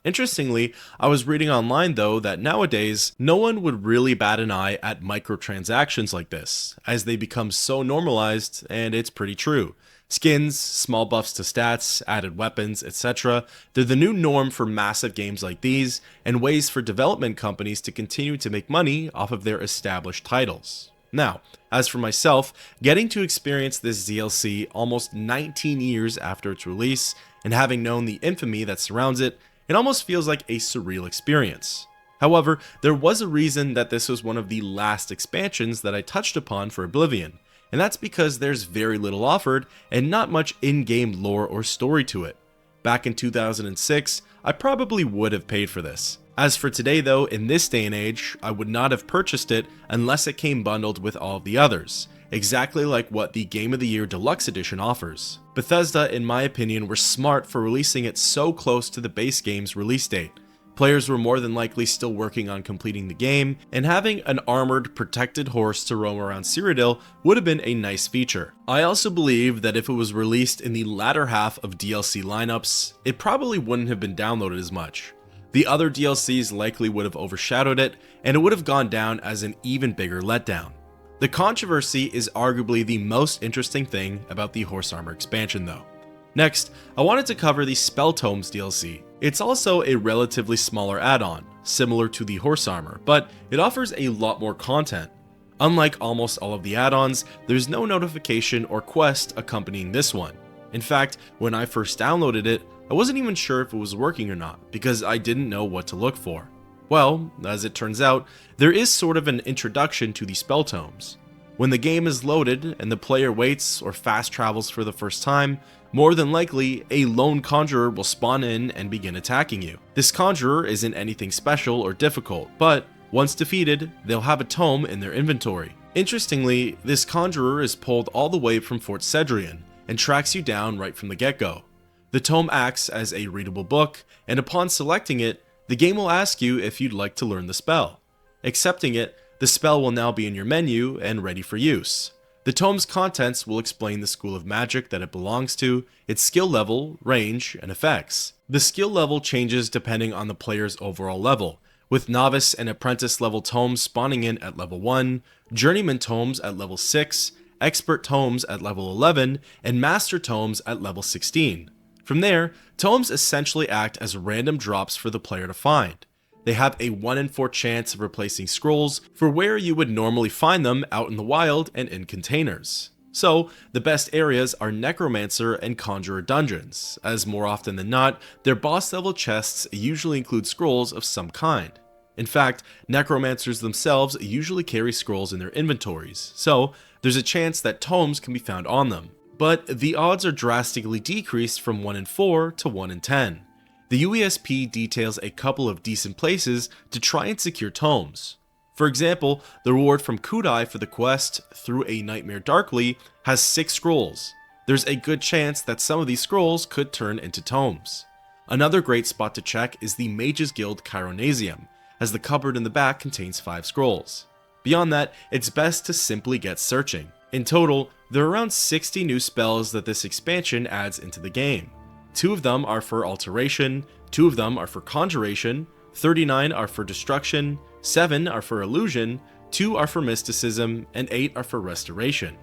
Interestingly, I was reading online though that nowadays, no one would really bat an eye at microtransactions like this, as they become so normalized, and it's pretty true. Skins, small buffs to stats, added weapons, etc. They're the new norm for massive games like these, and ways for development companies to continue to make money off of their established titles. Now, as for myself, getting to experience this DLC almost 19 years after its release, and having known the infamy that surrounds it, it almost feels like a surreal experience. However, there was a reason that this was one of the last expansions that I touched upon for Oblivion, and that's because there's very little offered and not much in-game lore or story to it. Back in 2006, I probably would have paid for this. As for today though, in this day and age, I would not have purchased it unless it came bundled with all of the others, exactly like what the Game of the Year Deluxe Edition offers. Bethesda, in my opinion, were smart for releasing it so close to the base game's release date. Players were more than likely still working on completing the game, and having an armored, protected horse to roam around Cyrodiil would have been a nice feature. I also believe that if it was released in the latter half of DLC lineups, it probably wouldn't have been downloaded as much. The other DLCs likely would have overshadowed it, and it would have gone down as an even bigger letdown. The controversy is arguably the most interesting thing about the Horse Armor expansion though. Next, I wanted to cover the Spell Tomes DLC. It's also a relatively smaller add-on, similar to the Horse Armor, but it offers a lot more content. Unlike almost all of the add-ons, there's no notification or quest accompanying this one. In fact, when I first downloaded it, I wasn't even sure if it was working or not, because I didn't know what to look for. Well, as it turns out, there is sort of an introduction to the Spell Tomes. When the game is loaded and the player waits or fast travels for the first time, more than likely, a lone conjurer will spawn in and begin attacking you. This conjurer isn't anything special or difficult, but once defeated, they'll have a tome in their inventory. Interestingly, this conjurer is pulled all the way from Fort Cedrian and tracks you down right from the get-go. The tome acts as a readable book, and upon selecting it, the game will ask you if you'd like to learn the spell. Accepting it, the spell will now be in your menu and ready for use. The tome's contents will explain the school of magic that it belongs to, its skill level, range, and effects. The skill level changes depending on the player's overall level, with novice and apprentice level tomes spawning in at level 1, journeyman tomes at level 6, expert tomes at level 11, and master tomes at level 16. From there, tomes essentially act as random drops for the player to find. They have a 1 in 4 chance of replacing scrolls for where you would normally find them out in the wild and in containers. So, the best areas are Necromancer and Conjurer dungeons, as more often than not, their boss level chests usually include scrolls of some kind. In fact, Necromancers themselves usually carry scrolls in their inventories, so there's a chance that tomes can be found on them. But the odds are drastically decreased from 1 in 4 to 1 in 10. The UESP details a couple of decent places to try and secure tomes. For example, the reward from Kudai for the quest Through a Nightmare Darkly has 6 scrolls. There's a good chance that some of these scrolls could turn into tomes. Another great spot to check is the Mages Guild Chironasium, as the cupboard in the back contains 5 scrolls. Beyond that, it's best to simply get searching. In total, there are around 60 new spells that this expansion adds into the game. 2 of them are for Alteration, 2 of them are for Conjuration, 39 are for Destruction, 7 are for Illusion, 2 are for Mysticism, and 8 are for Restoration.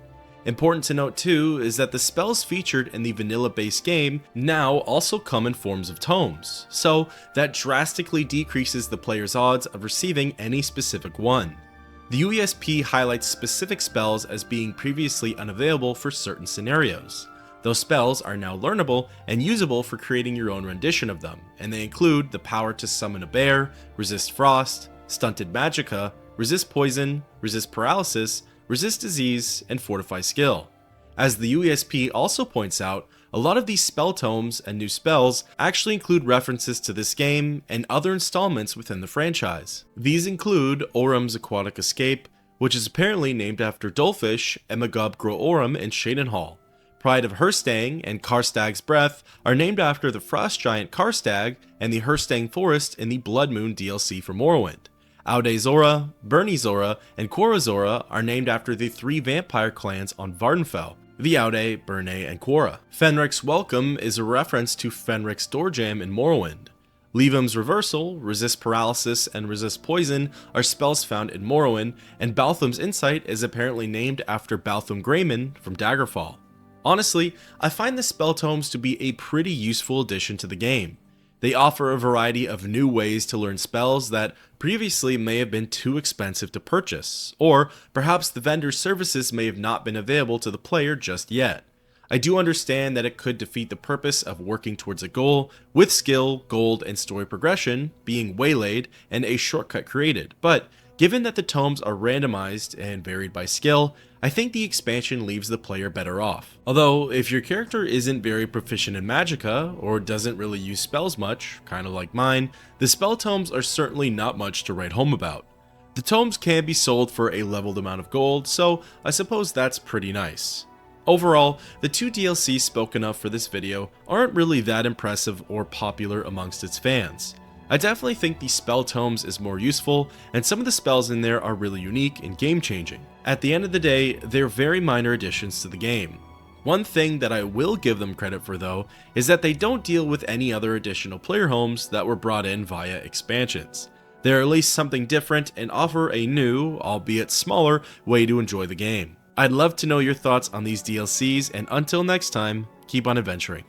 Important to note too is that the spells featured in the vanilla-based game now also come in forms of tomes, so that drastically decreases the player's odds of receiving any specific one. The UESP highlights specific spells as being previously unavailable for certain scenarios. Those spells are now learnable and usable for creating your own rendition of them, and they include the power to summon a bear, resist frost, stunted magicka, resist poison, resist paralysis, resist disease, and fortify skill. As the UESP also points out, a lot of these spell tomes and new spells actually include references to this game and other installments within the franchise. These include Orum's Aquatic Escape, which is apparently named after Dolphish and Magub Gro Orum in Shadenhall. Pride of Herstang and Karstag's Breath are named after the frost giant Karstag and the Herstang Forest in the Blood Moon DLC for Morrowind, Aude Zora, Bernie Zora, and Quora Zora are named after the 3 vampire clans on Vardenfell, the Aude, Berne, and Quora. Fenric's Welcome is a reference to Fenric's Doorjam in Morrowind. Levum's Reversal, Resist Paralysis, and Resist Poison are spells found in Morrowind, and Baltham's Insight is apparently named after Baltham Greyman from Daggerfall. Honestly, I find the spell tomes to be a pretty useful addition to the game. They offer a variety of new ways to learn spells that previously may have been too expensive to purchase, or perhaps the vendor's services may have not been available to the player just yet. I do understand that it could defeat the purpose of working towards a goal, with skill, gold, and story progression being waylaid and a shortcut created, but given that the tomes are randomized and varied by skill, I think the expansion leaves the player better off. Although, if your character isn't very proficient in magicka, or doesn't really use spells much, kinda like mine, the spell tomes are certainly not much to write home about. The tomes can be sold for a leveled amount of gold, so I suppose that's pretty nice. Overall, the 2 DLCs spoken of for this video aren't really that impressive or popular amongst its fans. I definitely think the spell tomes is more useful, and some of the spells in there are really unique and game-changing. At the end of the day, they're very minor additions to the game. One thing that I will give them credit for though, is that they don't deal with any other additional player homes that were brought in via expansions. They're at least something different and offer a new, albeit smaller, way to enjoy the game. I'd love to know your thoughts on these DLCs, and until next time, keep on adventuring.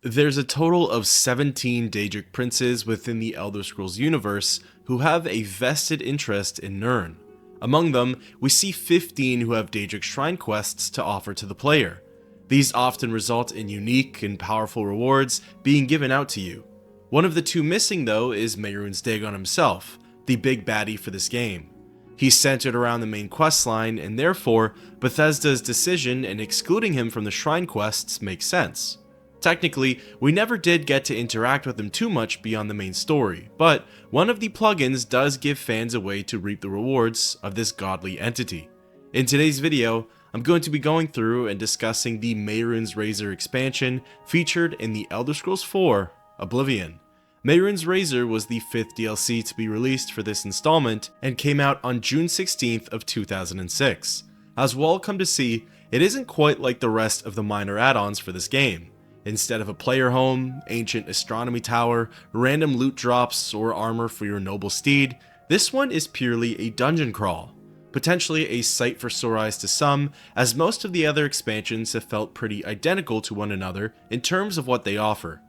There's a total of 17 Daedric princes within the Elder Scrolls universe who have a vested interest in Nirn. Among them, we see 15 who have Daedric shrine quests to offer to the player. These often result in unique and powerful rewards being given out to you. One of the 2 missing though is Mehrunes Dagon himself, the big baddie for this game. He's centered around the main questline, and therefore, Bethesda's decision in excluding him from the shrine quests makes sense. Technically, we never did get to interact with him too much beyond the main story, but one of the plugins does give fans a way to reap the rewards of this godly entity. In today's video, I'm going to be going through and discussing the Mehrunes Razor expansion featured in the Elder Scrolls IV: Oblivion. Mehrunes Razor was the 5th DLC to be released for this installment and came out on June 16th of 2006. As we'll come to see, it isn't quite like the rest of the minor add-ons for this game. Instead of a player home, ancient astronomy tower, random loot drops, or armor for your noble steed, this one is purely a dungeon crawl. Potentially a sight for sore eyes to some, as most of the other expansions have felt pretty identical to one another in terms of what they offer.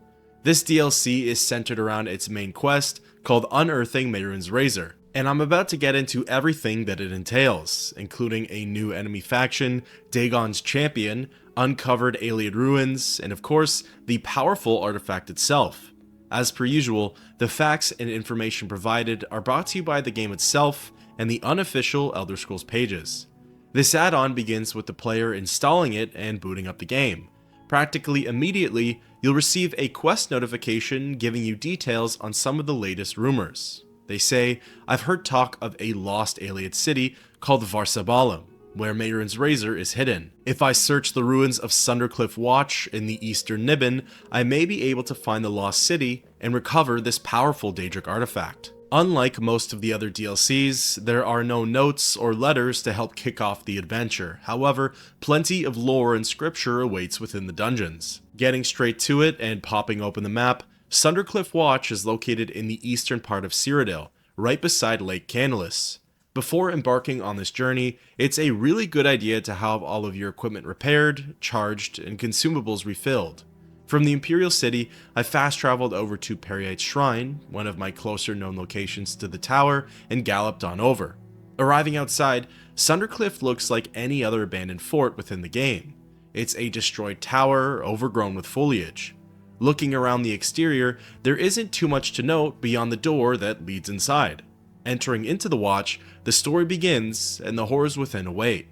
This DLC is centered around its main quest, called Unearthing Mehrunes Razor, and I'm about to get into everything that it entails, including a new enemy faction, Dagon's champion, uncovered Ayleid ruins, and of course, the powerful artifact itself. As per usual, the facts and information provided are brought to you by the game itself and the unofficial Elder Scrolls pages. This add-on begins with the player installing it and booting up the game. Practically immediately, you'll receive a quest notification giving you details on some of the latest rumors. They say, "I've heard talk of a lost Ayleid city called Varsabalum, where Mehrunes Razor is hidden. If I search the ruins of Sundercliff Watch in the eastern Niben, I may be able to find the lost city and recover this powerful Daedric artifact." Unlike most of the other DLCs, there are no notes or letters to help kick off the adventure. However, plenty of lore and scripture awaits within the dungeons. Getting straight to it and popping open the map, Sundercliff Watch is located in the eastern part of Cyrodiil, right beside Lake Candlemas. Before embarking on this journey, it's a really good idea to have all of your equipment repaired, charged, and consumables refilled. From the Imperial City, I fast traveled over to Periite's Shrine, one of my closer known locations to the tower, and galloped on over. Arriving outside, Sundercliff looks like any other abandoned fort within the game. It's a destroyed tower, overgrown with foliage. Looking around the exterior, there isn't too much to note beyond the door that leads inside. Entering into the watch, the story begins, and the horrors within await.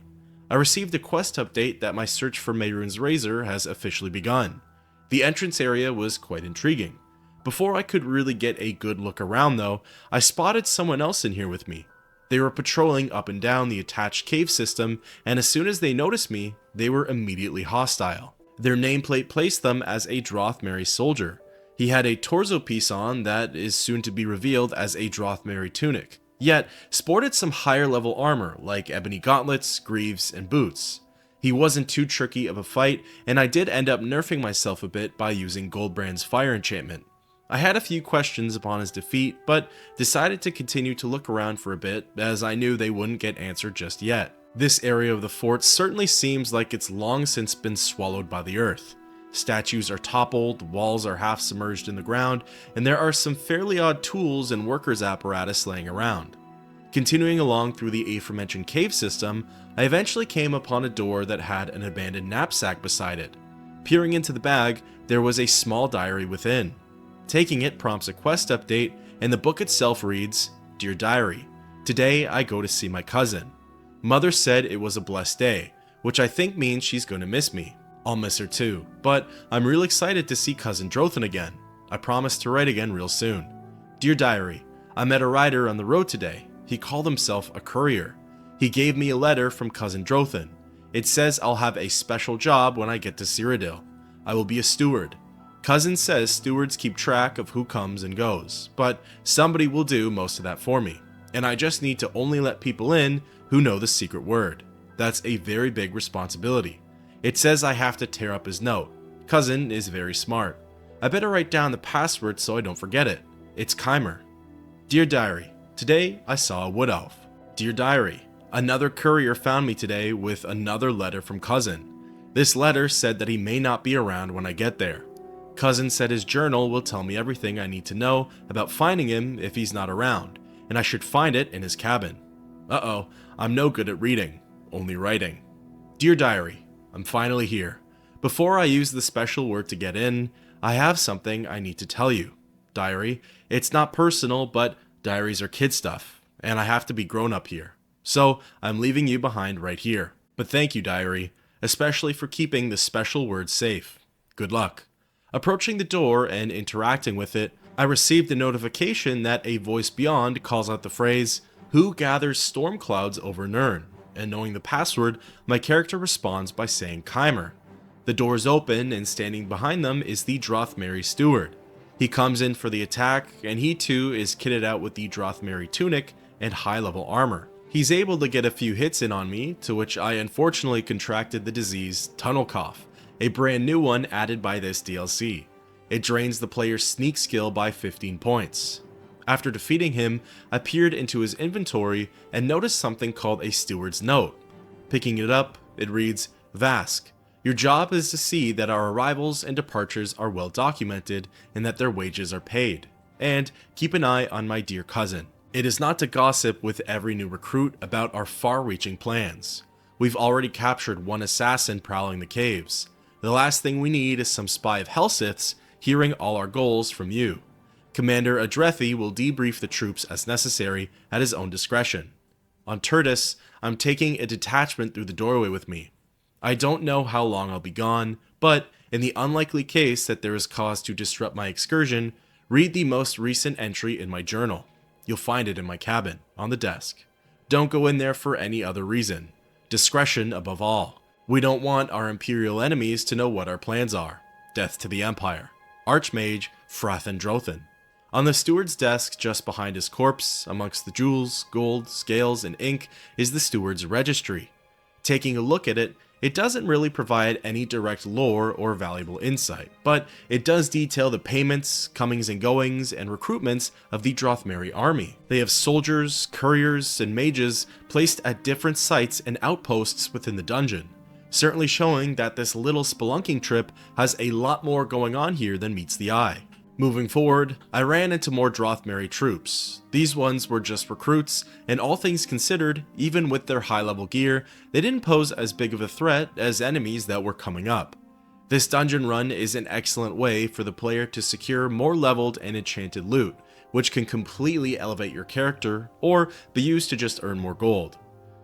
I received a quest update that my search for Mehrunes Razor has officially begun. The entrance area was quite intriguing. Before I could really get a good look around though, I spotted someone else in here with me. They were patrolling up and down the attached cave system, and as soon as they noticed me, they were immediately hostile. Their nameplate placed them as a Drothmeri soldier. He had a torso piece on that is soon to be revealed as a Drothmeri tunic, yet sported some higher level armor like ebony gauntlets, greaves, and boots. He wasn't too tricky of a fight, and I did end up nerfing myself a bit by using Goldbrand's fire enchantment. I had a few questions upon his defeat, but decided to continue to look around for a bit, as I knew they wouldn't get answered just yet. This area of the fort certainly seems like it's long since been swallowed by the earth. Statues are toppled, walls are half submerged in the ground, and there are some fairly odd tools and workers' apparatus laying around. Continuing along through the aforementioned cave system, I eventually came upon a door that had an abandoned knapsack beside it. Peering into the bag, there was a small diary within. Taking it prompts a quest update, and the book itself reads, "Dear Diary, today I go to see my cousin. Mother said it was a blessed day, which I think means she's going to miss me. I'll miss her too, but I'm real excited to see Cousin Drothan again. I promise to write again real soon. Dear Diary, I met a rider on the road today. He called himself a courier. He gave me a letter from Cousin Drothan. It says I'll have a special job when I get to Cyrodiil. I will be a steward. Cousin says stewards keep track of who comes and goes, but somebody will do most of that for me, and I just need to only let people in who know the secret word. That's a very big responsibility. It says I have to tear up his note. Cousin is very smart. I better write down the password so I don't forget it. It's Keimer. Dear Diary, today I saw a wood elf. Dear Diary, another courier found me today with another letter from Cousin. This letter said that he may not be around when I get there. Cousin said his journal will tell me everything I need to know about finding him if he's not around, and I should find it in his cabin. Uh-oh, I'm no good at reading, only writing. Dear Diary, I'm finally here. Before I use the special word to get in, I have something I need to tell you. Diary, it's not personal, but diaries are kid stuff, and I have to be grown up here. So I'm leaving you behind right here. But thank you, Diary, especially for keeping the special word safe. Good luck. Approaching the door and interacting with it, I received a notification that a voice beyond calls out the phrase, "Who gathers storm clouds over Nirn?" And knowing the password, my character responds by saying Keimer. The doors open, and standing behind them is the Drothmeri steward. He comes in for the attack, and he too is kitted out with the Drothmeri tunic and high-level armor. He's able to get a few hits in on me, to which I unfortunately contracted the disease Tunnel Cough, a brand new one added by this DLC. It drains the player's sneak skill by 15 points. After defeating him, I peered into his inventory and noticed something called a steward's note. Picking it up, it reads, Vask, your job is to see that our arrivals and departures are well documented and that their wages are paid. And keep an eye on my dear cousin. It is not to gossip with every new recruit about our far-reaching plans. We've already captured one assassin prowling the caves. The last thing we need is some spy of Helsith's hearing all our goals from you. Commander Adrethi will debrief the troops as necessary at his own discretion. On Tertus, I'm taking a detachment through the doorway with me. I don't know how long I'll be gone, but in the unlikely case that there is cause to disrupt my excursion, read the most recent entry in my journal. You'll find it in my cabin, on the desk. Don't go in there for any other reason. Discretion above all. We don't want our Imperial enemies to know what our plans are. Death to the Empire. Archmage Frathen Drothan. On the steward's desk just behind his corpse, amongst the jewels, gold, scales, and ink, is the steward's registry. Taking a look at it, it doesn't really provide any direct lore or valuable insight, but it does detail the payments, comings and goings, and recruitments of the Drothmeri army. They have soldiers, couriers, and mages placed at different sites and outposts within the dungeon, certainly showing that this little spelunking trip has a lot more going on here than meets the eye. Moving forward, I ran into more Drothmeri troops. These ones were just recruits, and all things considered, even with their high-level gear, they didn't pose as big of a threat as enemies that were coming up. This dungeon run is an excellent way for the player to secure more leveled and enchanted loot, which can completely elevate your character, or be used to just earn more gold.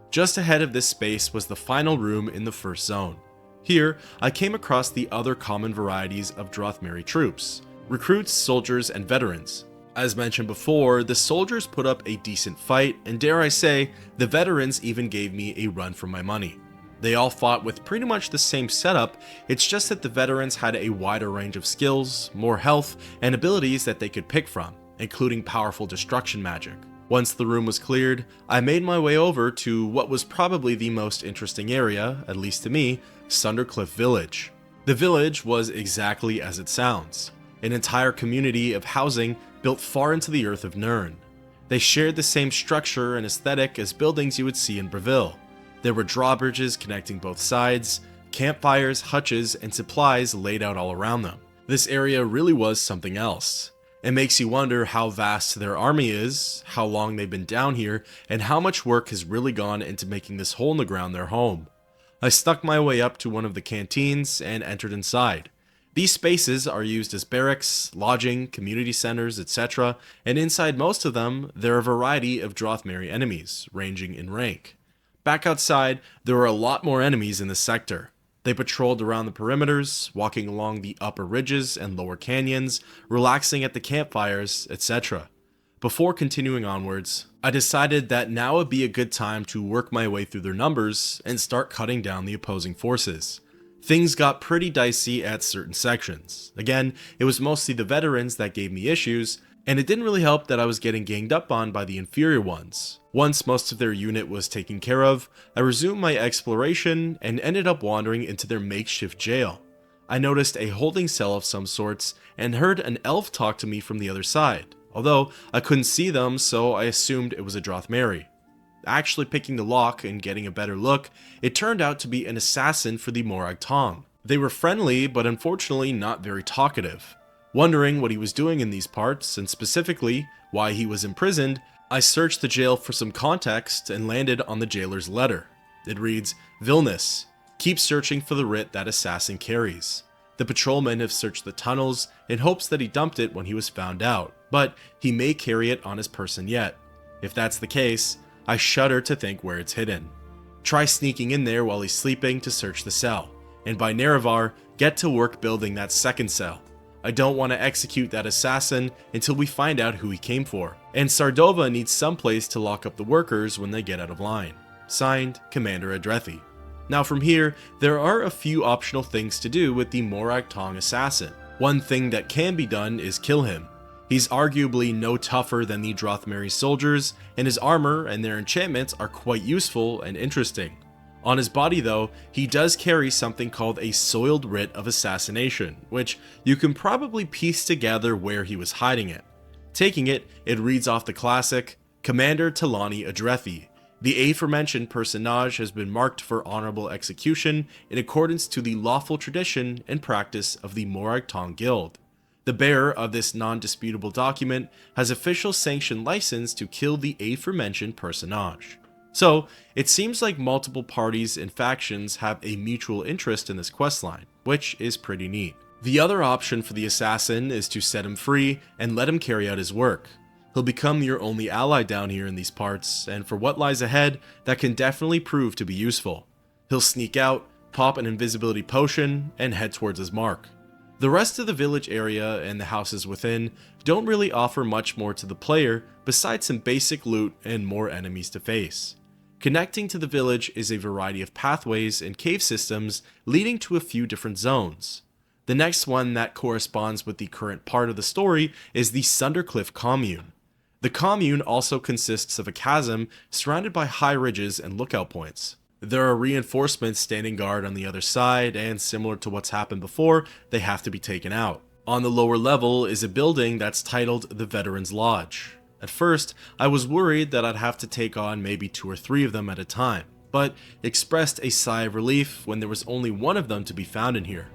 Just ahead of this space was the final room in the first zone. Here, I came across the other common varieties of Drothmeri troops. Recruits, soldiers, and veterans. As mentioned before, the soldiers put up a decent fight, and dare I say, the veterans even gave me a run for my money. They all fought with pretty much the same setup, it's just that the veterans had a wider range of skills, more health, and abilities that they could pick from, including powerful destruction magic. Once the room was cleared, I made my way over to what was probably the most interesting area, at least to me, Sundercliff Village. The village was exactly as it sounds, an entire community of housing built far into the earth of Nirn. They shared the same structure and aesthetic as buildings you would see in Breville. There were drawbridges connecting both sides, campfires, hutches, and supplies laid out all around them. This area really was something else. It makes you wonder how vast their army is, how long they've been down here, and how much work has really gone into making this hole in the ground their home. I stuck my way up to one of the canteens and entered inside. These spaces are used as barracks, lodging, community centers, etc., and inside most of them, there are a variety of Drothmeri enemies, ranging in rank. Back outside, there were a lot more enemies in this sector. They patrolled around the perimeters, walking along the upper ridges and lower canyons, relaxing at the campfires, etc. Before continuing onwards, I decided that now would be a good time to work my way through their numbers and start cutting down the opposing forces. Things got pretty dicey at certain sections. Again, it was mostly the veterans that gave me issues, and it didn't really help that I was getting ganged up on by the inferior ones. Once most of their unit was taken care of, I resumed my exploration and ended up wandering into their makeshift jail. I noticed a holding cell of some sorts and heard an elf talk to me from the other side, although I couldn't see them, so I assumed it was a Drothmeri. Actually picking the lock and getting a better look, it turned out to be an assassin for the Morag Tong. They were friendly, but unfortunately not very talkative. Wondering what he was doing in these parts, and specifically why he was imprisoned, I searched the jail for some context and landed on the jailer's letter. It reads, "Vilnius, keep searching for the writ that assassin carries. The patrolmen have searched the tunnels in hopes that he dumped it when he was found out, but he may carry it on his person yet. If that's the case, I shudder to think where it's hidden. Try sneaking in there while he's sleeping to search the cell, and by Nerevar, get to work building that second cell. I don't want to execute that assassin until we find out who he came for, and Sardova needs some place to lock up the workers when they get out of line. Signed, Commander Adrethi." Now from here, there are a few optional things to do with the Morag Tong assassin. One thing that can be done is kill him. He's arguably no tougher than the Drothmeri soldiers, and his armor and their enchantments are quite useful and interesting. On his body though, he does carry something called a soiled writ of assassination, which you can probably piece together where he was hiding it. Taking it, it reads off the classic, "Commander Talani Adrethi. The aforementioned personage has been marked for honorable execution in accordance to the lawful tradition and practice of the Morag Tong Guild. The bearer of this non-disputable document has official sanctioned license to kill the aforementioned personage." So, it seems like multiple parties and factions have a mutual interest in this questline, which is pretty neat. The other option for the assassin is to set him free and let him carry out his work. He'll become your only ally down here in these parts, and for what lies ahead, that can definitely prove to be useful. He'll sneak out, pop an invisibility potion, and head towards his mark. The rest of the village area and the houses within don't really offer much more to the player besides some basic loot and more enemies to face. Connecting to the village is a variety of pathways and cave systems leading to a few different zones. The next one that corresponds with the current part of the story is the Sundercliff Commune. The commune also consists of a chasm surrounded by high ridges and lookout points. There are reinforcements standing guard on the other side, and similar to what's happened before, they have to be taken out. On the lower level is a building that's titled the Veterans Lodge. At first, I was worried that I'd have to take on maybe 2 or 3 of them at a time, but expressed a sigh of relief when there was only one of them to be found in here.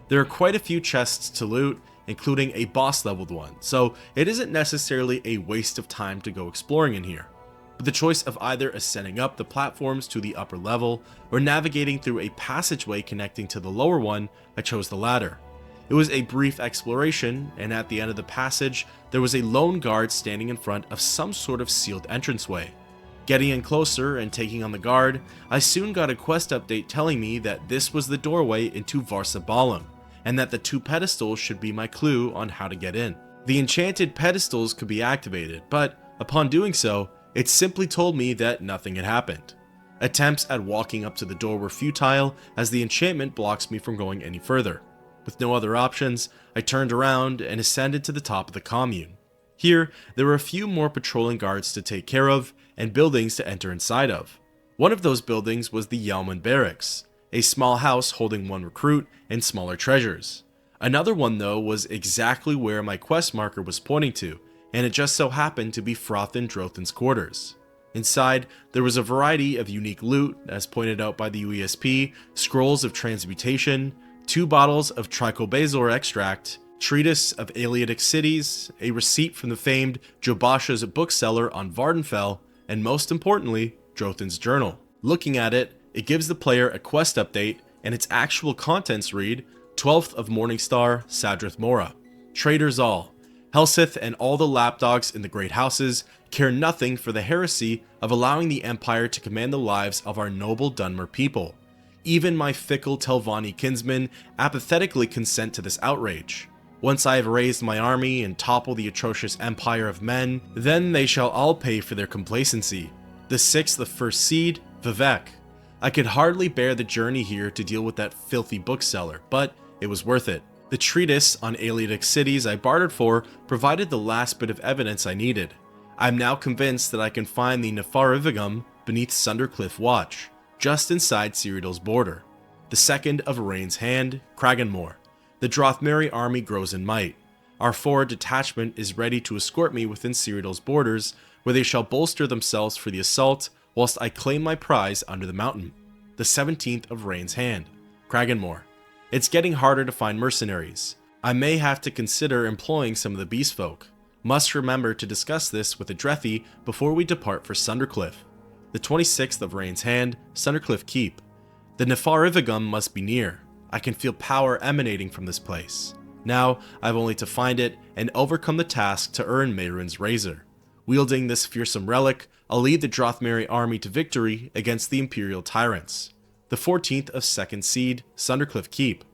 There are quite a few chests to loot, including a boss leveled one, so it isn't necessarily a waste of time to go exploring in here. With the choice of either ascending up the platforms to the upper level or navigating through a passageway connecting to the lower one, I chose the latter. It was a brief exploration, and at the end of the passage, there was a lone guard standing in front of some sort of sealed entranceway. Getting in closer and taking on the guard, I soon got a quest update telling me that this was the doorway into Varsabalum, and that the 2 pedestals should be my clue on how to get in. The enchanted pedestals could be activated, but upon doing so, it simply told me that nothing had happened. Attempts at walking up to the door were futile, as the enchantment blocks me from going any further. With no other options, I turned around and ascended to the top of the commune. Here, there were a few more patrolling guards to take care of, and buildings to enter inside of. One of those buildings was the Yeoman Barracks, a small house holding one recruit and smaller treasures. Another one, though, was exactly where my quest marker was pointing to, and it just so happened to be Frothin Drothin's quarters. Inside, there was a variety of unique loot, as pointed out by the UESP, scrolls of transmutation, 2 bottles of Trichobazor extract, treatise of Aleatic cities, a receipt from the famed Jobasha's bookseller on Vardenfell, and most importantly, Drothin's journal. Looking at it, it gives the player a quest update, and its actual contents read, 12th of Morningstar, Sadrith Mora. Traitors all. Helsith and all the lapdogs in the great houses care nothing for the heresy of allowing the Empire to command the lives of our noble Dunmer people. Even my fickle Telvanni kinsmen apathetically consent to this outrage. Once I have raised my army and toppled the atrocious empire of men, then they shall all pay for their complacency. The 6th of First Seed, Vivek. I could hardly bear the journey here to deal with that filthy bookseller, but it was worth it. The treatise on Aleatic cities I bartered for provided the last bit of evidence I needed. I'm now convinced that I can find the Nefarivigum beneath Sundercliff Watch, just inside Cyrodiil's border. The 2nd of Arain's Hand, Kraganmore. The Drothmeri army grows in might. Our forward detachment is ready to escort me within Cyrodiil's borders, where they shall bolster themselves for the assault, whilst I claim my prize under the mountain. The 17th of Rain's Hand, Kraganmore. It's getting harder to find mercenaries. I may have to consider employing some of the beast folk. Must remember to discuss this with Adrethi before we depart for Sundercliff. The 26th of Rain's Hand, Sundercliff Keep. The Nefarivigum must be near. I can feel power emanating from this place. Now, I've only to find it and overcome the task to earn Mehrunes Razor. Wielding this fearsome relic, I'll lead the Drothmeri army to victory against the Imperial tyrants. The 14th of Second Seed, Sundercliff Keep.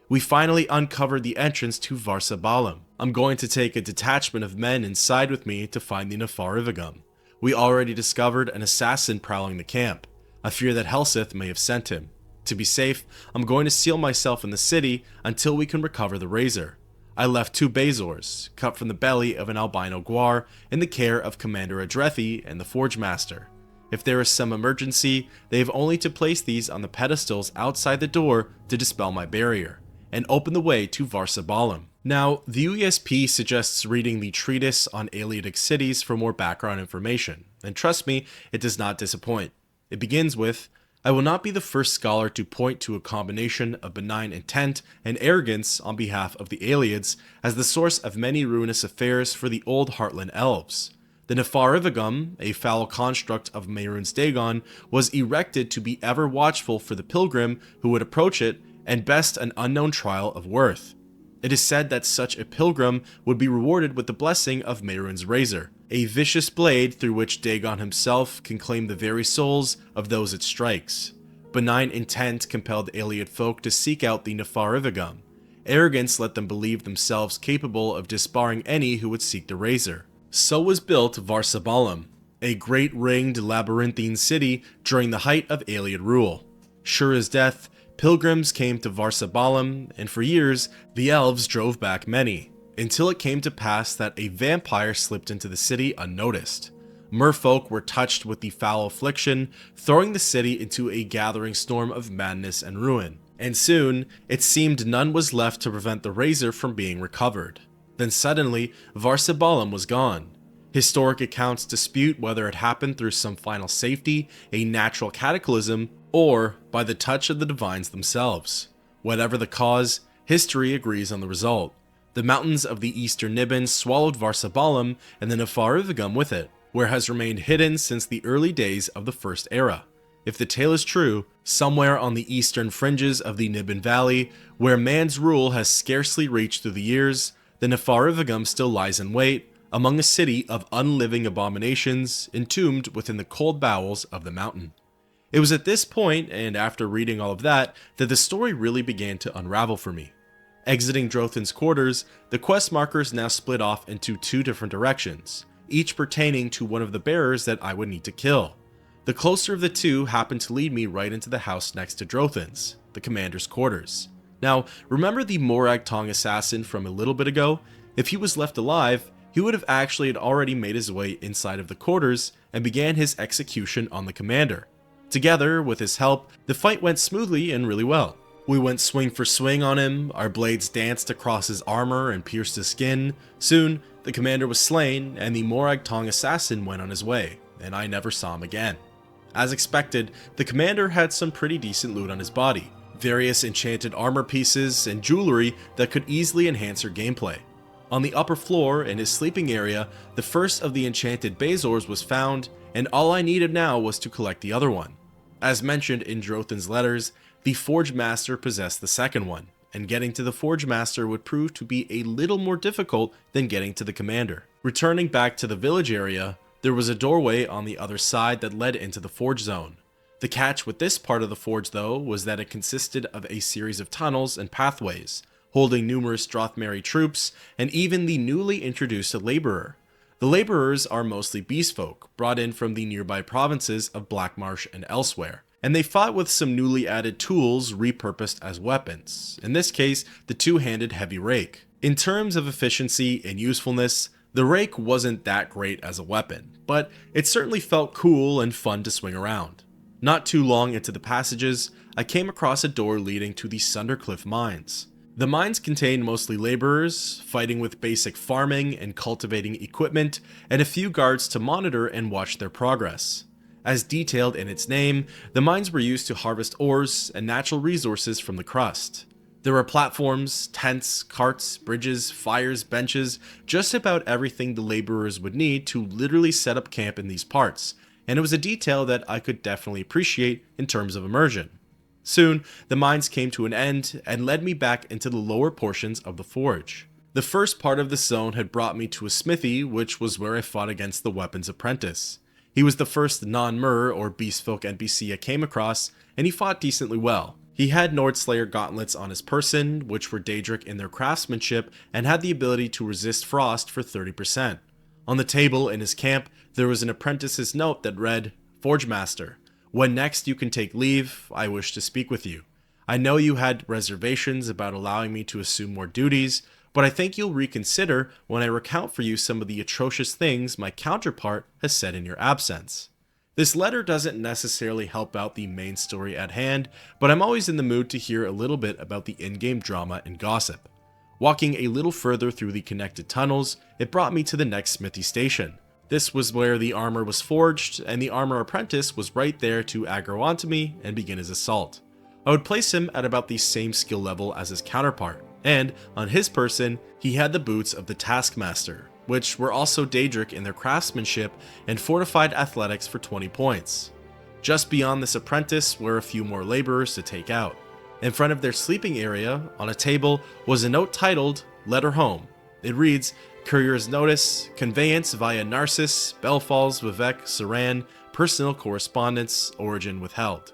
We finally uncovered the entrance to Varsabalam. I'm going to take a detachment of men inside with me to find the Nefarivigum. We already discovered an assassin prowling the camp. I fear that Helsith may have sent him. To be safe, I'm going to seal myself in the city until we can recover the razor. I left 2 Bazors, cut from the belly of an albino guar, in the care of Commander Adrethi and the Forge Master. If there is some emergency, they have only to place these on the pedestals outside the door to dispel my barrier, and open the way to Varsabalam. Now, the UESP suggests reading the treatise on Aleatic cities for more background information, and trust me, it does not disappoint. It begins with, I will not be the first scholar to point to a combination of benign intent and arrogance on behalf of the Aleads as the source of many ruinous affairs for the old Heartland elves. The Nefarivigum, a foul construct of Mehrunes Dagon, was erected to be ever watchful for the pilgrim who would approach it, and best an unknown trial of worth. It is said that such a pilgrim would be rewarded with the blessing of Mehrunes Razor, a vicious blade through which Dagon himself can claim the very souls of those it strikes. Benign intent compelled Alead folk to seek out the Nefarivigum. Arrogance let them believe themselves capable of disbarring any who would seek the razor. So was built Varsabalam, a great ringed labyrinthine city during the height of Alead rule. Sure as death, pilgrims came to Varsabalam, and for years, the elves drove back many, until it came to pass that a vampire slipped into the city unnoticed. Merfolk were touched with the foul affliction, throwing the city into a gathering storm of madness and ruin, and soon, it seemed none was left to prevent the razor from being recovered. Then suddenly, Varsabalam was gone. Historic accounts dispute whether it happened through some final safety, a natural cataclysm, or by the touch of the divines themselves. Whatever the cause, history agrees on the result. The mountains of the eastern Niben swallowed Varsabalam and the Nefarivigum with it, where has remained hidden since the early days of the First Era. If the tale is true, somewhere on the eastern fringes of the Niben Valley, where man's rule has scarcely reached through the years, the Nefarivigum still lies in wait, among a city of unliving abominations, entombed within the cold bowels of the mountain. It was at this point, and after reading all of that the story really began to unravel for me. Exiting Drothin's quarters, the quest markers now split off into 2 different directions, each pertaining to one of the bearers that I would need to kill. The closer of the two happened to lead me right into the house next to Drothan's, the commander's quarters. Now, remember the Morag Tong assassin from a little bit ago? If he was left alive, he would have actually had already made his way inside of the quarters and began his execution on the commander. Together, with his help, the fight went smoothly and really well. We went swing for swing on him, our blades danced across his armor and pierced his skin. Soon, the commander was slain, and the Morag Tong assassin went on his way, and I never saw him again. As expected, the commander had some pretty decent loot on his body, various enchanted armor pieces and jewelry that could easily enhance her gameplay. On the upper floor, in his sleeping area, the first of the enchanted Bazors was found, and all I needed now was to collect the other one. As mentioned in Drothan's letters, the Forge Master possessed the second one, and getting to the Forge Master would prove to be a little more difficult than getting to the commander. Returning back to the village area, there was a doorway on the other side that led into the Forge Zone. The catch with this part of the Forge, though, was that it consisted of a series of tunnels and pathways, holding numerous Drothmeri troops, and even the newly introduced laborer. The laborers are mostly beast folk, brought in from the nearby provinces of Blackmarsh and elsewhere, and they fought with some newly added tools repurposed as weapons, in this case, the two-handed heavy rake. In terms of efficiency and usefulness, the rake wasn't that great as a weapon, but it certainly felt cool and fun to swing around. Not too long into the passages, I came across a door leading to the Sundercliff mines. The mines contained mostly laborers, fighting with basic farming and cultivating equipment, and a few guards to monitor and watch their progress. As detailed in its name, the mines were used to harvest ores and natural resources from the crust. There were platforms, tents, carts, bridges, fires, benches, just about everything the laborers would need to literally set up camp in these parts, and it was a detail that I could definitely appreciate in terms of immersion. Soon, the mines came to an end and led me back into the lower portions of the forge. The first part of the zone had brought me to a smithy, which was where I fought against the weapons apprentice. He was the first non-Mer or Beastfolk NPC I came across, and he fought decently well. He had Nordslayer gauntlets on his person, which were Daedric in their craftsmanship, and had the ability to resist frost for 30%. On the table in his camp, there was an apprentice's note that read, "Forge Master, when next you can take leave, I wish to speak with you. I know you had reservations about allowing me to assume more duties, but I think you'll reconsider when I recount for you some of the atrocious things my counterpart has said in your absence." This letter doesn't necessarily help out the main story at hand, but I'm always in the mood to hear a little bit about the in-game drama and gossip. Walking a little further through the connected tunnels, it brought me to the next smithy station. This was where the armor was forged, and the armor apprentice was right there to aggro onto me and begin his assault. I would place him at about the same skill level as his counterpart, and on his person, he had the boots of the Taskmaster, which were also Daedric in their craftsmanship and fortified athletics for 20 points. Just beyond this apprentice were a few more laborers to take out. In front of their sleeping area, on a table, was a note titled, "Letter Home." It reads, "Courier's notice, conveyance via Narcissus, Belfalls, Vivek, Saran, personal correspondence, origin withheld.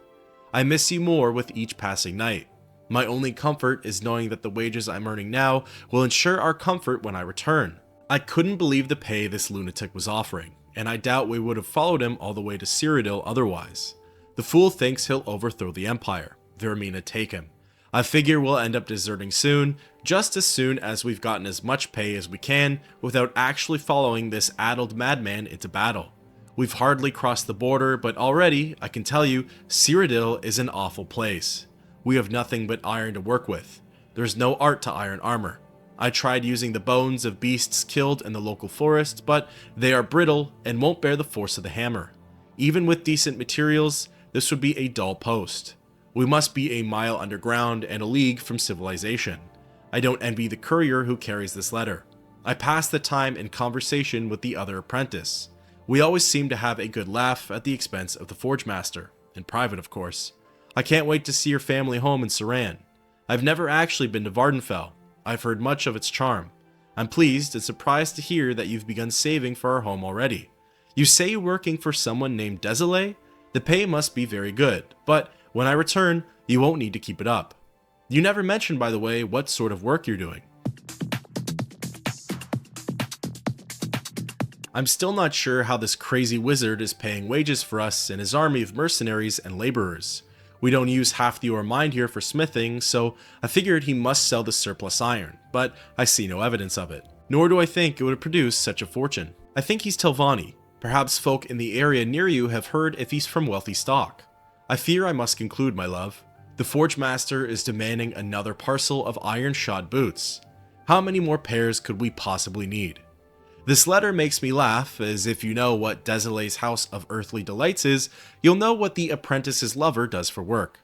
I miss you more with each passing night. My only comfort is knowing that the wages I'm earning now will ensure our comfort when I return." I couldn't believe the pay this lunatic was offering, and I doubt we would have followed him all the way to Cyrodiil otherwise. The fool thinks he'll overthrow the Empire. Vermina take him. I figure we'll end up deserting soon, just as soon as we've gotten as much pay as we can without actually following this addled madman into battle. We've hardly crossed the border, but already, I can tell you, Cyrodiil is an awful place. We have nothing but iron to work with. There's no art to iron armor. I tried using the bones of beasts killed in the local forest, but they are brittle and won't bear the force of the hammer. Even with decent materials, this would be a dull post. We must be a mile underground and a league from civilization. I don't envy the courier who carries this letter. I pass the time in conversation with the other apprentice. We always seem to have a good laugh at the expense of the Forge Master, in private of course. I can't wait to see your family home in Saran. I've never actually been to Vardenfell. I've heard much of its charm. I'm pleased and surprised to hear that you've begun saving for our home already. You say you're working for someone named Desolé? The pay must be very good, but when I return, you won't need to keep it up. You never mentioned, by the way, what sort of work you're doing. I'm still not sure how this crazy wizard is paying wages for us and his army of mercenaries and laborers. We don't use half the ore mined here for smithing, so I figured he must sell the surplus iron, but I see no evidence of it. Nor do I think it would produce such a fortune. I think he's Telvanni. Perhaps folk in the area near you have heard if he's from wealthy stock. I fear I must conclude, my love. The Forge Master is demanding another parcel of iron-shod boots. How many more pairs could we possibly need? This letter makes me laugh, as if you know what Desilee's House of Earthly Delights is, you'll know what the apprentice's lover does for work.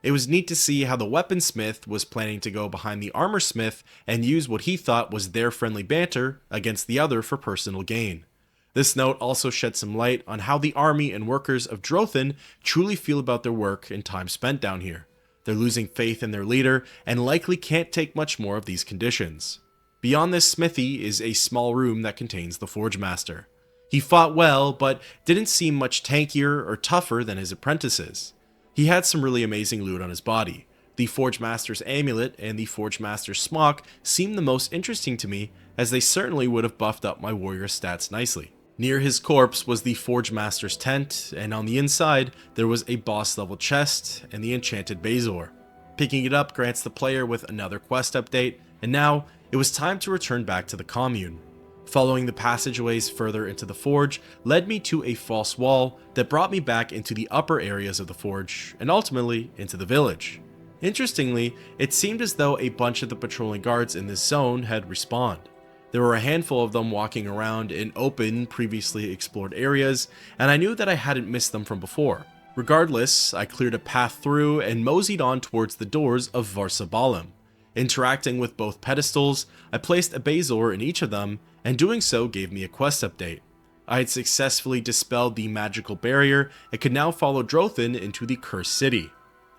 It was neat to see how the weaponsmith was planning to go behind the armorsmith and use what he thought was their friendly banter against the other for personal gain. This note also shed some light on how the army and workers of Drothan truly feel about their work and time spent down here. They're losing faith in their leader and likely can't take much more of these conditions. Beyond this smithy is a small room that contains the Forge Master. He fought well, but didn't seem much tankier or tougher than his apprentices. He had some really amazing loot on his body. The Forge Master's amulet and the Forge Master's smock seemed the most interesting to me, as they certainly would have buffed up my warrior stats nicely. Near his corpse was the Forge Master's tent, and on the inside there was a boss level chest and the enchanted Razor. Picking it up grants the player with another quest update, and now it was time to return back to the commune. Following the passageways further into the forge led me to a false wall that brought me back into the upper areas of the forge, and ultimately into the village. Interestingly, it seemed as though a bunch of the patrolling guards in this zone had respawned. There were a handful of them walking around in open, previously explored areas, and I knew that I hadn't missed them from before. Regardless, I cleared a path through and moseyed on towards the doors of Varsabalem. Interacting with both pedestals, I placed a Bazor in each of them, and doing so gave me a quest update. I had successfully dispelled the magical barrier and could now follow Drothan into the Cursed City.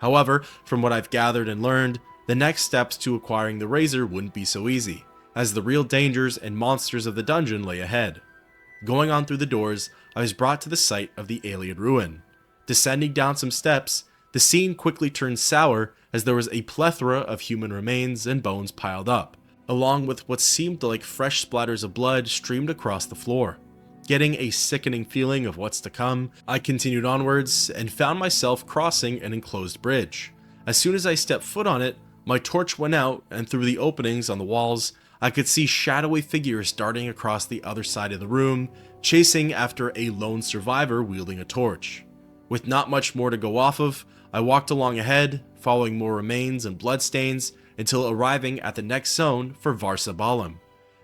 However, from what I've gathered and learned, the next steps to acquiring the Razor wouldn't be so easy, as the real dangers and monsters of the dungeon lay ahead. Going on through the doors, I was brought to the site of the alien ruin. Descending down some steps, the scene quickly turned sour as there was a plethora of human remains and bones piled up, along with what seemed like fresh splatters of blood streamed across the floor. Getting a sickening feeling of what's to come, I continued onwards and found myself crossing an enclosed bridge. As soon as I stepped foot on it, my torch went out, and through the openings on the walls, I could see shadowy figures darting across the other side of the room, chasing after a lone survivor wielding a torch. With not much more to go off of, I walked along ahead, following more remains and bloodstains, until arriving at the next zone for Varsabalem.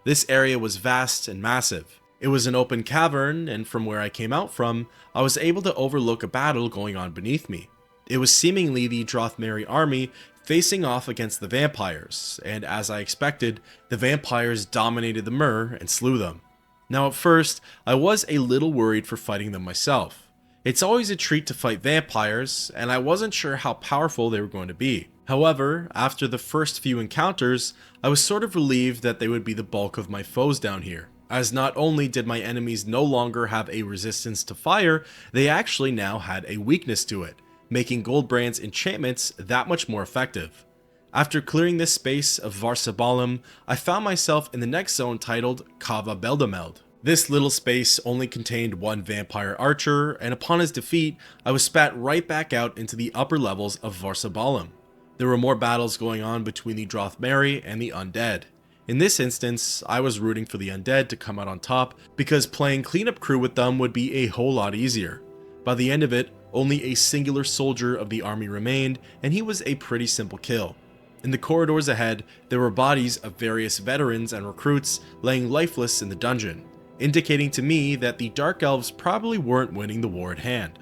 This area was vast and massive. It was an open cavern, and from where I came out from, I was able to overlook a battle going on beneath me. It was seemingly the Drothmeri army facing off against the vampires, and as I expected, the vampires dominated the Mer and slew them. Now at first, I was a little worried for fighting them myself. It's always a treat to fight vampires, and I wasn't sure how powerful they were going to be. However, after the first few encounters, I was sort of relieved that they would be the bulk of my foes down here, as not only did my enemies no longer have a resistance to fire, they actually now had a weakness to it, making Goldbrand's enchantments that much more effective. After clearing this space of Varsabalem, I found myself in the next zone titled Kava Beldameld. This little space only contained one vampire archer, and upon his defeat, I was spat right back out into the upper levels of Varsabalem. There were more battles going on between the Drothmeri and the undead. In this instance, I was rooting for the undead to come out on top, because playing cleanup crew with them would be a whole lot easier. By the end of it, only a singular soldier of the army remained, and he was a pretty simple kill. In the corridors ahead, there were bodies of various veterans and recruits laying lifeless in the dungeon, indicating to me that the Dark Elves probably weren't winning the war at hand.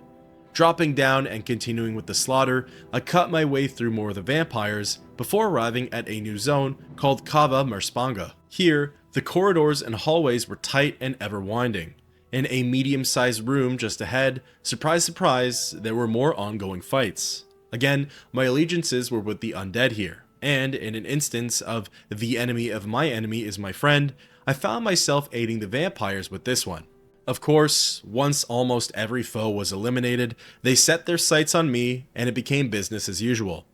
Dropping down and continuing with the slaughter, I cut my way through more of the vampires before arriving at a new zone called Kava Merspanga. Here, the corridors and hallways were tight and ever winding. In a medium-sized room just ahead, surprise surprise, there were more ongoing fights. Again, my allegiances were with the undead here, and in an instance of the enemy of my enemy is my friend, I found myself aiding the vampires with this one. Of course, once almost every foe was eliminated, they set their sights on me, and it became business as usual.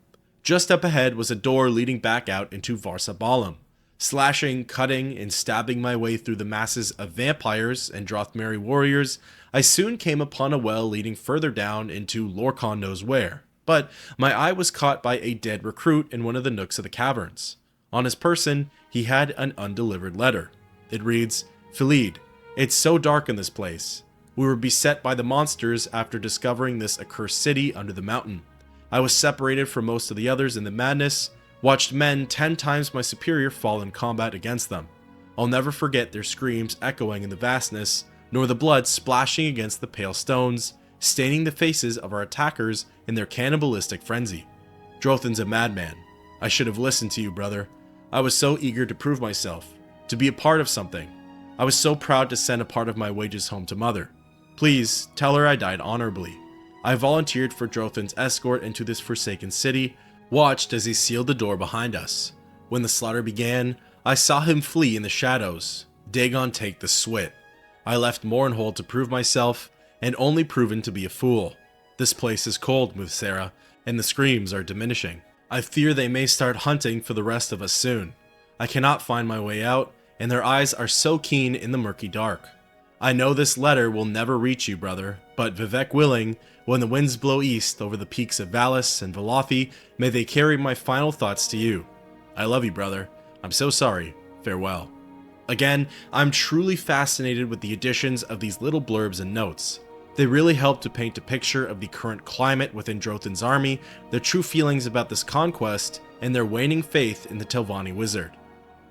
Just up ahead was a door leading back out into Varsabalem. Slashing, cutting, and stabbing my way through the masses of vampires and Drothmeri warriors, I soon came upon a well leading further down into Lorcan knows where, but my eye was caught by a dead recruit in one of the nooks of the caverns. On his person, he had an undelivered letter. It reads, "Philid, it's so dark in this place. We were beset by the monsters after discovering this accursed city under the mountain. I was separated from most of the others in the madness, watched men 10 times my superior fall in combat against them. I'll never forget their screams echoing in the vastness, nor the blood splashing against the pale stones, staining the faces of our attackers in their cannibalistic frenzy. Drothan's a madman. I should have listened to you, brother. I was so eager to prove myself, to be a part of something. I was so proud to send a part of my wages home to Mother. Please, tell her I died honorably. I volunteered for Drothan's escort into this forsaken city, watched as he sealed the door behind us. When the slaughter began, I saw him flee in the shadows, Dagon take the swit. I left Mournhold to prove myself, and only proven to be a fool. This place is cold, Muthsera, and the screams are diminishing. I fear they may start hunting for the rest of us soon. I cannot find my way out, and their eyes are so keen in the murky dark. I know this letter will never reach you, brother, but Vivek willing, when the winds blow east over the peaks of Valis and Velothi, may they carry my final thoughts to you. I love you, brother. I'm so sorry. Farewell." Again, I'm truly fascinated with the additions of these little blurbs and notes. They really help to paint a picture of the current climate within Drothan's army, their true feelings about this conquest, and their waning faith in the Telvanni wizard.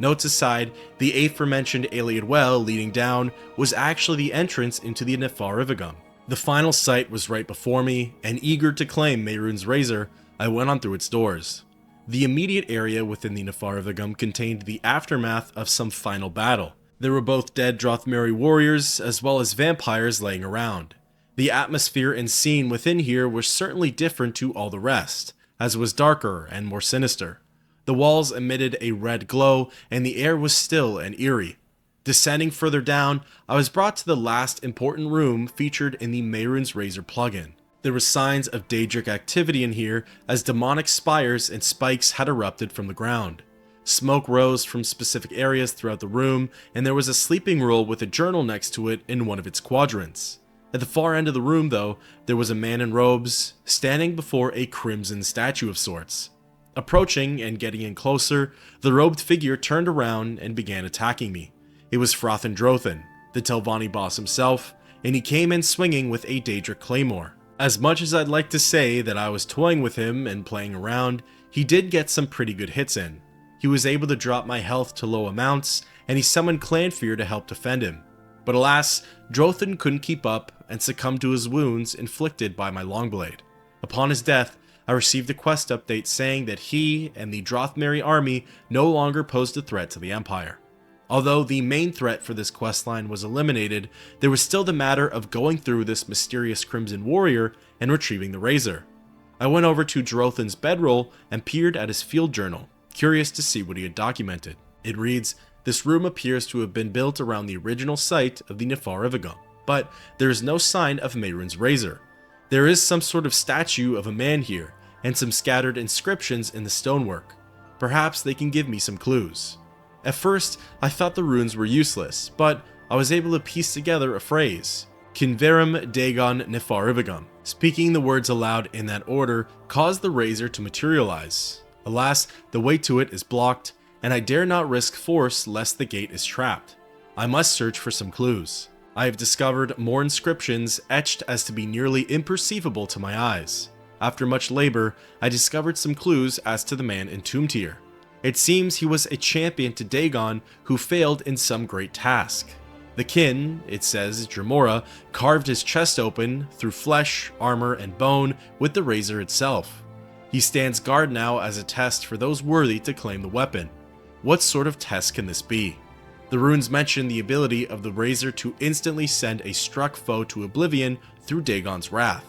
Notes aside, the aforementioned Ayleid well leading down was actually the entrance into the Nefarivigum. The final site was right before me, and eager to claim Mehrunes Razor, I went on through its doors. The immediate area within the Nefarivigum contained the aftermath of some final battle. There were both dead Drothmeri warriors as well as vampires laying around. The atmosphere and scene within here was certainly different to all the rest, as it was darker and more sinister. The walls emitted a red glow, and the air was still and eerie. Descending further down, I was brought to the last important room featured in the Mehrunes Razor plugin. There were signs of Daedric activity in here, as demonic spires and spikes had erupted from the ground. Smoke rose from specific areas throughout the room, and there was a sleeping roll with a journal next to it in one of its quadrants. At the far end of the room, though, there was a man in robes, standing before a crimson statue of sorts. Approaching and getting in closer, the robed figure turned around and began attacking me. It was Frothan Drothan, the Telvanni boss himself, and he came in swinging with a Daedric claymore. As much as I'd like to say that I was toying with him and playing around, he did get some pretty good hits in. He was able to drop my health to low amounts, and he summoned Clanfear to help defend him. But alas, Drothan couldn't keep up and succumbed to his wounds inflicted by my longblade. Upon his death, I received a quest update saying that he and the Drothmeri army no longer posed a threat to the Empire. Although the main threat for this questline was eliminated, there was still the matter of going through this mysterious Crimson Warrior and retrieving the Razor. I went over to Drothan's bedroll and peered at his field journal, curious to see what he had documented. It reads, "This room appears to have been built around the original site of the Nefarivigum, but there is no sign of Mehrunes Razor. There is some sort of statue of a man here, and some scattered inscriptions in the stonework. Perhaps they can give me some clues." At first, I thought the runes were useless, but I was able to piece together a phrase. Kinverum Dagon Nefarivigum. Speaking the words aloud in that order caused the razor to materialize. Alas, the way to it is blocked, and I dare not risk force lest the gate is trapped. I must search for some clues. I have discovered more inscriptions etched as to be nearly imperceivable to my eyes. After much labor, I discovered some clues as to the man entombed here. It seems he was a champion to Dagon who failed in some great task. The kin, it says Dremora, carved his chest open through flesh, armor, and bone with the razor itself. He stands guard now as a test for those worthy to claim the weapon. What sort of test can this be? The runes mention the ability of the razor to instantly send a struck foe to oblivion through Dagon's wrath.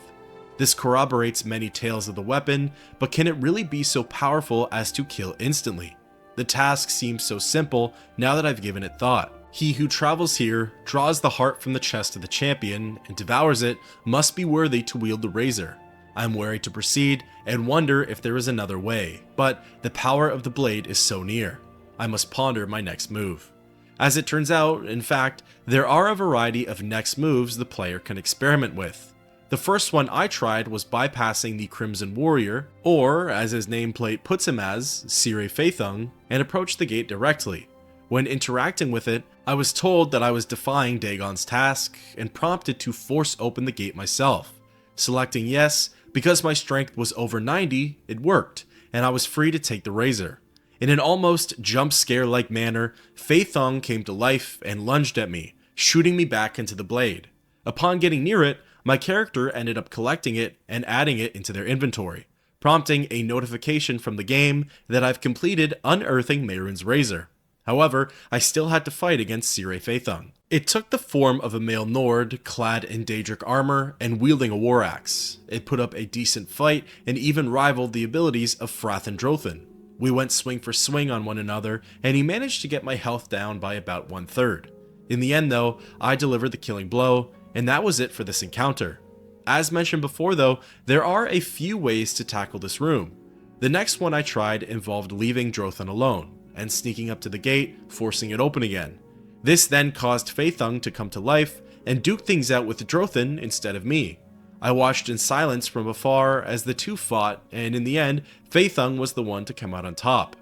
This corroborates many tales of the weapon, but can it really be so powerful as to kill instantly? The task seems so simple now that I've given it thought. He who travels here, draws the heart from the chest of the champion, and devours it, must be worthy to wield the razor. I am wary to proceed, and wonder if there is another way, but the power of the blade is so near. I must ponder my next move. As it turns out, in fact, there are a variety of next moves the player can experiment with. The first one I tried was bypassing the Crimson Warrior, or as his nameplate puts him as, Sire Feithung, and approach the gate directly. When interacting with it, I was told that I was defying Dagon's task, and prompted to force open the gate myself. Selecting yes, because my strength was over 90, it worked, and I was free to take the Razor. In an almost jump scare-like manner, Feithung came to life and lunged at me, shooting me back into the blade. Upon getting near it, my character ended up collecting it and adding it into their inventory, prompting a notification from the game that I've completed unearthing Mehrunes Razor. However, I still had to fight against Sire Feithung. It took the form of a male Nord, clad in Daedric armor and wielding a war axe. It put up a decent fight and even rivaled the abilities of Frath and Drothan. We went swing for swing on one another, and he managed to get my health down by about 1/3. In the end though, I delivered the killing blow, and that was it for this encounter. As mentioned before though, there are a few ways to tackle this room. The next one I tried involved leaving Drothan alone, and sneaking up to the gate, forcing it open again. This then caused Feithung to come to life, and duke things out with Drothan instead of me. I watched in silence from afar as the two fought, and in the end, Feithung was the one to come out on top.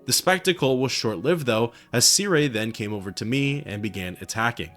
The spectacle was short-lived though, as Sire then came over to me and began attacking.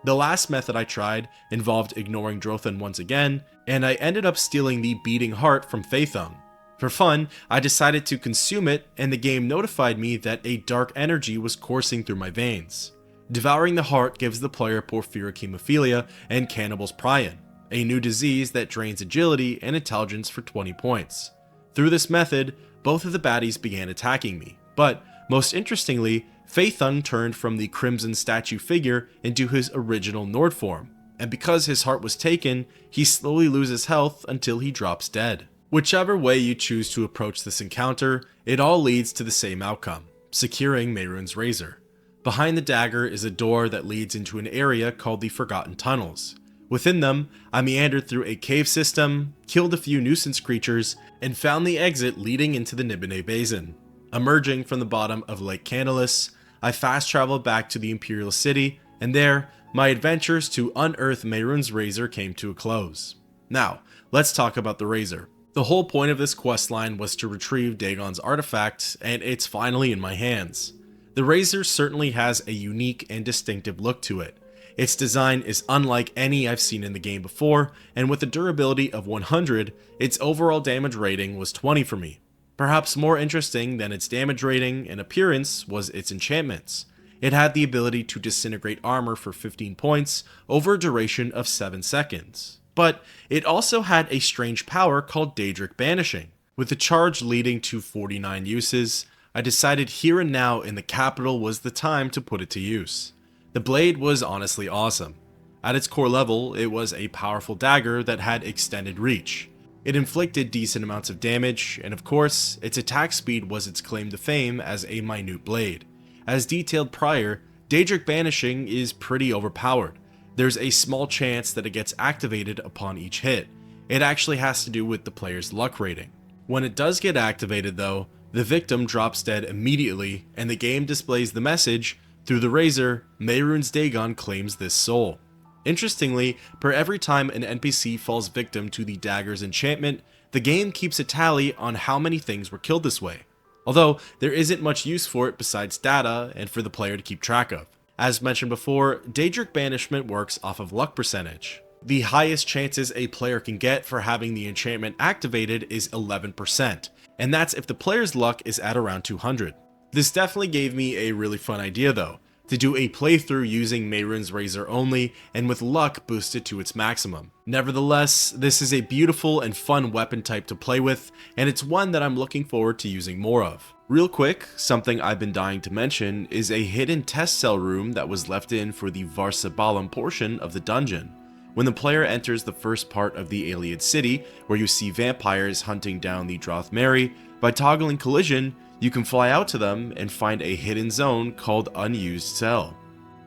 The last method I tried involved ignoring Drothan once again, and I ended up stealing the beating heart from Feithung. For fun, I decided to consume it, and the game notified me that a dark energy was coursing through my veins. Devouring the heart gives the player porphyric hemophilia and cannibal's prion, a new disease that drains agility and intelligence for 20 points. Through this method, both of the baddies began attacking me, but most interestingly, Feithung turned from the crimson statue figure into his original Nord form, and because his heart was taken, he slowly loses health until he drops dead. Whichever way you choose to approach this encounter, it all leads to the same outcome, securing Mehrunes Razor. Behind the dagger is a door that leads into an area called the Forgotten Tunnels. Within them, I meandered through a cave system, killed a few nuisance creatures, and found the exit leading into the Nibene Basin. Emerging from the bottom of Lake Candlelis, I fast traveled back to the Imperial City, and there, my adventures to unearth Mehrunes Razor came to a close. Now, let's talk about the Razor. The whole point of this questline was to retrieve Dagon's artifact, and it's finally in my hands. The Razor certainly has a unique and distinctive look to it. Its design is unlike any I've seen in the game before, and with a durability of 100, its overall damage rating was 20 for me. Perhaps more interesting than its damage rating and appearance was its enchantments. It had the ability to disintegrate armor for 15 points over a duration of 7 seconds. But it also had a strange power called Daedric Banishing. With the charge leading to 49 uses, I decided here and now in the capital was the time to put it to use. The blade was honestly awesome. At its core level, it was a powerful dagger that had extended reach. It inflicted decent amounts of damage, and of course, its attack speed was its claim to fame as a minute blade. As detailed prior, Daedric Banishing is pretty overpowered. There's a small chance that it gets activated upon each hit. It actually has to do with the player's luck rating. When it does get activated though, the victim drops dead immediately, and the game displays the message, "Through the Razor, Mehrunes Dagon claims this soul." Interestingly, per every time an NPC falls victim to the dagger's enchantment, the game keeps a tally on how many things were killed this way. Although, there isn't much use for it besides data and for the player to keep track of. As mentioned before, Daedric Banishment works off of luck percentage. The highest chances a player can get for having the enchantment activated is 11%, and that's if the player's luck is at around 200. This definitely gave me a really fun idea though, to do a playthrough using Mehrunes Razor only and with luck boosted to its maximum. Nevertheless, this is a beautiful and fun weapon type to play with, and it's one that I'm looking forward to using more of. Real quick, something I've been dying to mention is a hidden test cell room that was left in for the Varsabalam portion of the dungeon. When the player enters the first part of the Iliad City, where you see vampires hunting down the Drothmeri, by toggling collision, you can fly out to them and find a hidden zone called Unused Cell.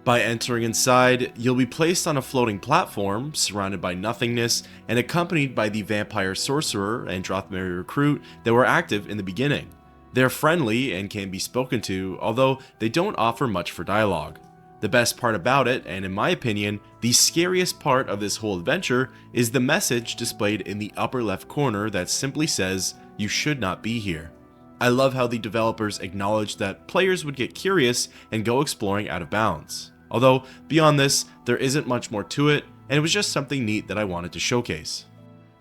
By entering inside, you'll be placed on a floating platform, surrounded by nothingness, and accompanied by the vampire sorcerer and Drothmeri recruit that were active in the beginning. They're friendly and can be spoken to, although they don't offer much for dialogue. The best part about it, and in my opinion, the scariest part of this whole adventure, is the message displayed in the upper left corner that simply says, "You should not be here." I love how the developers acknowledged that players would get curious and go exploring out of bounds. Although, beyond this, there isn't much more to it, and it was just something neat that I wanted to showcase.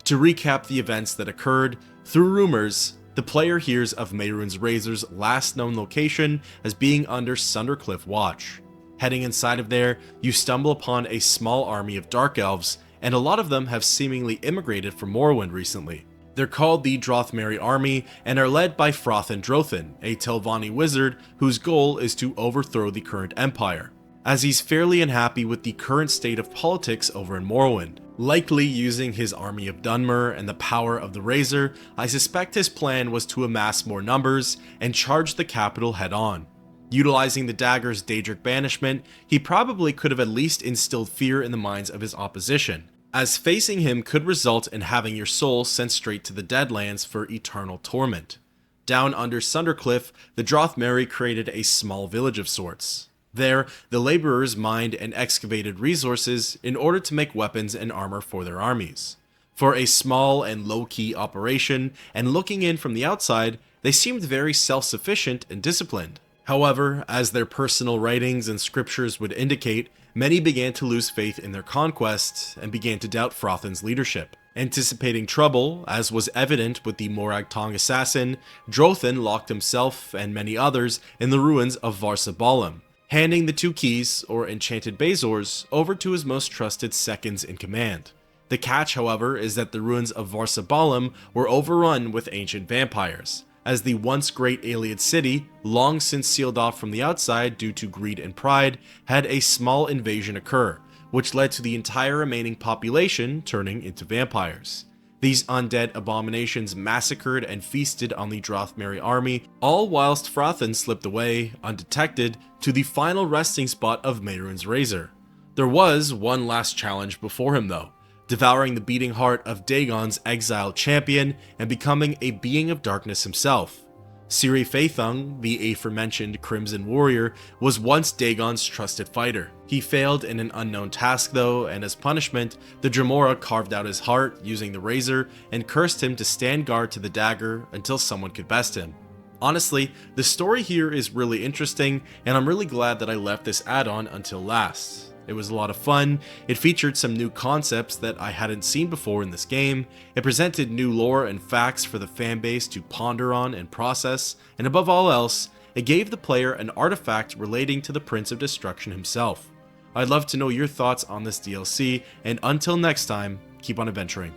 To recap the events that occurred, through rumors, the player hears of Mehrunes Razor's last known location as being under Sundercliff Watch. Heading inside of there, you stumble upon a small army of Dark Elves, and a lot of them have seemingly immigrated from Morrowind recently. They're called the Drothmeri Army and are led by Frothan Drothan, a Telvanni wizard whose goal is to overthrow the current empire, as he's fairly unhappy with the current state of politics over in Morrowind. Likely using his army of Dunmer and the power of the Razor, I suspect his plan was to amass more numbers and charge the capital head on. Utilizing the dagger's Daedric banishment, he probably could have at least instilled fear in the minds of his opposition, as facing him could result in having your soul sent straight to the Deadlands for eternal torment. Down under Sundercliff, the Drothmeri created a small village of sorts. There, the laborers mined and excavated resources in order to make weapons and armor for their armies. For a small and low-key operation, and looking in from the outside, they seemed very self-sufficient and disciplined. However, as their personal writings and scriptures would indicate, many began to lose faith in their conquest and began to doubt Frothan's leadership. Anticipating trouble, as was evident with the Morag Tong assassin, Drothan locked himself and many others in the ruins of Varsabalum, handing the two keys, or enchanted Bazors, over to his most trusted seconds in command. The catch, however, is that the ruins of Varsabalum were overrun with ancient vampires, as the once great Iliad city, long since sealed off from the outside due to greed and pride, had a small invasion occur, which led to the entire remaining population turning into vampires. These undead abominations massacred and feasted on the Drothmeri army, all whilst Frothan slipped away, undetected, to the final resting spot of Mehrunes Razor. There was one last challenge before him though, devouring the beating heart of Dagon's exiled champion and becoming a being of darkness himself. Ciri Faethung, the aforementioned Crimson Warrior, was once Dagon's trusted fighter. He failed in an unknown task though, and as punishment, the Dremora carved out his heart using the razor and cursed him to stand guard to the dagger until someone could best him. Honestly, the story here is really interesting, and I'm really glad that I left this add-on until last. It was a lot of fun, it featured some new concepts that I hadn't seen before in this game, it presented new lore and facts for the fanbase to ponder on and process, and above all else, it gave the player an artifact relating to the Prince of Destruction himself. I'd love to know your thoughts on this DLC, and until next time, keep on adventuring.